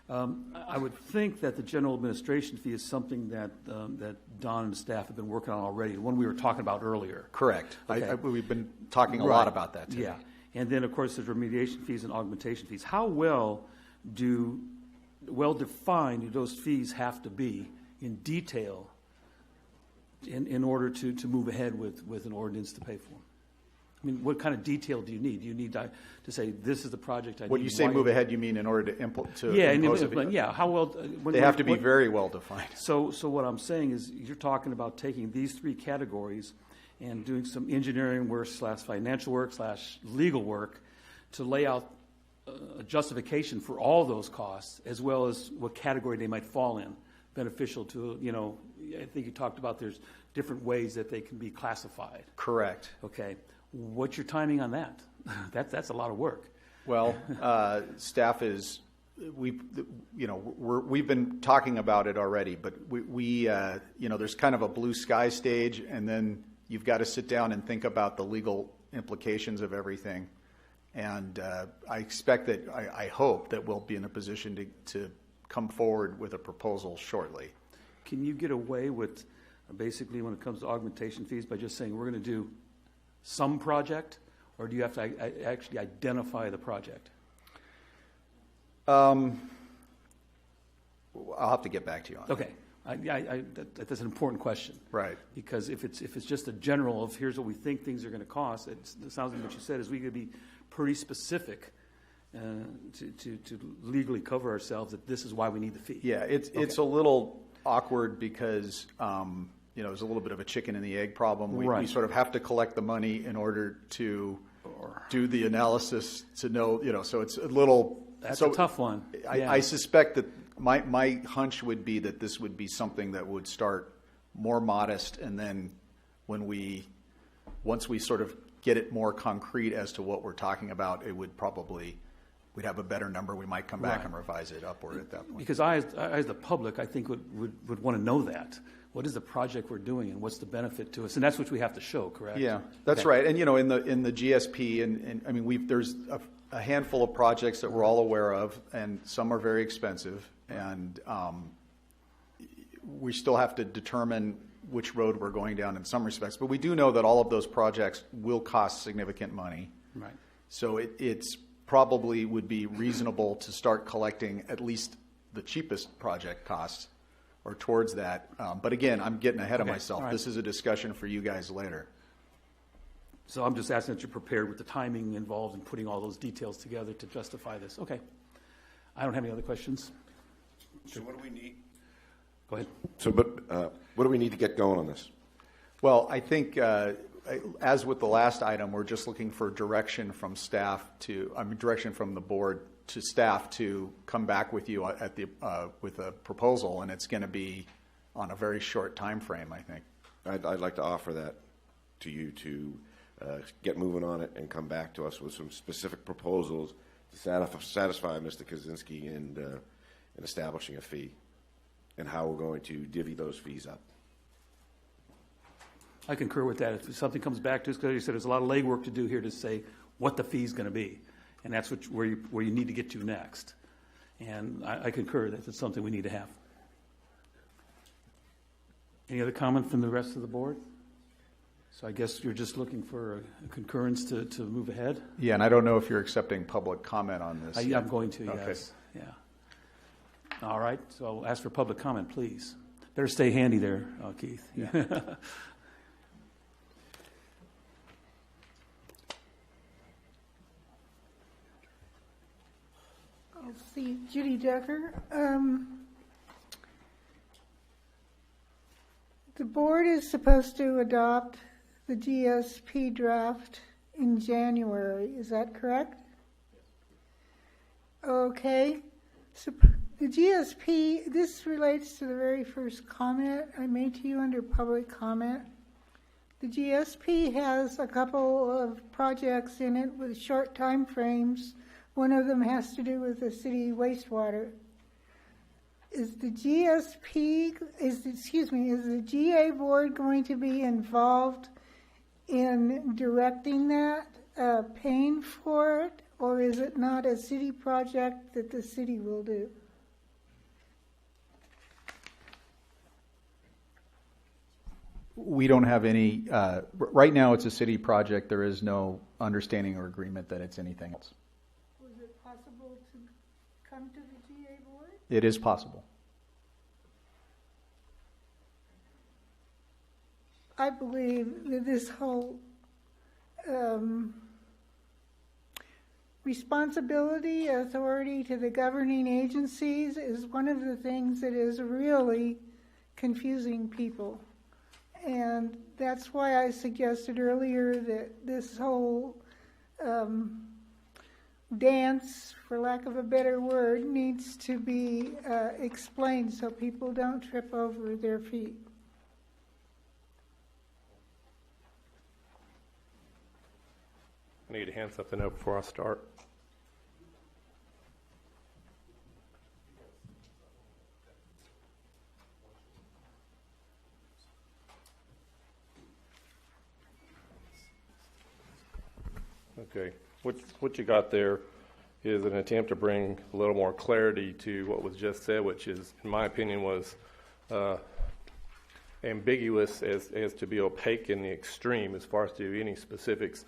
I would think that the general administration fee is something that Don and the staff have been working on already, the one we were talking about earlier. Correct. Okay. We've been talking a lot about that today. Yeah. And then, of course, there's remediation fees and augmentation fees. How well defined do those fees have to be in detail in order to move ahead with an ordinance to pay for them? I mean, what kind of detail do you need? Do you need to say, this is the project I need? When you say move ahead, you mean in order to impose yeah, how well? They have to be very well defined. So what I'm saying is you're talking about taking these three categories and doing some engineering work / financial work / legal work to lay out a justification for all those costs, as well as what category they might fall in, beneficial to, I think you talked about there's different ways that they can be classified. Correct. Okay. What's your timing on that? That's a lot of work. Well, staff is, we've been talking about it already, but we there's kind of a blue sky stage, and then you've got to sit down and think about the legal implications of everything. And I expect that, I hope that we'll be in a position to come forward with a proposal shortly. Can you get away with, basically, when it comes to augmentation fees, by just saying we're going to do some project, or do you have to actually identify the project? I'll have to get back to you on that. Okay. That's an important question. Right. Because if it's just a general of here's what we think things are going to cost, it sounds like what you said is we could be pretty specific to legally cover ourselves that this is why we need the fee. Yeah, it's a little awkward because there's a little bit of a chicken and the egg problem. We sort of have to collect the money in order to do the analysis to know, so it's a little... That's a tough one. I suspect that my hunch would be that this would be something that would start more modest, and then once we sort of get it more concrete as to what we're talking about, it would probably... we'd have a better number. We might come back and revise it upward at that point. Because I, as the public, I think would want to know that. What is the project we're doing, and what's the benefit to us? And that's what we have to show, correct? Yeah, that's right. And in the GSP, and I mean, there's a handful of projects that we're all aware of, and some are very expensive, and we still have to determine which road we're going down in some respects. But we do know that all of those projects will cost significant money. Right. So it's probably would be reasonable to start collecting at least the cheapest project costs or towards that. But again, I'm getting ahead of myself. Right. This is a discussion for you guys later. So I'm just asking that you're prepared with the timing involved in putting all those details together to justify this. Okay. I don't have any other questions. So what do we need? Go ahead. So, what do we need to get going on this? Well, I think as with the last item, we're just looking for direction from staff direction from the board to staff to come back with you with a proposal, and it's going to be on a very short time frame, I think. I'd like to offer that to you to get moving on it and come back to us with some specific proposals to satisfy Mr. Kaczynski in establishing a fee and how we're going to divvy those fees up. I concur with that. If something comes back to us, because you said there's a lot of legwork to do here to say what the fee is going to be, and that's where you need to get to next. And I concur that it's something we need to have. Any other comment from the rest of the board? So I guess you're just looking for a concurrence to move ahead? Yeah, and I don't know if you're accepting public comment on this. I'm going to, okay. Yes. Yeah. All right, so I'll ask for public comment, please. Better stay handy there, Keith. Yeah. I'll see Judy Decker. The board is supposed to adopt the GSP draft in January. Is that correct? Okay. So the GSP, this relates to the very first comment I made to you under public comment. The GSP has a couple of projects in it with short time frames. One of them has to do with the city wastewater. Is the GA board going to be involved in directing that, paying for it, or is it not a city project that the city will do? We don't have any, right now it's a city project. There is no understanding or agreement that it's anything else. Was it possible to come to the GA board? It is possible. I believe that this whole responsibility, authority to the governing agencies is one of the things that is really confusing people. And that's why I suggested earlier that this whole dance, for lack of a better word, needs to be explained so people don't trip over their feet. I need to hand something up before I start. Okay, what you got there is an attempt to bring a little more clarity to what was just said, which is, in my opinion, was ambiguous as to be opaque in the extreme as far as to any specifics.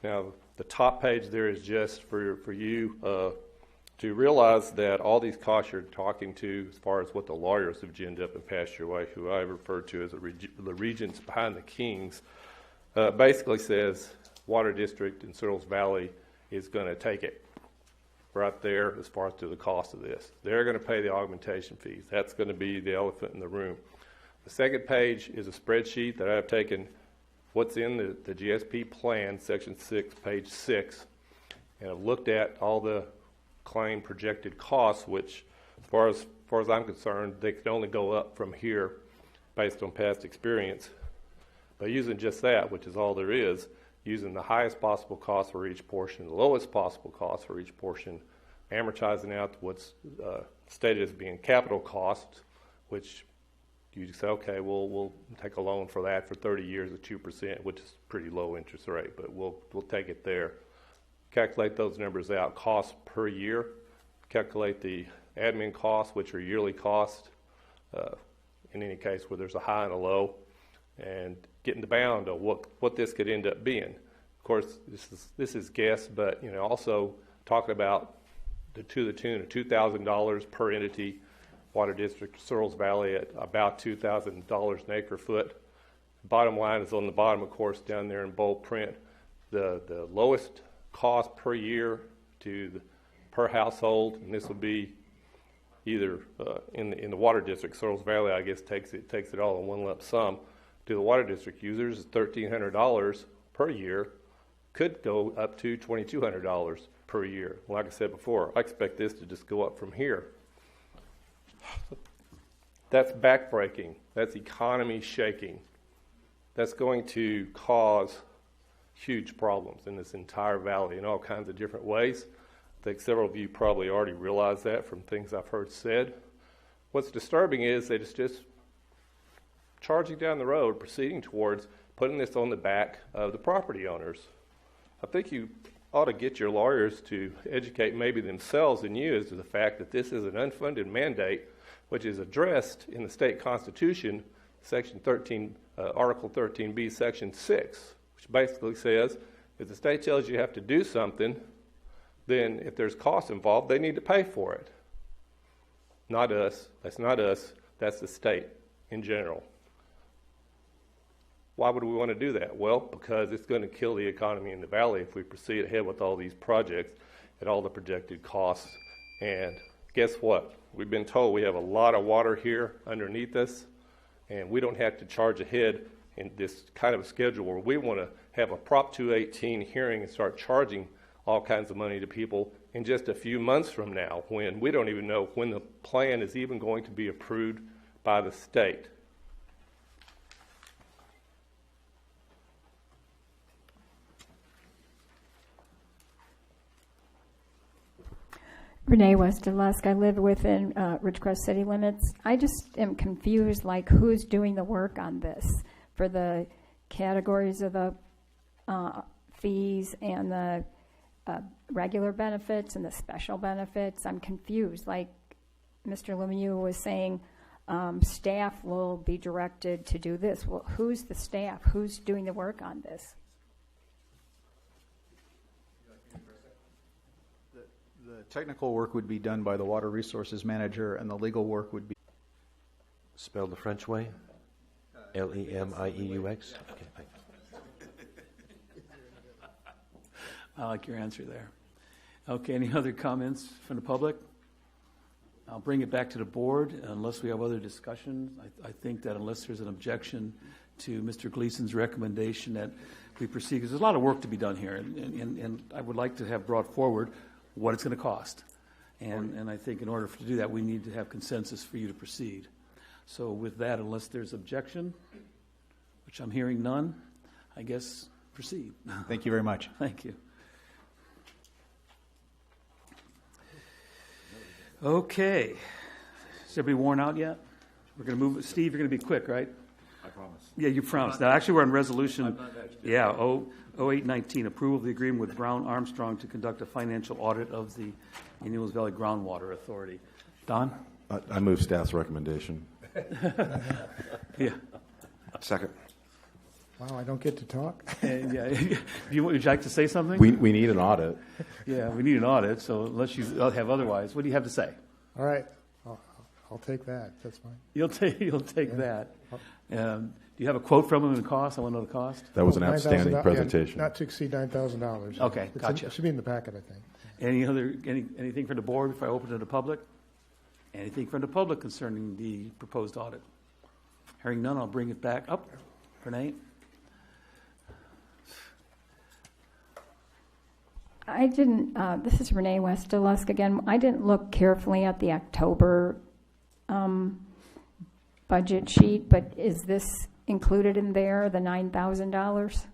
Now, the top page there is just for you to realize that all these costs you're talking to, as far as what the lawyers have ginned up and passed your way, who I refer to as the regents behind the kings, basically says Water District in Searles Valley is going to take it right there as far as to the cost of this. They're going to pay the augmentation fees. That's going to be the elephant in the room. The second page is a spreadsheet that I've taken what's in the GSP plan, section 6, page 6, and I've looked at all the claim projected costs, which, as far as I'm concerned, they can only go up from here based on past experience. By using just that, which is all there is, using the highest possible cost for each portion, the lowest possible cost for each portion, amortizing out what's stated as being capital costs, which you say, okay, we'll take a loan for that for 30 years at 2%, which is pretty low interest rate, but we'll take it there. Calculate those numbers out, cost per year. Calculate the admin costs, which are yearly costs, in any case where there's a high and a low, and getting the bound of what this could end up being. Of course, this is guess, but also talking about to the tune of $2,000 per entity. Water District, Searles Valley at about $2,000 an acre foot. Bottom line is on the bottom, of course, down there in bold print. The lowest cost per year per household, and this will be either in the Water District, Searles Valley, I guess, takes it all in one lump sum. To the Water District users, is $1,300 per year, could go up to $2,200 per year. Like I said before, I expect this to just go up from here. That's backbreaking. That's economy shaking. That's going to cause huge problems in this entire valley in all kinds of different ways. I think several of you probably already realize that from things I've heard said. What's disturbing is that it's just charging down the road, proceeding towards putting this on the back of the property owners. I think you ought to get your lawyers to educate maybe themselves and you as to the fact that this is an unfunded mandate which is addressed in the state constitution, section 13, article 13b, section 6, which basically says if the state tells you have to do something, then if there's costs involved, they need to pay for it. Not us. That's not us. That's the state in general. Why would we want to do that? Well, because it's going to kill the economy in the valley if we proceed ahead with all these projects at all the projected costs. And guess what? We've been told we have a lot of water here underneath us, and we don't have to charge ahead in this kind of a schedule where we want to have a Prop 218 hearing and start charging all kinds of money to people in just a few months from now, when we don't even know when the plan is even going to be approved by the state. Renee West-Lusk. I live within Ridgecrest city limits. I just am confused, like, who's doing the work on this for the categories of the fees and the regular benefits and the special benefits. I'm confused. Like Mr. Lemieux was saying, staff will be directed to do this. Well, who's the staff? Who's doing the work on this? The technical work would be done by the water resources manager, and the legal work would be Spelled the French way? Lemieux? Okay, thanks. I like your answer there. Okay, any other comments from the public? I'll bring it back to the board unless we have other discussions. I think that unless there's an objection to Mr. Gleason's recommendation that we proceed, because there's a lot of work to be done here, and I would like to have brought forward what it's going to cost. And I think in order to do that, we need to have consensus for you to proceed. So with that, unless there's objection, which I'm hearing none, I guess proceed. Thank you very much. Thank you. Okay. Is everybody worn out yet? We're going to move. Steve, you're going to be quick, right? I promise. Yeah, you promised. Now, actually, we're on resolution, 0819, approval of the agreement with Brown Armstrong to conduct a financial audit of the Indian Hills Valley Groundwater Authority. Don? I move staff's recommendation. Yeah. Second. Wow, I don't get to talk? Would you like to say something? We need an audit. Yeah, we need an audit, so unless you have otherwise, what do you have to say? All right, I'll take that. That's fine. You'll take that. Do you have a quote from him in the cost? I want to know the cost. That was an outstanding presentation. Not to exceed $9,000. Okay, gotcha. It should be in the packet, I think. Anything from the board before I open to the public? Anything from the public concerning the proposed audit? Hearing none, I'll bring it back up. Renee? I didn't, this is Renee Westelusk again. I didn't look carefully at the October budget sheet, but is this included in there, the $9,000?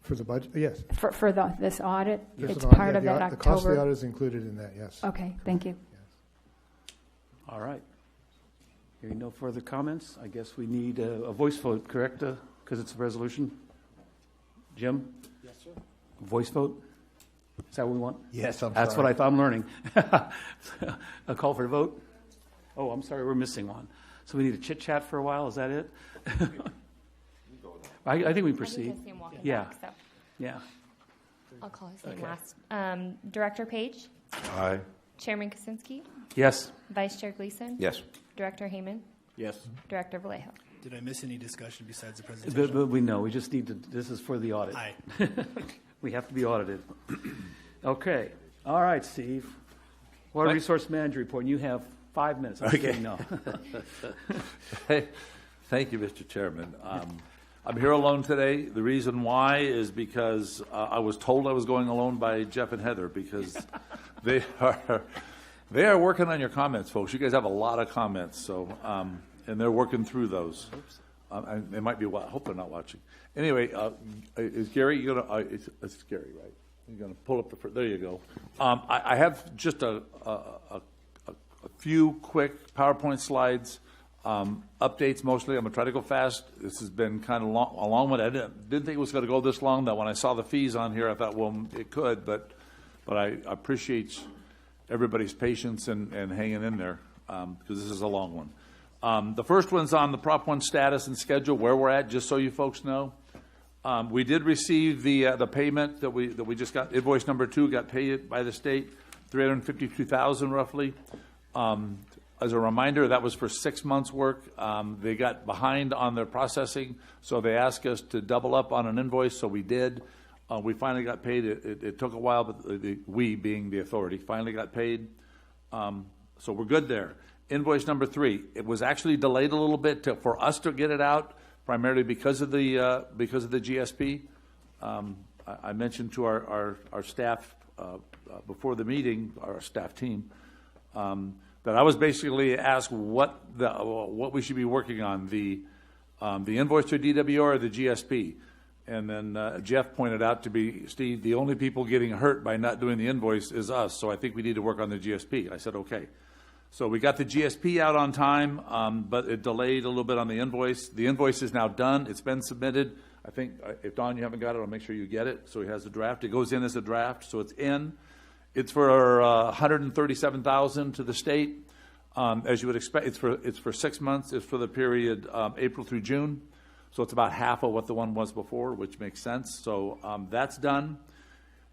For the budget, yes. For this audit? There's It's an audit, part of that The cost of October? the audit is included in that, yes. Okay, thank you. All right. Hearing no further comments, I guess we need a voice vote, correct? Because it's a resolution. Jim? Yes, sir. A voice vote? Is that what we want? Yes, That's what I thought. I'm learning. A call for a vote? Oh, I'm sorry, we're missing one. So we need a chit chat for a while. Is that it? I think we proceed. I think I see him walking Yeah. back, so Yeah. I'll call his name Okay. last. Director Page, Aye. Chairman Kaczynski, Yes. Vice Chair Gleason, Yes. Director Heyman, Yes. Director Vallejo. Did I miss any discussion besides the presentation? But we know, we just need to, this is for the audit. Aye. We have to be audited. Okay. All right, Steve. Water What? Resource Manager report, and you have 5 minutes. I'm Okay. kidding, no. Hey, thank you, Mr. Chairman. I'm here alone today. The reason why is because I was told I was going alone by Jeff and Heather because they are working on your comments, folks. You guys have a lot of comments, so and they're working through those. They might be. Hope they're not watching. Anyway, is Gary? You gonna? It's Gary, right? You're gonna pull up the. There you go. I have just a few quick PowerPoint slides. Updates mostly. I'm going to try to go fast. This has been kind of a long one. I didn't think it was going to go this long. That when I saw the fees on here, I thought, well, it could, but I appreciate everybody's patience and hanging in there because this is a long one. The first one's on the Prop 1 status and schedule, where we're at, just so you folks know. We did receive the payment that we just got. Invoice number 2 got paid by the state, $352,000 roughly. As a reminder, that was for 6 months' work. They got behind on their processing, so they asked us to double up on an invoice, so we did. We finally got paid. It took a while, but we, being the authority, finally got paid. So we're good there. Invoice number 3. It was actually delayed a little bit for us to get it out, primarily because of the GSP. I mentioned to our staff before the meeting, our staff team, that I was basically asked what we should be working on, the invoice to DWR or the GSP. And then Jeff pointed out to me, Steve, the only people getting hurt by not doing the invoice is us, so I think we need to work on the GSP. I said, okay. So we got the GSP out on time, but it delayed a little bit on the invoice. The invoice is now done. It's been submitted. I think, if Don, you haven't got it, I'll make sure you get it. So he has the draft. It goes in as a draft, so it's in. It's for $137,000 to the state. As you would expect, it's for 6 months. It's for the period April through June. So it's about half of what the one was before, which makes sense. So that's done.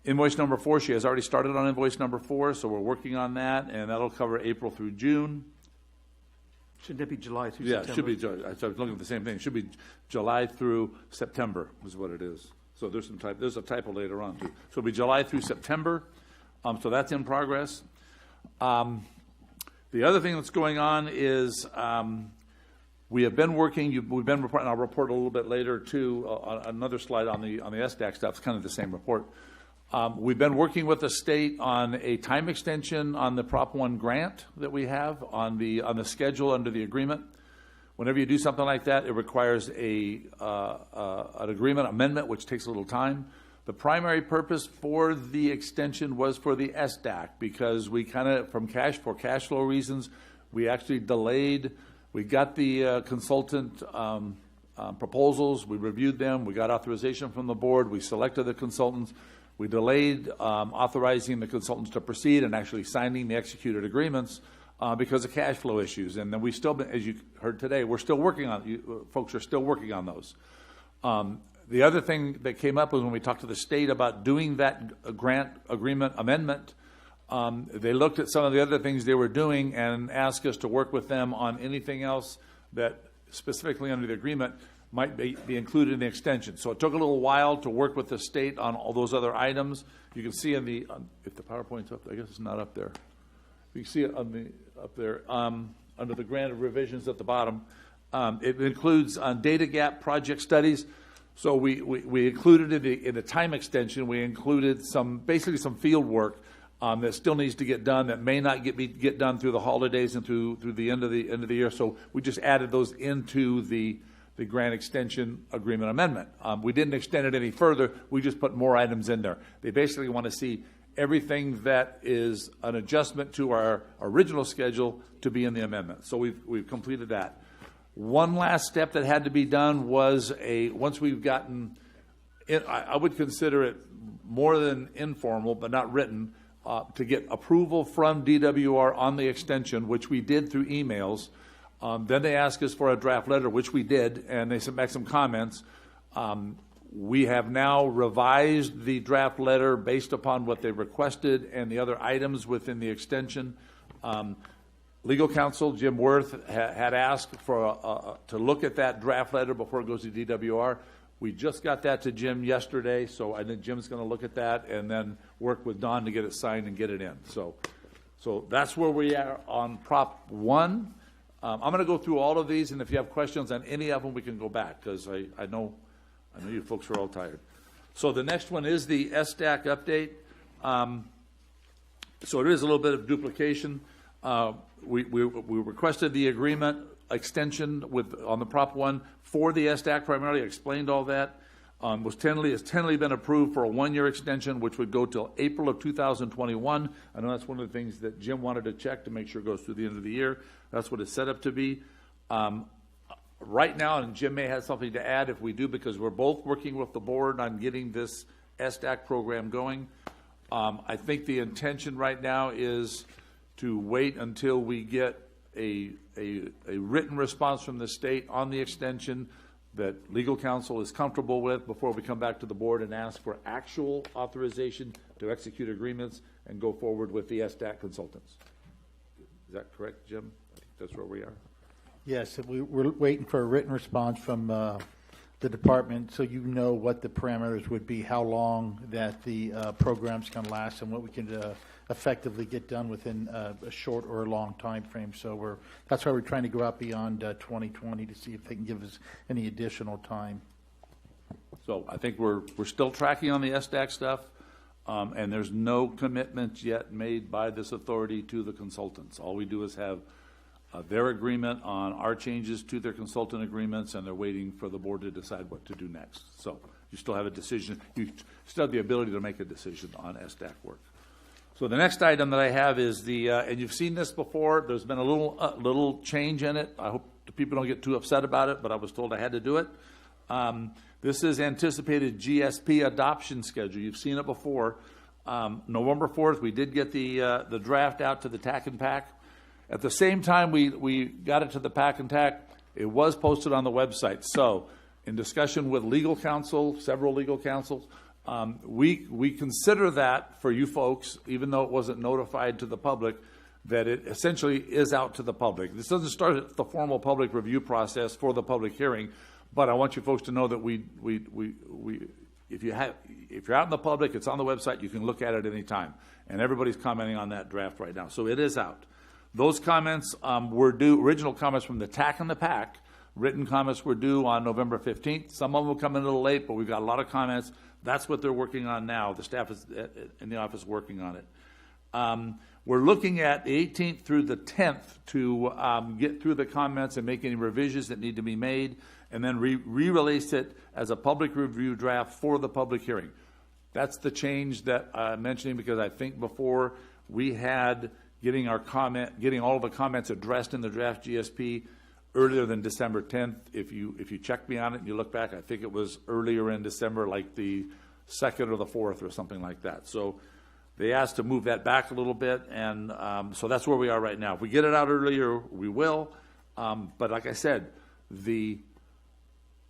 Invoice number 4, she has already started on invoice number 4, so we're working on that, and that'll cover April through June. Shouldn't that be July through Yeah, September? it should be, I was looking at the same thing. It should be July through September is what it is. So there's a typo later on too. So it'll be July through September. So that's in progress. The other thing that's going on is we have been working, we've been reporting, I'll report a little bit later too, on another slide on the SDAC stuff. It's kind of the same report. We've been working with the state on a time extension on the Prop 1 grant that we have on the schedule under the agreement. Whenever you do something like that, it requires an agreement amendment, which takes a little time. The primary purpose for the extension was for the SDAC because we kind of, for cash flow reasons, we actually delayed. We got the consultant proposals. We reviewed them. We got authorization from the board. We selected the consultants. We delayed authorizing the consultants to proceed and actually signing the executed agreements because of cash flow issues. And then we still, been, as you heard today, we're still working on. Folks are still working on those. The other thing that came up was when we talked to the state about doing that grant agreement amendment. They looked at some of the other things they were doing and asked us to work with them on anything else that specifically under the agreement might be included in the extension. So it took a little while to work with the state on all those other items. You can see in the, if the PowerPoint's up, I guess it's not up there. You can see it on the, up there, under the granted revisions at the bottom. It includes data gap project studies. So we included in the time extension, we included basically some field work that still needs to get done that may not get done through the holidays and through the end of the year. So we just added those into the grant extension agreement amendment. We didn't extend it any further. We just put more items in there. They basically want to see everything that is an adjustment to our original schedule to be in the amendment. So we've completed that. One last step that had to be done was once we've gotten, I would consider it more than informal, but not written, to get approval from DWR on the extension, which we did through emails. Then they asked us for a draft letter, which we did, and they sent back some comments. We have now revised the draft letter based upon what they requested and the other items within the extension. Legal counsel Jim Worth had asked for to look at that draft letter before it goes to DWR. We just got that to Jim yesterday, so I think Jim's going to look at that and then work with Don to get it signed and get it in. So that's where we are on Prop 1. I'm going to go through all of these, and if you have questions on any of them, we can go back because I know you folks are all tired. So the next one is the SDAC update. So it is a little bit of duplication. We requested the agreement extension on the Prop 1 for the SDAC primarily. I explained all that. Has tentatively been approved for a 1-year extension, which would go till April of 2021. I know that's one of the things that Jim wanted to check to make sure it goes through the end of the year. That's what it's set up to be. Right now, and Jim may have something to add if we do, because we're both working with the board on getting this SDAC program going. I think the intention right now is to wait until we get a written response from the state on the extension that legal counsel is comfortable with before we come back to the board and ask for actual authorization to execute agreements and go forward with the SDAC consultants. Is that correct, Jim? I think that's where we are. Yes, we're waiting for a written response from the department so you know what the parameters would be, how long that the programs can last, and what we can effectively get done within a short or a long time frame. So that's why we're trying to go out beyond 2020 to see if they can give us any additional time. So I think we're still tracking on the SDAC stuff, and there's no commitments yet made by this authority to the consultants. All we do is have their agreement on our changes to their consultant agreements, and they're waiting for the board to decide what to do next. So you still have a decision. You still have the ability to make a decision on SDAC work. So the next item that I have is and you've seen this before. There's been a little change in it. I hope the people don't get too upset about it, but I was told I had to do it. This is anticipated GSP adoption schedule. You've seen it before. November 4th, we did get the draft out to the TAC and PAC. At the same time we got it to the PAC and TAC, it was posted on the website. So in discussion with legal counsel, several legal counsels, we consider that for you folks, even though it wasn't notified to the public, that it essentially is out to the public. This doesn't start the formal public review process for the public hearing, but I want you folks to know that if you're out in the public, it's on the website, you can look at it any time. And everybody's commenting on that draft right now. So it is out. Those comments were due, original comments from the TAC and the PAC, written comments were due on November 15th. Some of them will come in a little late, but we've got a lot of comments. That's what they're working on now. The staff is in the office working on it. We're looking at the 18th through the 10th to get through the comments and make any revisions that need to be made, and then re-release it as a public review draft for the public hearing. That's the change that I'm mentioning, because I think before we had getting all of the comments addressed in the draft GSP earlier than December 10th. If you check me on it and you look back, I think it was earlier in December, like the 2nd or the 4th or something like that. So they asked to move that back a little bit, and so that's where we are right now. If we get it out earlier, we will. But like I said, the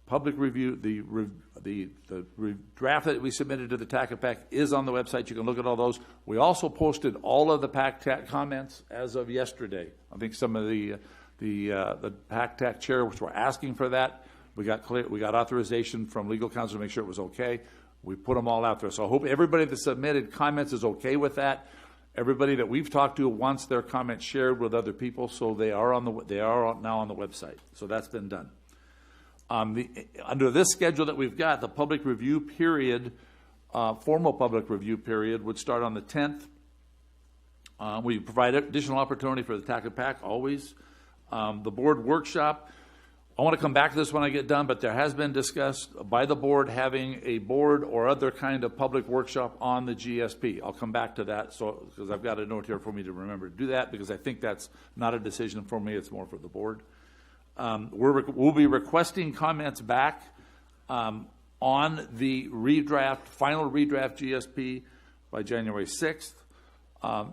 public review, the draft that we submitted to the TAC and PAC is on the website. You can look at all those. We also posted all of the PAC-TAC comments as of yesterday. I think some of the PAC-TAC chair, which were asking for that, we got authorization from legal counsel to make sure it was okay. We put them all out there. So I hope everybody that submitted comments is okay with that. Everybody that we've talked to wants their comments shared with other people, so they are now on the website. So that's been done. Under this schedule that we've got, the public review period, formal public review period, would start on the 10th. We provide additional opportunity for the TAC and PAC always. The board workshop, I want to come back to this when I get done, but there has been discussed by the board having a board or other kind of public workshop on the GSP. I'll come back to that, because I've got a note here for me to remember to do that, because I think that's not a decision for me, it's more for the board. We'll be requesting comments back on the final redraft GSP by January 6th.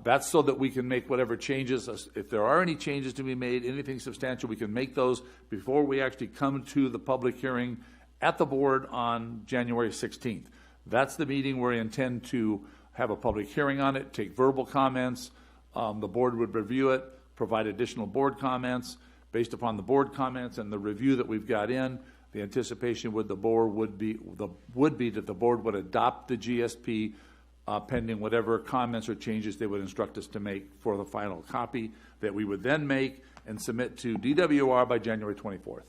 That's so that we can make whatever changes. If there are any changes to be made, anything substantial, we can make those before we actually come to the public hearing at the board on January 16th. That's the meeting where we intend to have a public hearing on it, take verbal comments. The board would review it, provide additional board comments. Based upon the board comments and the review that we've got in, the anticipation would be that the board would adopt the GSP pending whatever comments or changes they would instruct us to make for the final copy that we would then make and submit to DWR by January 24th.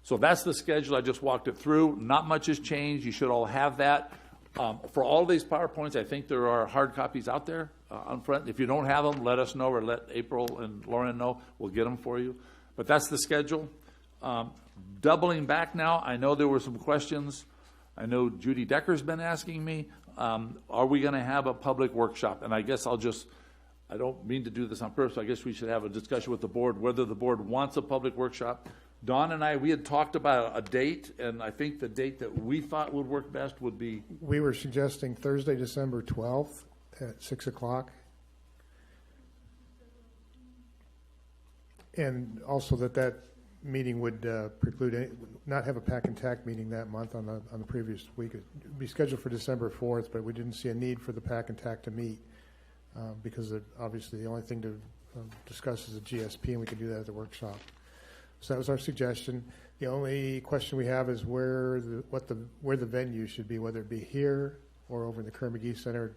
So that's the schedule. I just walked it through. Not much has changed. You should all have that. For all of these PowerPoints, I think there are hard copies out there on front. If you don't have them, let us know, or let April and Lauren know. We'll get them for you. But that's the schedule. Doubling back now, I know there were some questions. I know Judy Decker's been asking me, are we going to have a public workshop? And I guess I don't mean to do this on purpose. I guess we should have a discussion with the board whether the board wants a public workshop. Dawn and I, we had talked about a date, and I think the date that we thought would work best would be... We were suggesting Thursday, December 12th at 6 o'clock. And also that meeting would preclude not have a PAC and TAC meeting that month on the previous week. It would be scheduled for December 4th, but we didn't see a need for the PAC and TAC to meet because obviously the only thing to discuss is the GSP, and we could do that at the workshop. So that was our suggestion. The only question we have is where the venue should be, whether it be here or over in the Kerr-McGee Center.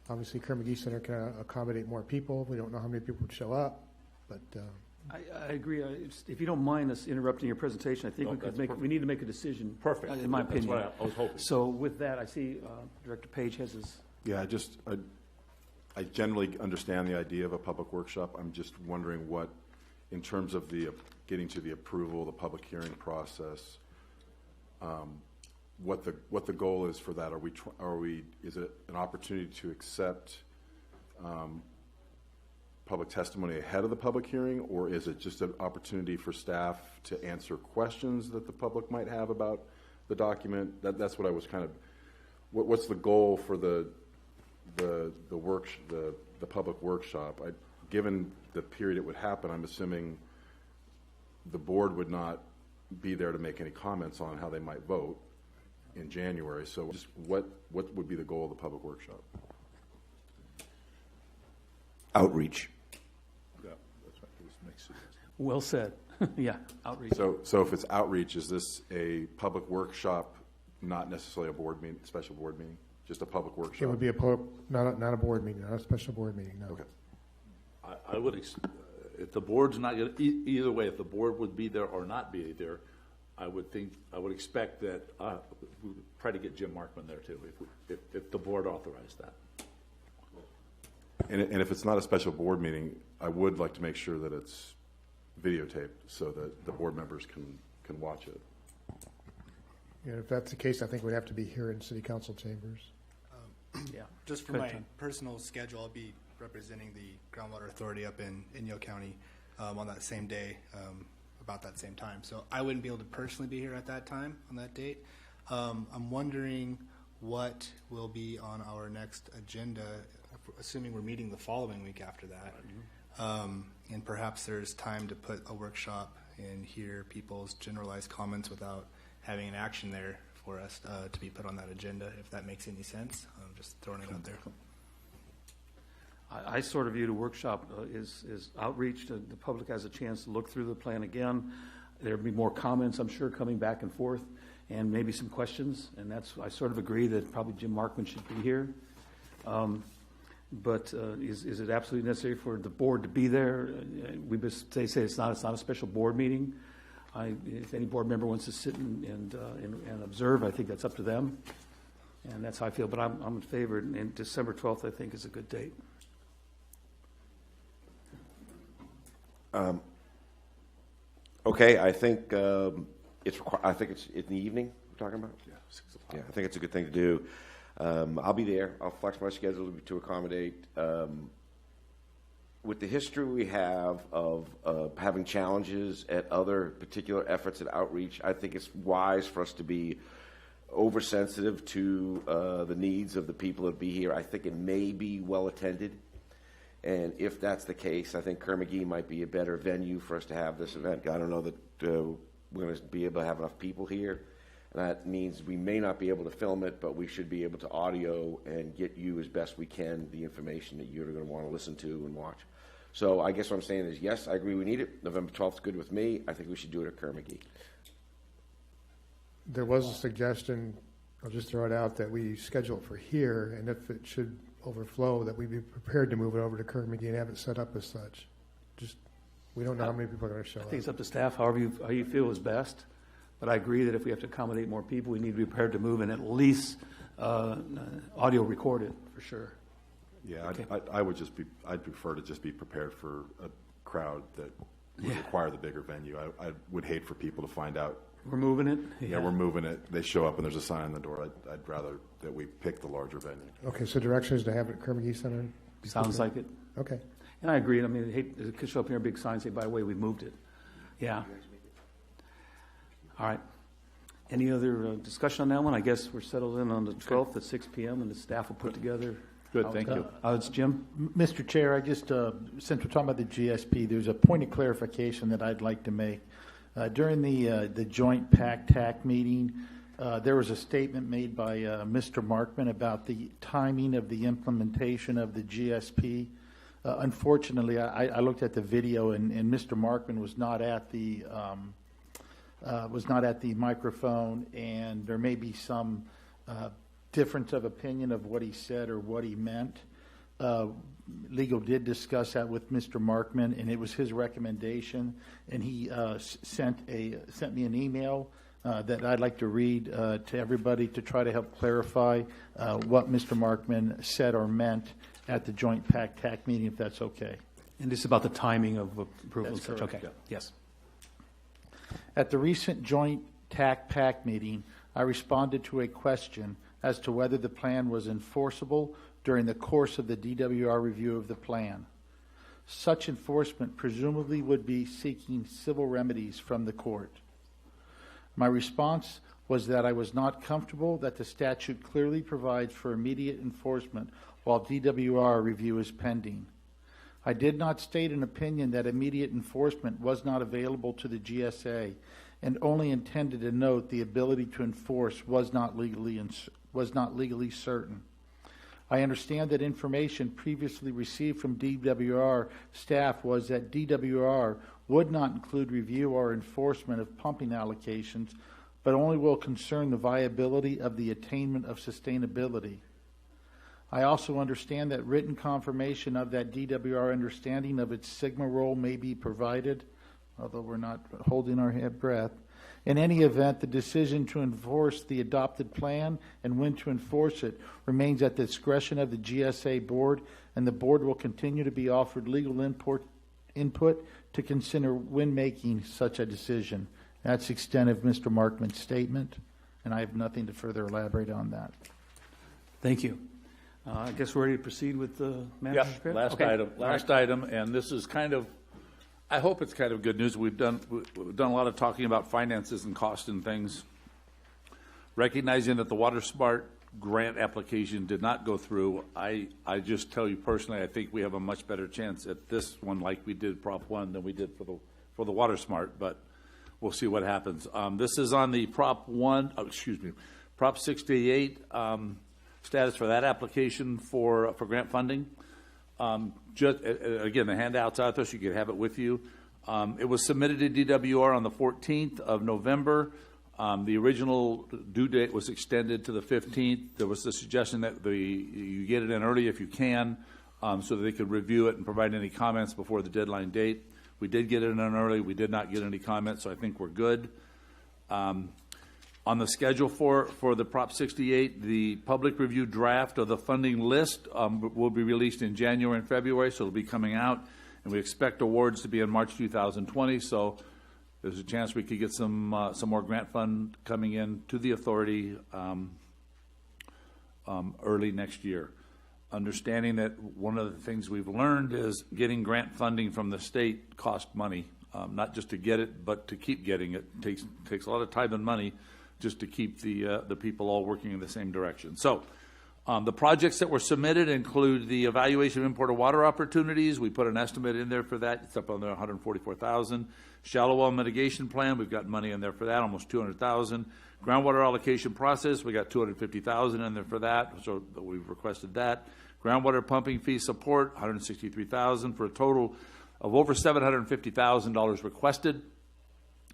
Obviously, Kerr-McGee Center can accommodate more people. We don't know how many people would show up. But I agree. If you don't mind us interrupting your presentation, I think we need to make a decision. Perfect. In my opinion. That's what I was hoping. So with that, I see Director Page has his... Yeah, I generally understand the idea of a public workshop. I'm just wondering what, in terms of getting to the approval, the public hearing process, what the goal is for that. Is it an opportunity to accept public testimony ahead of the public hearing, or is it just an opportunity for staff to answer questions that the public might have about the document? That's what I was kind of. What's the goal for the public workshop? given the period it would happen, I'm assuming the board would not be there to make any comments on how they might vote in January. So just what would be the goal of the public workshop? Outreach. Yeah, that's right. This makes sense. Well said. Yeah, outreach. So if it's outreach, is this a public workshop, not necessarily a board meeting, special board meeting, just a public workshop? It would be not a board meeting, not a special board meeting, no. Okay. I would, if the board's not going to, either way, if the board would be there or not be there, I would expect that we would try to get Jim Markman there too, if the board authorized that. And if it's not a special board meeting, I would like to make sure that it's videotaped so that the board members can watch it. Yeah, if that's the case, I think we'd have to be here in city council chambers. Yeah. Just for Good my time. personal schedule, I'll be representing the Groundwater Authority up in Inyo County on that same day, about that same time. So I wouldn't be able to personally be here at that time, on that date. I'm wondering what will be on our next agenda, assuming we're meeting the following week after that. And perhaps there's time to put a workshop and hear people's generalized comments without having an action there for us to be put on that agenda, if that makes any sense. I'm just throwing it out there. I sort of view the workshop is outreach. The public has a chance to look through the plan again. There'll be more comments, I'm sure, coming back and forth, and maybe some questions. And I sort of agree that probably Jim Markman should be here. But is it absolutely necessary for the board to be there? We just say it's not a special board meeting. If any board member wants to sit and observe, I think that's up to them. And that's how I feel. But I'm in favor. And December 12th, I think, is a good date. Okay, I think I think it's in the evening we're talking about. Yeah, 6 o'clock. Yeah, I think it's a good thing to do. I'll be there. I'll flex my schedule to accommodate. With the history we have of having challenges at other particular efforts at outreach, I think it's wise for us to be oversensitive to the needs of the people that be here. I think it may be well attended. And if that's the case, I think Kerr-McGee might be a better venue for us to have this event. I don't know that we're going to be able to have enough people here. And that means we may not be able to film it, but we should be able to audio and get you as best we can the information that you're going to want to listen to and watch. So I guess what I'm saying is, yes, I agree we need it. November 12th is good with me. I think we should do it at Kerr-McGee. There was a suggestion, I'll just throw it out, that we schedule it for here, and if it should overflow, that we be prepared to move it over to Kerr-McGee and have it set up as such. Just, we don't know how many people are going to show I up. think it's up to staff, how you feel is best. But I agree that if we have to accommodate more people, we need to be prepared to move and at least audio record it, for sure. Yeah, Okay. I'd prefer to just be prepared for a crowd that would require the bigger venue. I would hate for people to find out. We're moving it? Yeah, we're moving it. They show up and there's a sign on the door. I'd rather that we pick the larger venue. Okay, so direction is to have it at Kerr-McGee Center? Sounds like it. Okay. And I agree. I mean, I hate it could show up here a big sign, say, by the way, we moved it. Yeah. All right. Any other discussion on that one? I guess we're settled in on the 12th at 6 p.m. and the staff will put together. Good, thank you. It's Jim. Mr. Chair, I just, since we're talking about the GSP, there's a point of clarification that I'd like to make. During the joint PAC-TAC meeting, there was a statement made by Mr. Markman about the timing of the implementation of the GSP. Unfortunately, I looked at the video, and Mr. Markman was not at the microphone, and there may be some difference of opinion of what he said or what he meant. Legal did discuss that with Mr. Markman, and it was his recommendation, and he sent me an email that I'd like to read to everybody to try to help clarify what Mr. Markman said or meant at the joint PAC-TAC meeting, if that's okay. And this is about the timing of approval and That's such. correct. Okay. Yes. At the recent joint TAC-PAC meeting, I responded to a question as to whether the plan was enforceable during the course of the DWR review of the plan. Such enforcement presumably would be seeking civil remedies from the court. My response was that I was not comfortable that the statute clearly provides for immediate enforcement while DWR review is pending. I did not state an opinion that immediate enforcement was not available to the GSA, and only intended to note the ability to enforce was not legally certain. I understand that information previously received from DWR staff was that DWR would not include review or enforcement of pumping allocations, but only will concern the viability of the attainment of sustainability. I also understand that written confirmation of that DWR understanding of its Sigma role may be provided, although we're not holding our breath. In any event, the decision to enforce the adopted plan and when to enforce it remains at the discretion of the GSA board, and the board will continue to be offered legal input to consider when making such a decision. That's the extent of Mr. Markman's statement, and I have nothing to further elaborate on that. Thank you. I guess we're ready to proceed with the manager's report? Last item, and this is kind of, I hope it's kind of good news. We've done a lot of talking about finances and cost and things. Recognizing that the Water Smart grant application did not go through, I just tell you personally, I think we have a much better chance at this one, like we did Prop 1, than we did for the Water Smart, but we'll see what happens. This is on the Prop 68 status for that application for grant funding. Again, the handout's out there, so you can have it with you. It was submitted to DWR on the 14th of November. The original due date was extended to the 15th. There was the suggestion that you get it in early if you can, so that they could review it and provide any comments before the deadline date. We did get it in early. We did not get any comments, so I think we're good. On the schedule for the Prop 68, the public review draft of the funding list will be released in January and February, so it'll be coming out, and we expect awards to be in March 2020, so there's a chance we could get some more grant fund coming in to the authority early next year. Understanding that one of the things we've learned is getting grant funding from the state costs money, not just to get it, but to keep getting it. Takes a lot of time and money just to keep the people all working in the same direction. So the projects that were submitted include the evaluation of imported water opportunities. We put an estimate in there for that. It's up on there, $144,000. Shallow well mitigation plan, we've got money in there for that, almost $200,000. Groundwater allocation process, we got $250,000 in there for that, so we've requested that. Groundwater pumping fee support, $163,000 for a total of over $750,000 requested.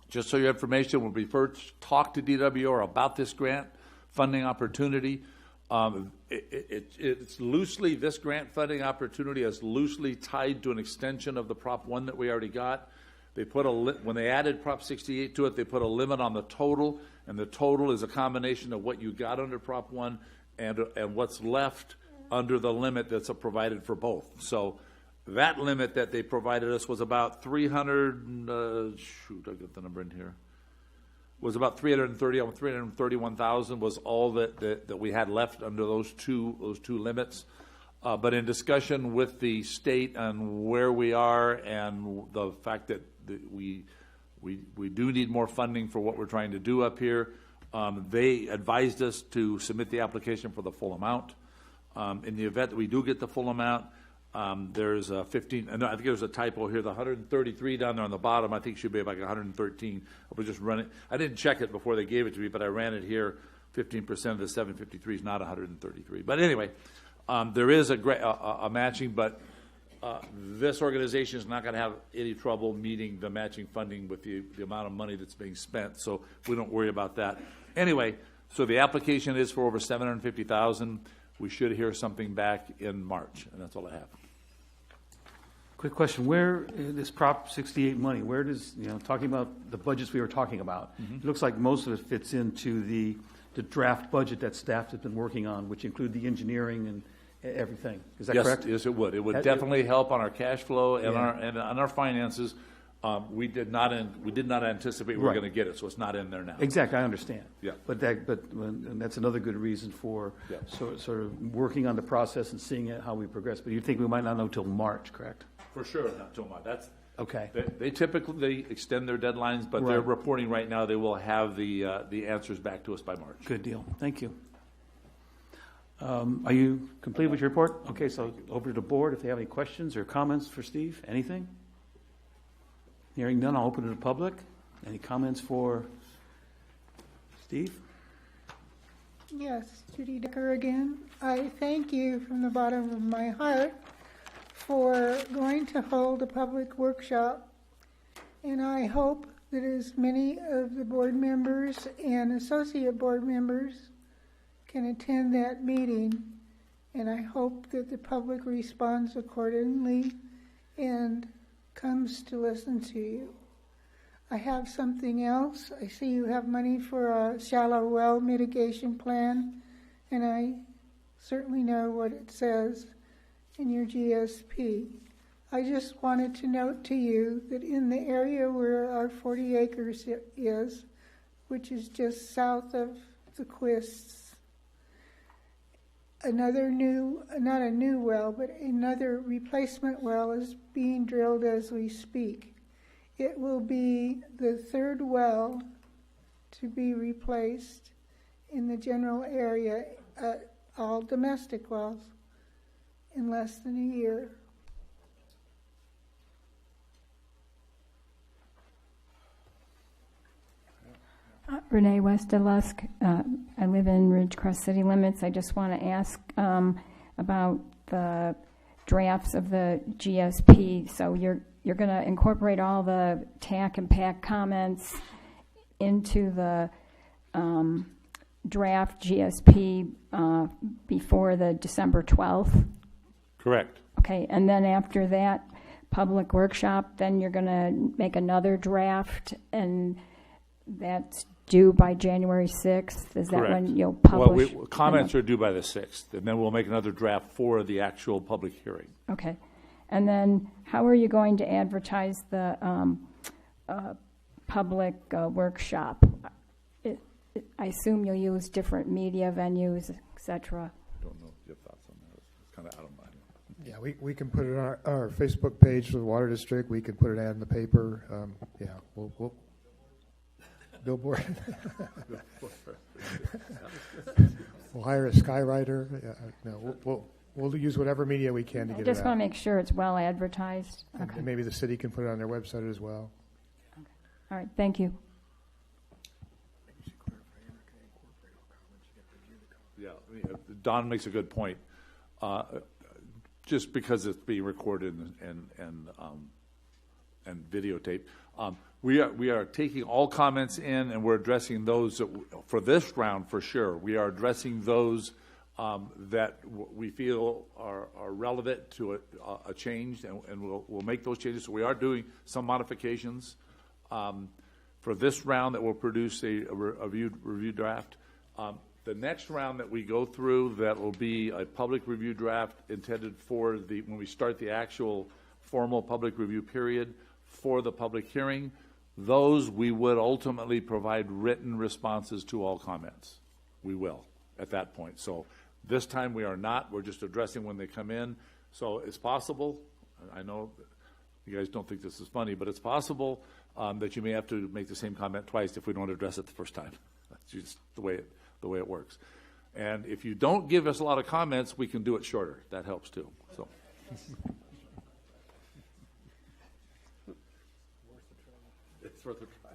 Just so your information, when we first talked to DWR about this grant funding opportunity, it's loosely, this grant funding opportunity is loosely tied to an extension of the Prop 1 that we already got. They put when they added Prop 68 to it, they put a limit on the total, and the total is a combination of what you got under Prop 1 and what's left under the limit that's provided for both. So that limit that they provided us was about 300, I got the number in here, was about 331,000 was all that we had left under those two limits. But in discussion with the state on where we are and the fact that we do need more funding for what we're trying to do up here, they advised us to submit the application for the full amount. In the event that we do get the full amount, there's a 15, no, I think there's a typo here, the 133 down there on the bottom, I think should be like 113. I was just running, I didn't check it before they gave it to me, but I ran it here. 15% of the 753 is not 133. But anyway, there is a matching, but this organization is not going to have any trouble meeting the matching funding with the amount of money that's being spent, so we don't worry about that. Anyway, so the application is for over $750,000. We should hear something back in March, and that's all I have. Quick question, where this Prop 68 money, where does, talking about the budgets we were talking about, it looks like most of it fits into the draft budget that staff has been working on, which include the engineering and everything. Is that correct? Yes, it would. It would definitely help on our cash flow and on our finances. We did not anticipate we were going to get it, so it's not in there now. Exactly, I understand. Yeah. But that's another good reason for sort of working on the process and seeing how we progress. But you think we might not know till March, correct? For sure, not till March. That's okay. They typically extend their deadlines, but they're reporting right now they will have the answers back to us by March. Good deal. Thank you. Are you complete with your report? Okay, so over to the board if they have any questions or comments for Steve. Anything? Hearing none, I'll open to the public. Any comments for Steve? Yes, Judy Decker again. I thank you from the bottom of my heart for going to hold a public workshop, and I hope that as many of the board members and associate board members can attend that meeting, and I hope that the public responds accordingly and comes to listen to you. I have something else. I see you have money for a shallow well mitigation plan, and I certainly know what it says in your GSP. I just wanted to note to you that in the area where our 40 acres is, which is just south of the Quists, another not a new well, but another replacement well is being drilled as we speak. It will be the third well to be replaced in the general area, all domestic wells, in less than a year. Renee Westelusk. I live in Ridgecrest city limits. I just want to ask about the drafts of the GSP. So you're going to incorporate all the TAC and PAC comments into the draft GSP before the December 12th? Correct. Okay, and then after that public workshop, then you're going to make another draft, and that's due by January 6th? Is that Correct. when you'll publish? Well, comments are due by the 6th, and then we'll make another draft for the actual public hearing. Okay. And then how are you going to advertise the public workshop? I assume you'll use different media venues, et cetera. I don't know if you have thoughts on that. It's kind of out of my... Yeah, we can put it on our Facebook page for the Water District. We can put it out in the paper. We'll billboard. We'll hire a skywriter. No, we'll use whatever media we can to get it out. I just want to make sure it's well advertised. And Okay. maybe the city can put it on their website as well. Okay. All right. Thank you. Yeah, Don makes a good point. Just because it's being recorded and videotaped, we are taking all comments in, and we're addressing those for this round for sure. We are addressing those that we feel are relevant to a change, and we'll make those changes. So we are doing some modifications for this round that will produce a review draft. The next round that we go through, that will be a public review draft intended for when we start the actual formal public review period for the public hearing. Those we would ultimately provide written responses to all comments. We will at that point. So this time we are not. We're just addressing when they come in. So it's possible. I know you guys don't think this is funny, but it's possible that you may have to make the same comment twice if we don't address it the first time. That's just the way it works. And if you don't give us a lot of comments, we can do it shorter. That helps too. So. It's worth a try.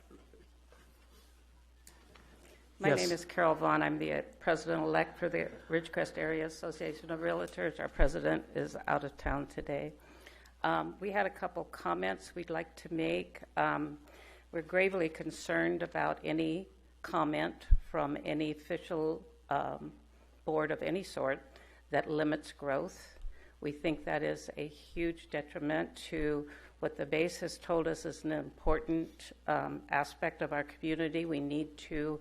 My Yes. name is Carol Vaughn. I'm the president-elect for the Ridgecrest Area Association of Realtors. Our president is out of town today. We had a couple comments we'd like to make. We're gravely concerned about any comment from any official board of any sort that limits growth. We think that is a huge detriment to what the base has told us is an important aspect of our community. We need to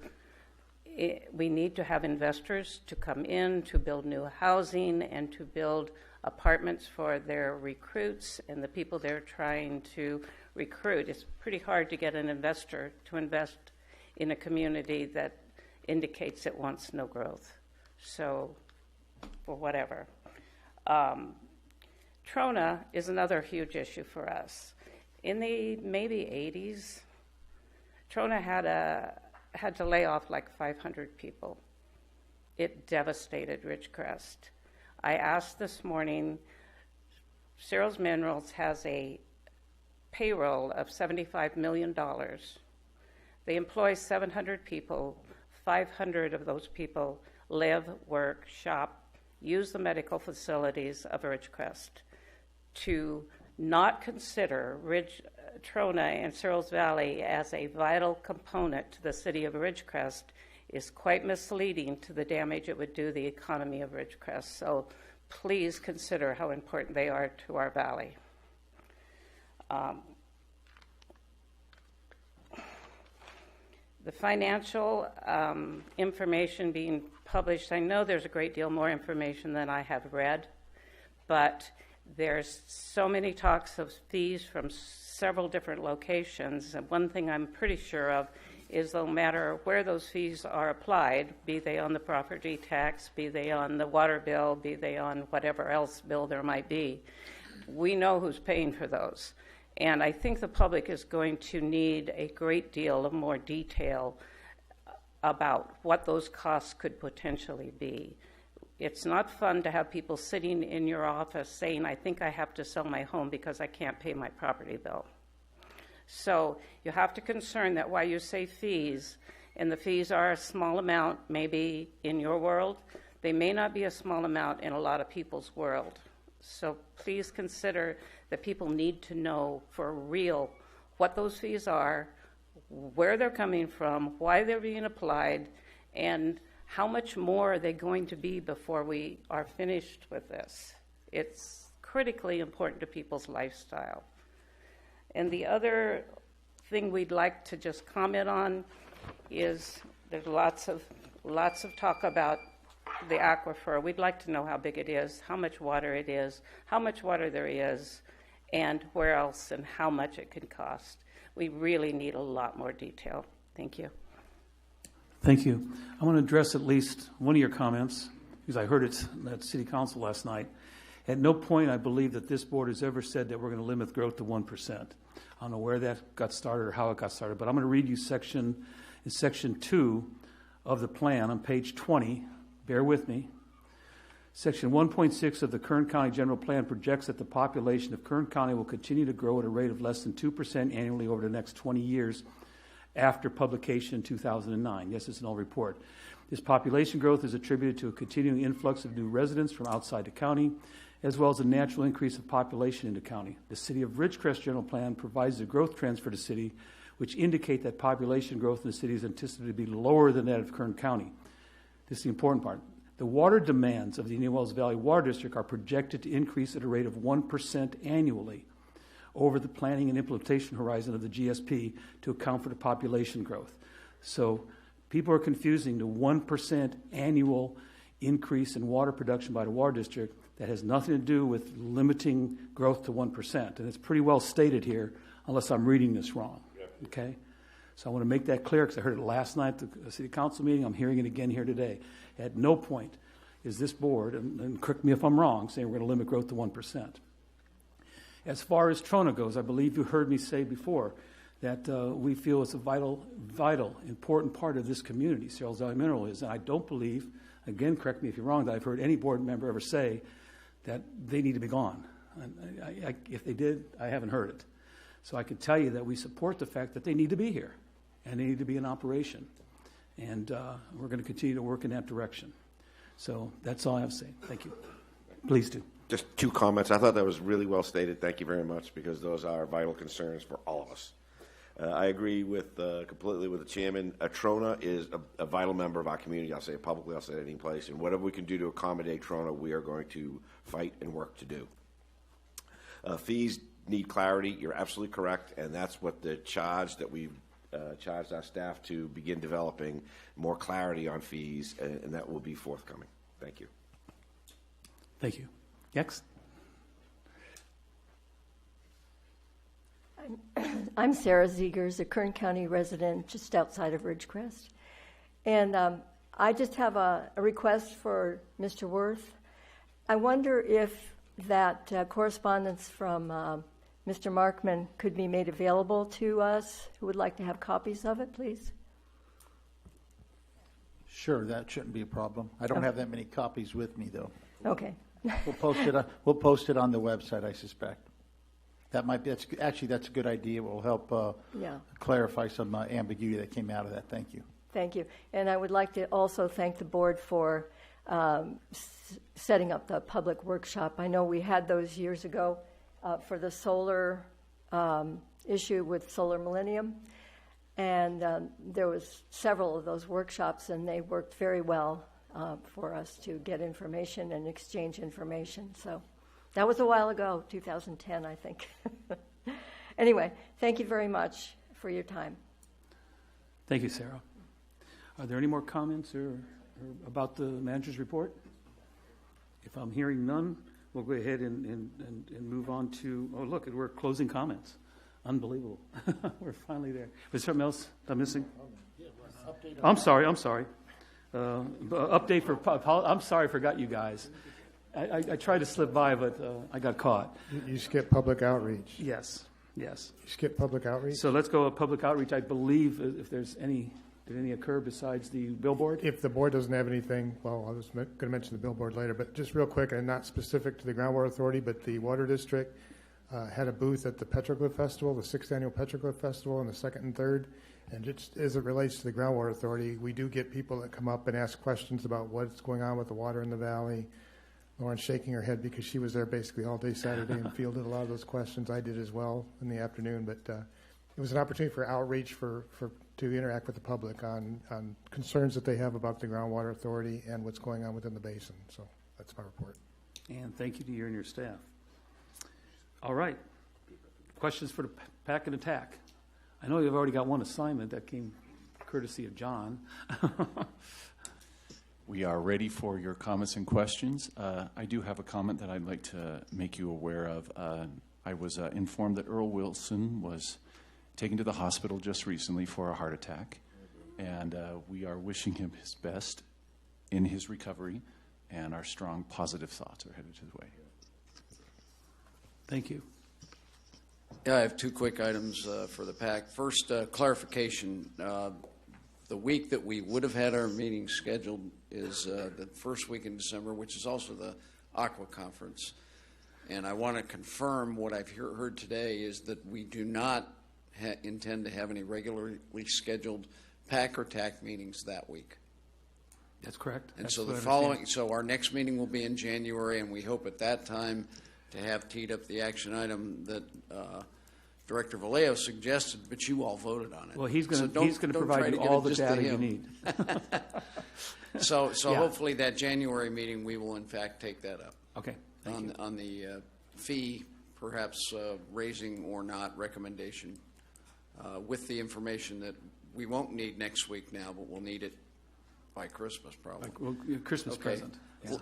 have investors to come in to build new housing and to build apartments for their recruits and the people they're trying to recruit. It's pretty hard to get an investor to invest in a community that indicates it wants no growth. So, for whatever. Trona is another huge issue for us. In the maybe 80s, Trona had to lay off like 500 people. it devastated Ridgecrest. I asked this morning, Cyril's Minerals has a payroll of $75 million. They employ 700 people. 500 of those people live, work, shop, use the medical facilities of Ridgecrest. To not consider Trona and Searles Valley as a vital component to the city of Ridgecrest is quite misleading to the damage it would do the economy of Ridgecrest. So please consider how important they are to our valley. The financial information being published, I know there's a great deal more information than I have read, but there's so many talks of fees from several different locations, and one thing I'm pretty sure of is no matter where those fees are applied, be they on the property tax, be they on the water bill, be they on whatever else bill there might be, we know who's paying for those. And I think the public is going to need a great deal of more detail about what those costs could potentially be. It's not fun to have people sitting in your office saying, I think I have to sell my home because I can't pay my property bill. So you have to concern that while you say fees, and the fees are a small amount maybe in your world, they may not be a small amount in a lot of people's world. So please consider that people need to know for real what those fees are, where they're coming from, why they're being applied, and how much more are they going to be before we are finished with this. It's critically important to people's lifestyle. And the other thing we'd like to just comment on is there's lots of talk about the aquifer. We'd like to know how big it is, how much water it is, how much water there is, and where else and how much it can cost. We really need a lot more detail. Thank you. Thank you. I want to address at least one of your comments, because I heard it at City Council last night. At no point I believe that this board has ever said that we're going to limit growth to 1%. I don't know where that got started or how it got started, but I'm going to read you section 2 of the plan on page 20. Bear with me. Section 1.6 of the Kern County General Plan projects that the population of Kern County will continue to grow at a rate of less than 2% annually over the next 20 years after publication in 2009. Yes, it's an old report. This population growth is attributed to a continuing influx of new residents from outside the county, as well as a natural increase of population in the county. The City of Ridgecrest General Plan provides the growth trends for the city, which indicate that population growth in the city is anticipated to be lower than that of Kern County. This is the important part. The water demands of the Indian Wells Valley Water District are projected to increase at a rate of 1% annually over the planning and implementation horizon of the GSP to account for the population growth. So people are confusing the 1% annual increase in water production by the water district that has nothing to do with limiting growth to 1%. And it's pretty well stated here, unless I'm reading this wrong. Okay? So I want to make that clear because I heard it last night at the City Council meeting. I'm hearing it again here today. At no point is this board, and correct me if I'm wrong, saying we're going to limit growth to 1%. As far as Trona goes, I believe you heard me say before that we feel it's a vital, important part of this community, Searles Valley Mineral is. And I don't believe, again, correct me if you're wrong, that I've heard any board member ever say that they need to be gone. If they did, I haven't heard it. So I can tell you that we support the fact that they need to be here and they need to be in operation. And we're going to continue to work in that direction. So that's all I have to say. Thank you. Please do. Just 2 comments. I thought that was really well stated. Thank you very much, because those are vital concerns for all of us. I agree with completely with the chairman. Trona is a vital member of our community. I'll say it publicly. I'll say it any place. And whatever we can do to accommodate Trona, we are going to fight and work to do. Fees need clarity. You're absolutely correct, and that's what the charge that we've charged our staff to begin developing more clarity on fees, and that will be forthcoming. Thank you. Thank you. Next. I'm Sarah Zegers, a Kern County resident just outside of Ridgecrest. And I just have a request for Mr. Worth. I wonder if that correspondence from Mr. Markman could be made available to us who would like to have copies of it, please. Sure, that shouldn't be a problem. I don't have that many copies with me, though. Okay. We'll post it on the website, I suspect. That's a good idea. It will help clarify some ambiguity that came out of that. Thank you. Thank you. And I would like to also thank the board for setting up the public workshop. I know we had those years ago for the solar issue with Solar Millennium. And there was several of those workshops, and they worked very well for us to get information and exchange information. So that was a while ago, 2010, I think. Anyway, thank you very much for your time. Thank you, Sarah. Are there any more comments or about the manager's report? If I'm hearing none, we'll go ahead and move on to, oh, look, we're closing comments. Unbelievable. We're finally there. Was there something else I'm missing? I'm sorry. Update for, I'm sorry, I forgot you guys. I tried to slip by, but I got caught. You skipped public outreach. Yes. You skipped public outreach? So let's go with public outreach. I believe if there's any, did any occur besides the billboard? If the board doesn't have anything, well, I was going to mention the billboard later, but just real quick, and not specific to the Groundwater Authority, but the Water District had a booth at the Petroglyph Festival, the 6th Annual Petroglyph Festival, and the 2nd and 3rd. And just as it relates to the Groundwater Authority, we do get people that come up and ask questions about what's going on with the water in the valley. Lauren's shaking her head because she was there basically all day Saturday and fielded a lot of those questions. I did as well in the afternoon, but it was an opportunity for outreach to interact with the public on concerns that they have about the Groundwater Authority and what's going on within the basin. So that's my report. And thank you to you and your staff. All right. Questions for the pack and attack? I know you've already got one assignment that came courtesy of John. We are ready for your comments and questions. I do have a comment that I'd like to make you aware of. I was informed that Earl Wilson was taken to the hospital just recently for a heart attack, and we are wishing him his best in his recovery, and our strong positive thoughts are headed his way. Thank you. Yeah, I have two quick items for the PAC. First, clarification. The week that we would have had our meeting scheduled is the first week in December, which is also the Aqua Conference. And I want to confirm what I've heard today is that we do not intend to have any regularly scheduled PAC or TAC meetings that week. That's correct. And That's so so our next meeting will be in January, and we hope at that time to have teed up the action item that Director Vallejo suggested, but you all voted on it. Well, he's going to provide you all the data you need. So hopefully that January meeting, we will in fact take that up. Okay. On the fee, perhaps raising or not recommendation, with the information that we won't need next week now, but we'll need it by Christmas probably. Christmas present. Yeah.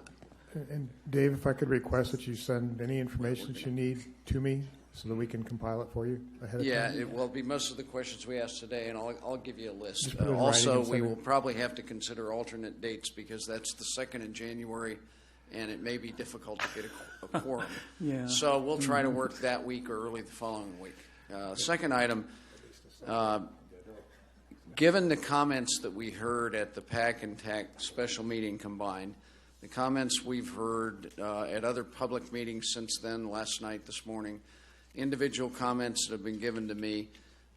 And Dave, if I could request that you send any information that you need to me so that we can compile it for you ahead of time. Yeah, it will be most of the questions we asked today, and I'll give you a list. put it in Also, writing and we send will it. probably have to consider alternate dates because that's the 2nd in January, and it may be difficult to get a quorum. Yeah. So we'll try to work that week or early the following week. Second item, given the comments that we heard at the PAC and TAC special meeting combined, the comments we've heard at other public meetings since then, last night, this morning, individual comments that have been given to me,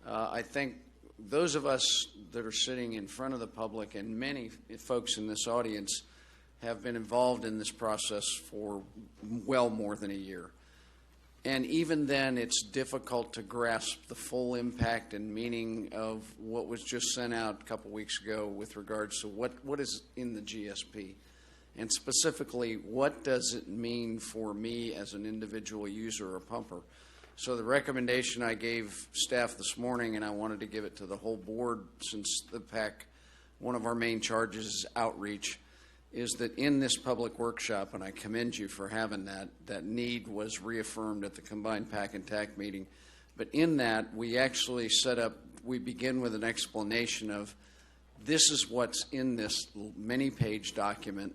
I think those of us that are sitting in front of the public and many folks in this audience have been involved in this process for well more than a year. And even then, it's difficult to grasp the full impact and meaning of what was just sent out a couple weeks ago with regards to what is in the GSP. And specifically, what does it mean for me as an individual user or pumper? So the recommendation I gave staff this morning, and I wanted to give it to the whole board since the PAC, one of our main charges is outreach, is that in this public workshop, and I commend you for having that need was reaffirmed at the combined PAC and TAC meeting. But in that, we actually we begin with an explanation of this is what's in this many-page document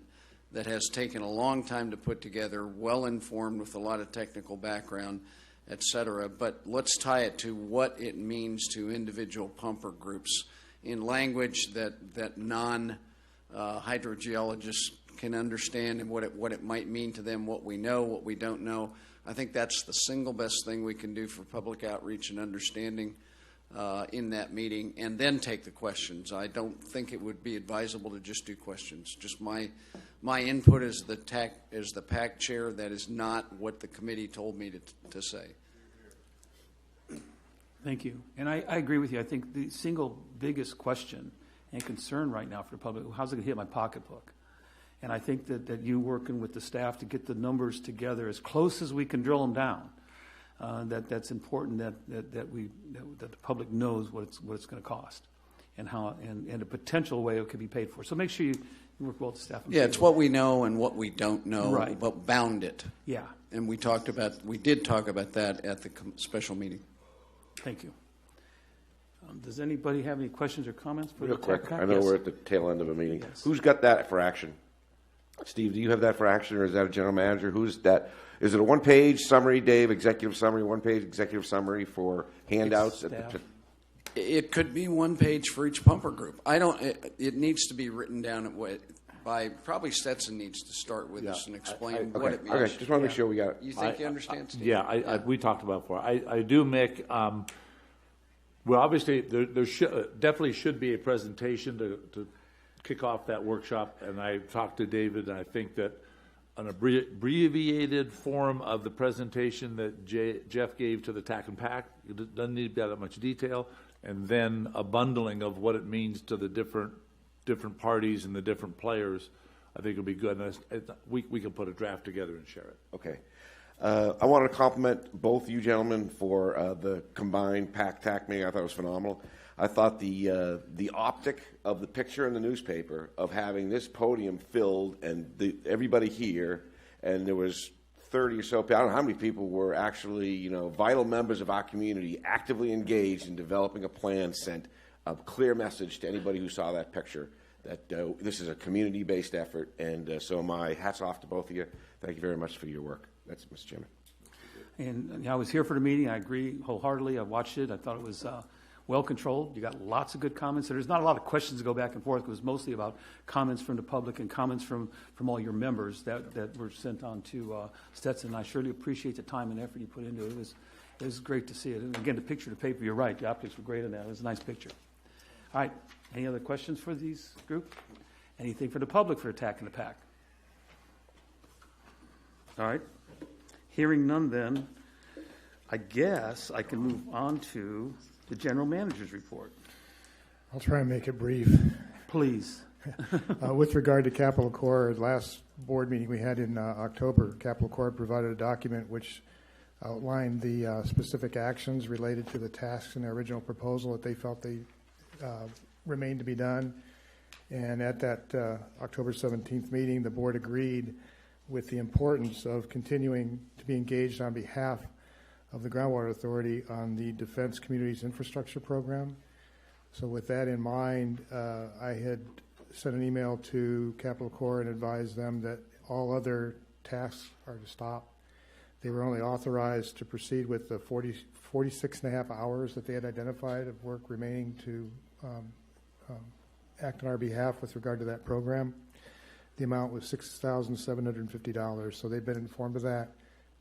that has taken a long time to put together, well-informed with a lot of technical background, et cetera. But let's tie it to what it means to individual pumper groups in language that hydrogeologists can understand and what it might mean to them, what we know, what we don't know. I think that's the single best thing we can do for public outreach and understanding in that meeting, and then take the questions. I don't think it would be advisable to just do questions. Just my input as the PAC chair. That is not what the committee told me to say. Thank you. And I agree with you. I think the single biggest question and concern right now for the public, how's it going to hit my pocketbook? And I think that you working with the staff to get the numbers together as close as we can drill them down, that's important that the public knows what it's going to cost and how and a potential way it could be paid for. So make sure you work well with the staff. Yeah, it's what we know and what we don't know, right, but bound it. Yeah. And we did talk about that at the special meeting. Thank you. Does anybody have any questions or comments for Real the quick, tech? I know Yes. we're at the tail end of a meeting. Yes. Who's got that for action? Steve, do you have that for action, or is that a general manager? Who's that? Is it a one-page summary, Dave, executive summary, one-page executive summary for handouts? It could be one page for each pumper group. It needs to be written down by probably Stetson needs to start with us and explain what it means. Okay, just want to make sure we got it. You think you understand, Steve? Yeah, we talked about it before. I do make, well, obviously, there definitely should be a presentation to kick off that workshop, and I talked to David, and I think that an abbreviated form of the presentation that Jeff gave to the TAC and PAC, it doesn't need to be that much detail, and then a bundling of what it means to the different parties and the different players, I think will be good. And we can put a draft together and share it. Okay. I want to compliment both you gentlemen for the combined PAC-TAC meeting. I thought it was phenomenal. I thought the optic of the picture in the newspaper of having this podium filled and everybody here, and there was 30 or so people, I don't know how many people were actually, vital members of our community actively engaged in developing a plan, sent a clear message to anybody who saw that picture that this is a community-based effort, and so my hat's off to both of you. Thank you very much for your work. That's Mr. Chairman. And I was here for the meeting. I agree wholeheartedly. I watched it. I thought it was well controlled. You got lots of good comments. There's not a lot of questions to go back and forth. It was mostly about comments from the public and comments from all your members that were sent on to Stetson. I surely appreciate the time and effort you put into it. It was great to see it. And again, the picture, the paper, you're right. The optics were great in that. It was a nice picture. All right. Any other questions for these group? Anything for the public for TAC and the PAC? All right. Hearing none, then, I guess I can move on to the general manager's report. I'll try and make it brief. Please. With regard to Capital Corps, last board meeting we had in October, Capital Corps provided a document which outlined the specific actions related to the tasks in their original proposal that they felt they remained to be done. And at that October 17th meeting, the board agreed with the importance of continuing to be engaged on behalf of the Groundwater Authority on the Defense Communities Infrastructure Program. So with that in mind, I had sent an email to Capital Corps and advised them that all other tasks are to stop. They were only authorized to proceed with the 46 and a half hours that they had identified of work remaining to act on our behalf with regard to that program. The amount was $6,750. So they've been informed of that.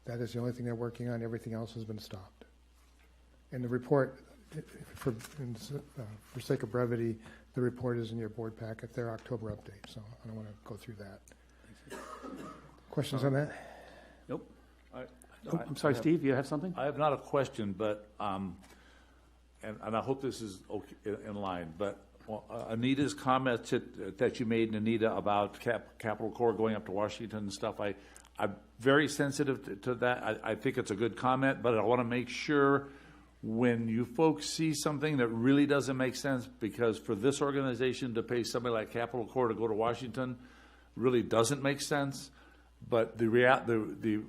That is the only thing they're working on. Everything else has been stopped. And the report, for sake of brevity, the report is in your board packet, their October update. So I don't want to go through that. Questions on that? Nope. I'm sorry, Steve, you have something? I have not a question, but and I hope this is okay, in line, but Anita's comments that you made, Anita, about Capital Corps going up to Washington and stuff, I'm very sensitive to that. I think it's a good comment, but I want to make sure when you folks see something that really doesn't make sense, because for this organization to pay somebody like Capital Corps to go to Washington really doesn't make sense. But the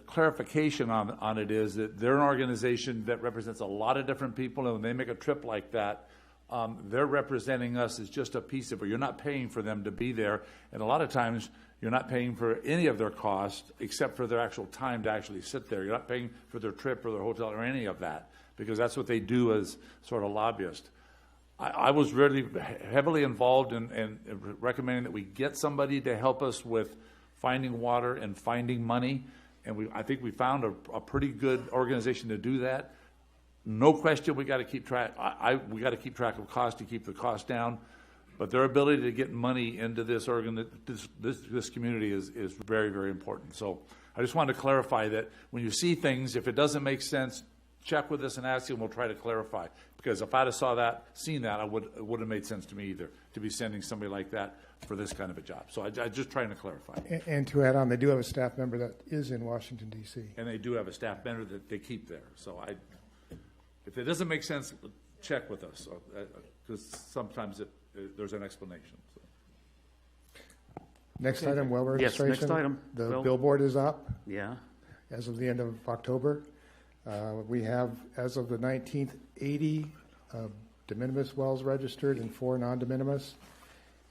clarification on it is that they're an organization that represents a lot of different people, and when they make a trip like that, they're representing us as just a piece of it. You're not paying for them to be there, and a lot of times you're not paying for any of their costs except for their actual time to actually sit there. You're not paying for their trip or their hotel or any of that, because that's what they do as sort of lobbyists. I was really heavily involved in recommending that we get somebody to help us with finding water and finding money. And I think we found a pretty good organization to do that. No question, we got to keep track. We got to keep track of cost to keep the cost down. But their ability to get money into this this community is very, very important. So I just wanted to clarify that when you see things, if it doesn't make sense, check with us and ask you, and we'll try to clarify. Because if I'd have seen that, it wouldn't have made sense to me either to be sending somebody like that for this kind of a job. So I'm just trying to clarify. And to add on, they do have a staff member that is in Washington, D.C. And they do have a staff member that they keep there. So if it doesn't make sense, check with us, because sometimes there's an explanation. So. Next item, well registration. Yes, next item. The billboard is up. Yeah. As of the end of October. We have, as of the 19th, 80 de minimis wells registered and 4 non-de minimis.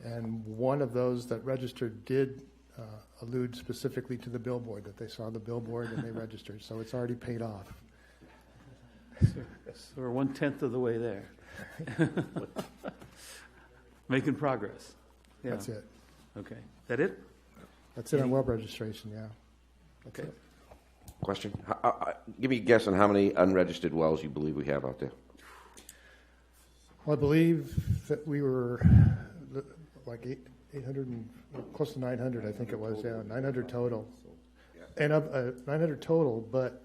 And one of those that registered did allude specifically to the billboard, that they saw the billboard and they registered. So it's already paid off. So we're 1/10 of the way there. Making progress. Yeah. That's it. Okay. That it? That's it on well registration, yeah. That's okay. it. Question. Give me a guess on how many unregistered wells you believe we have out there. Well, I believe that we were like 800 and close to 900, I think it was, yeah, 900 total. And of 900 total, but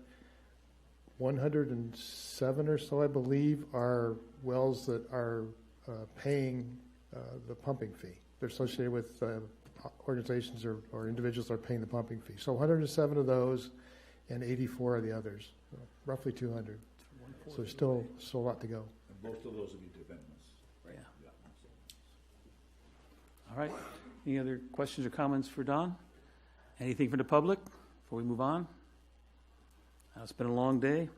107 or so, I believe, are wells that are paying the pumping fee. They're associated with organizations or individuals that are paying the pumping fee. So 107 of those and 84 of the others, roughly 200. So there's still a lot to go. And most of those will be de minimis. Right. Yeah. All right. Any other questions or comments for Don? Anything from the public before we move on? It's been a long day.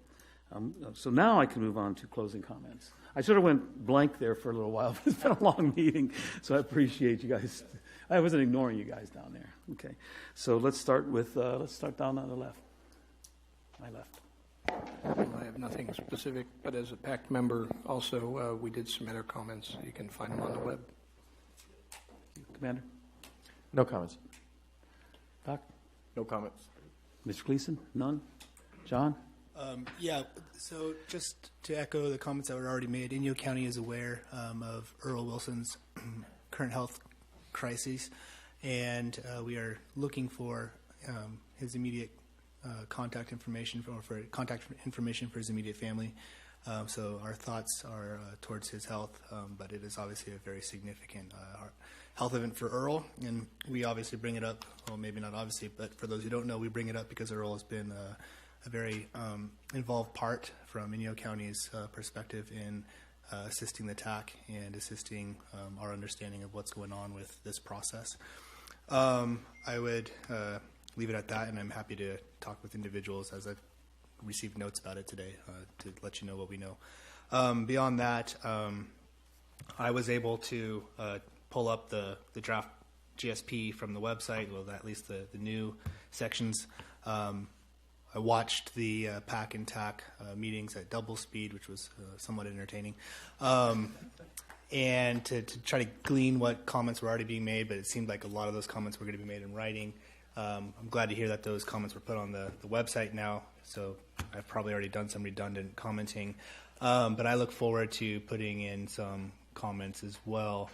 So now I can move on to closing comments. I sort of went blank there for a little while, but it's been a long meeting, so I appreciate you guys. I wasn't ignoring you guys down there. Okay. So let's start down on the left. My left. I have nothing specific, but as a PAC member, also, we did submit our comments. You can find them on the web. Commander? No comments. Doc? No comments. Mr. Gleason? None? John? Yeah, so just to echo the comments that were already made, Inyo County is aware of Earl Wilson's current health crises, and we are looking for his immediate contact information for his immediate family. So our thoughts are towards his health, but it is obviously a very significant health event for Earl, and we obviously bring it up, well, maybe not obviously, but for those who don't know, we bring it up because Earl has been a very involved part from Inyo County's perspective in assisting the TAC and assisting our understanding of what's going on with this process. I would leave it at that, and I'm happy to talk with individuals as I've received notes about it today to let you know what we know. Beyond that, I was able to pull up the draft GSP from the website, well, at least the new sections. I watched the PAC and TAC meetings at double speed, which was somewhat entertaining, and to try to glean what comments were already being made, but it seemed like a lot of those comments were going to be made in writing. I'm glad to hear that those comments were put on the website now, so I've probably already done some redundant commenting, but I look forward to putting in some comments as well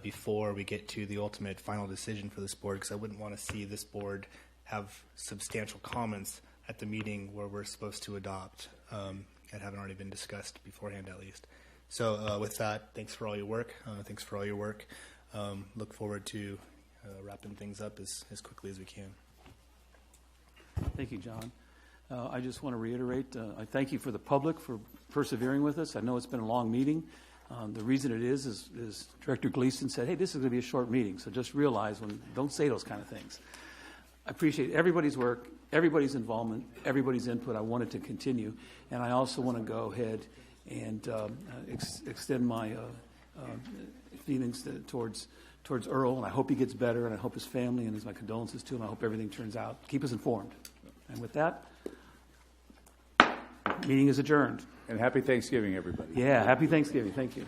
before we get to the ultimate final decision for this board, because I wouldn't want to see this board have substantial comments at the meeting where we're supposed to adopt that haven't already been discussed beforehand, at least. So with that, thanks for all your work. Look forward to wrapping things up as quickly as we can. Thank you, John. I just want to reiterate, I thank you for the public for persevering with us. I know it's been a long meeting. The reason it is Director Gleason said, hey, this is going to be a short meeting, so just realize don't say those kind of things. I appreciate everybody's work, everybody's involvement, everybody's input. I want it to continue. And I also want to go ahead and extend my feelings towards Earl, and I hope he gets better, and I hope his family, and my condolences to him. I hope everything turns out. Keep us informed. And with that, meeting is adjourned. And happy Thanksgiving, everybody. Yeah, happy Thanksgiving. Thank you.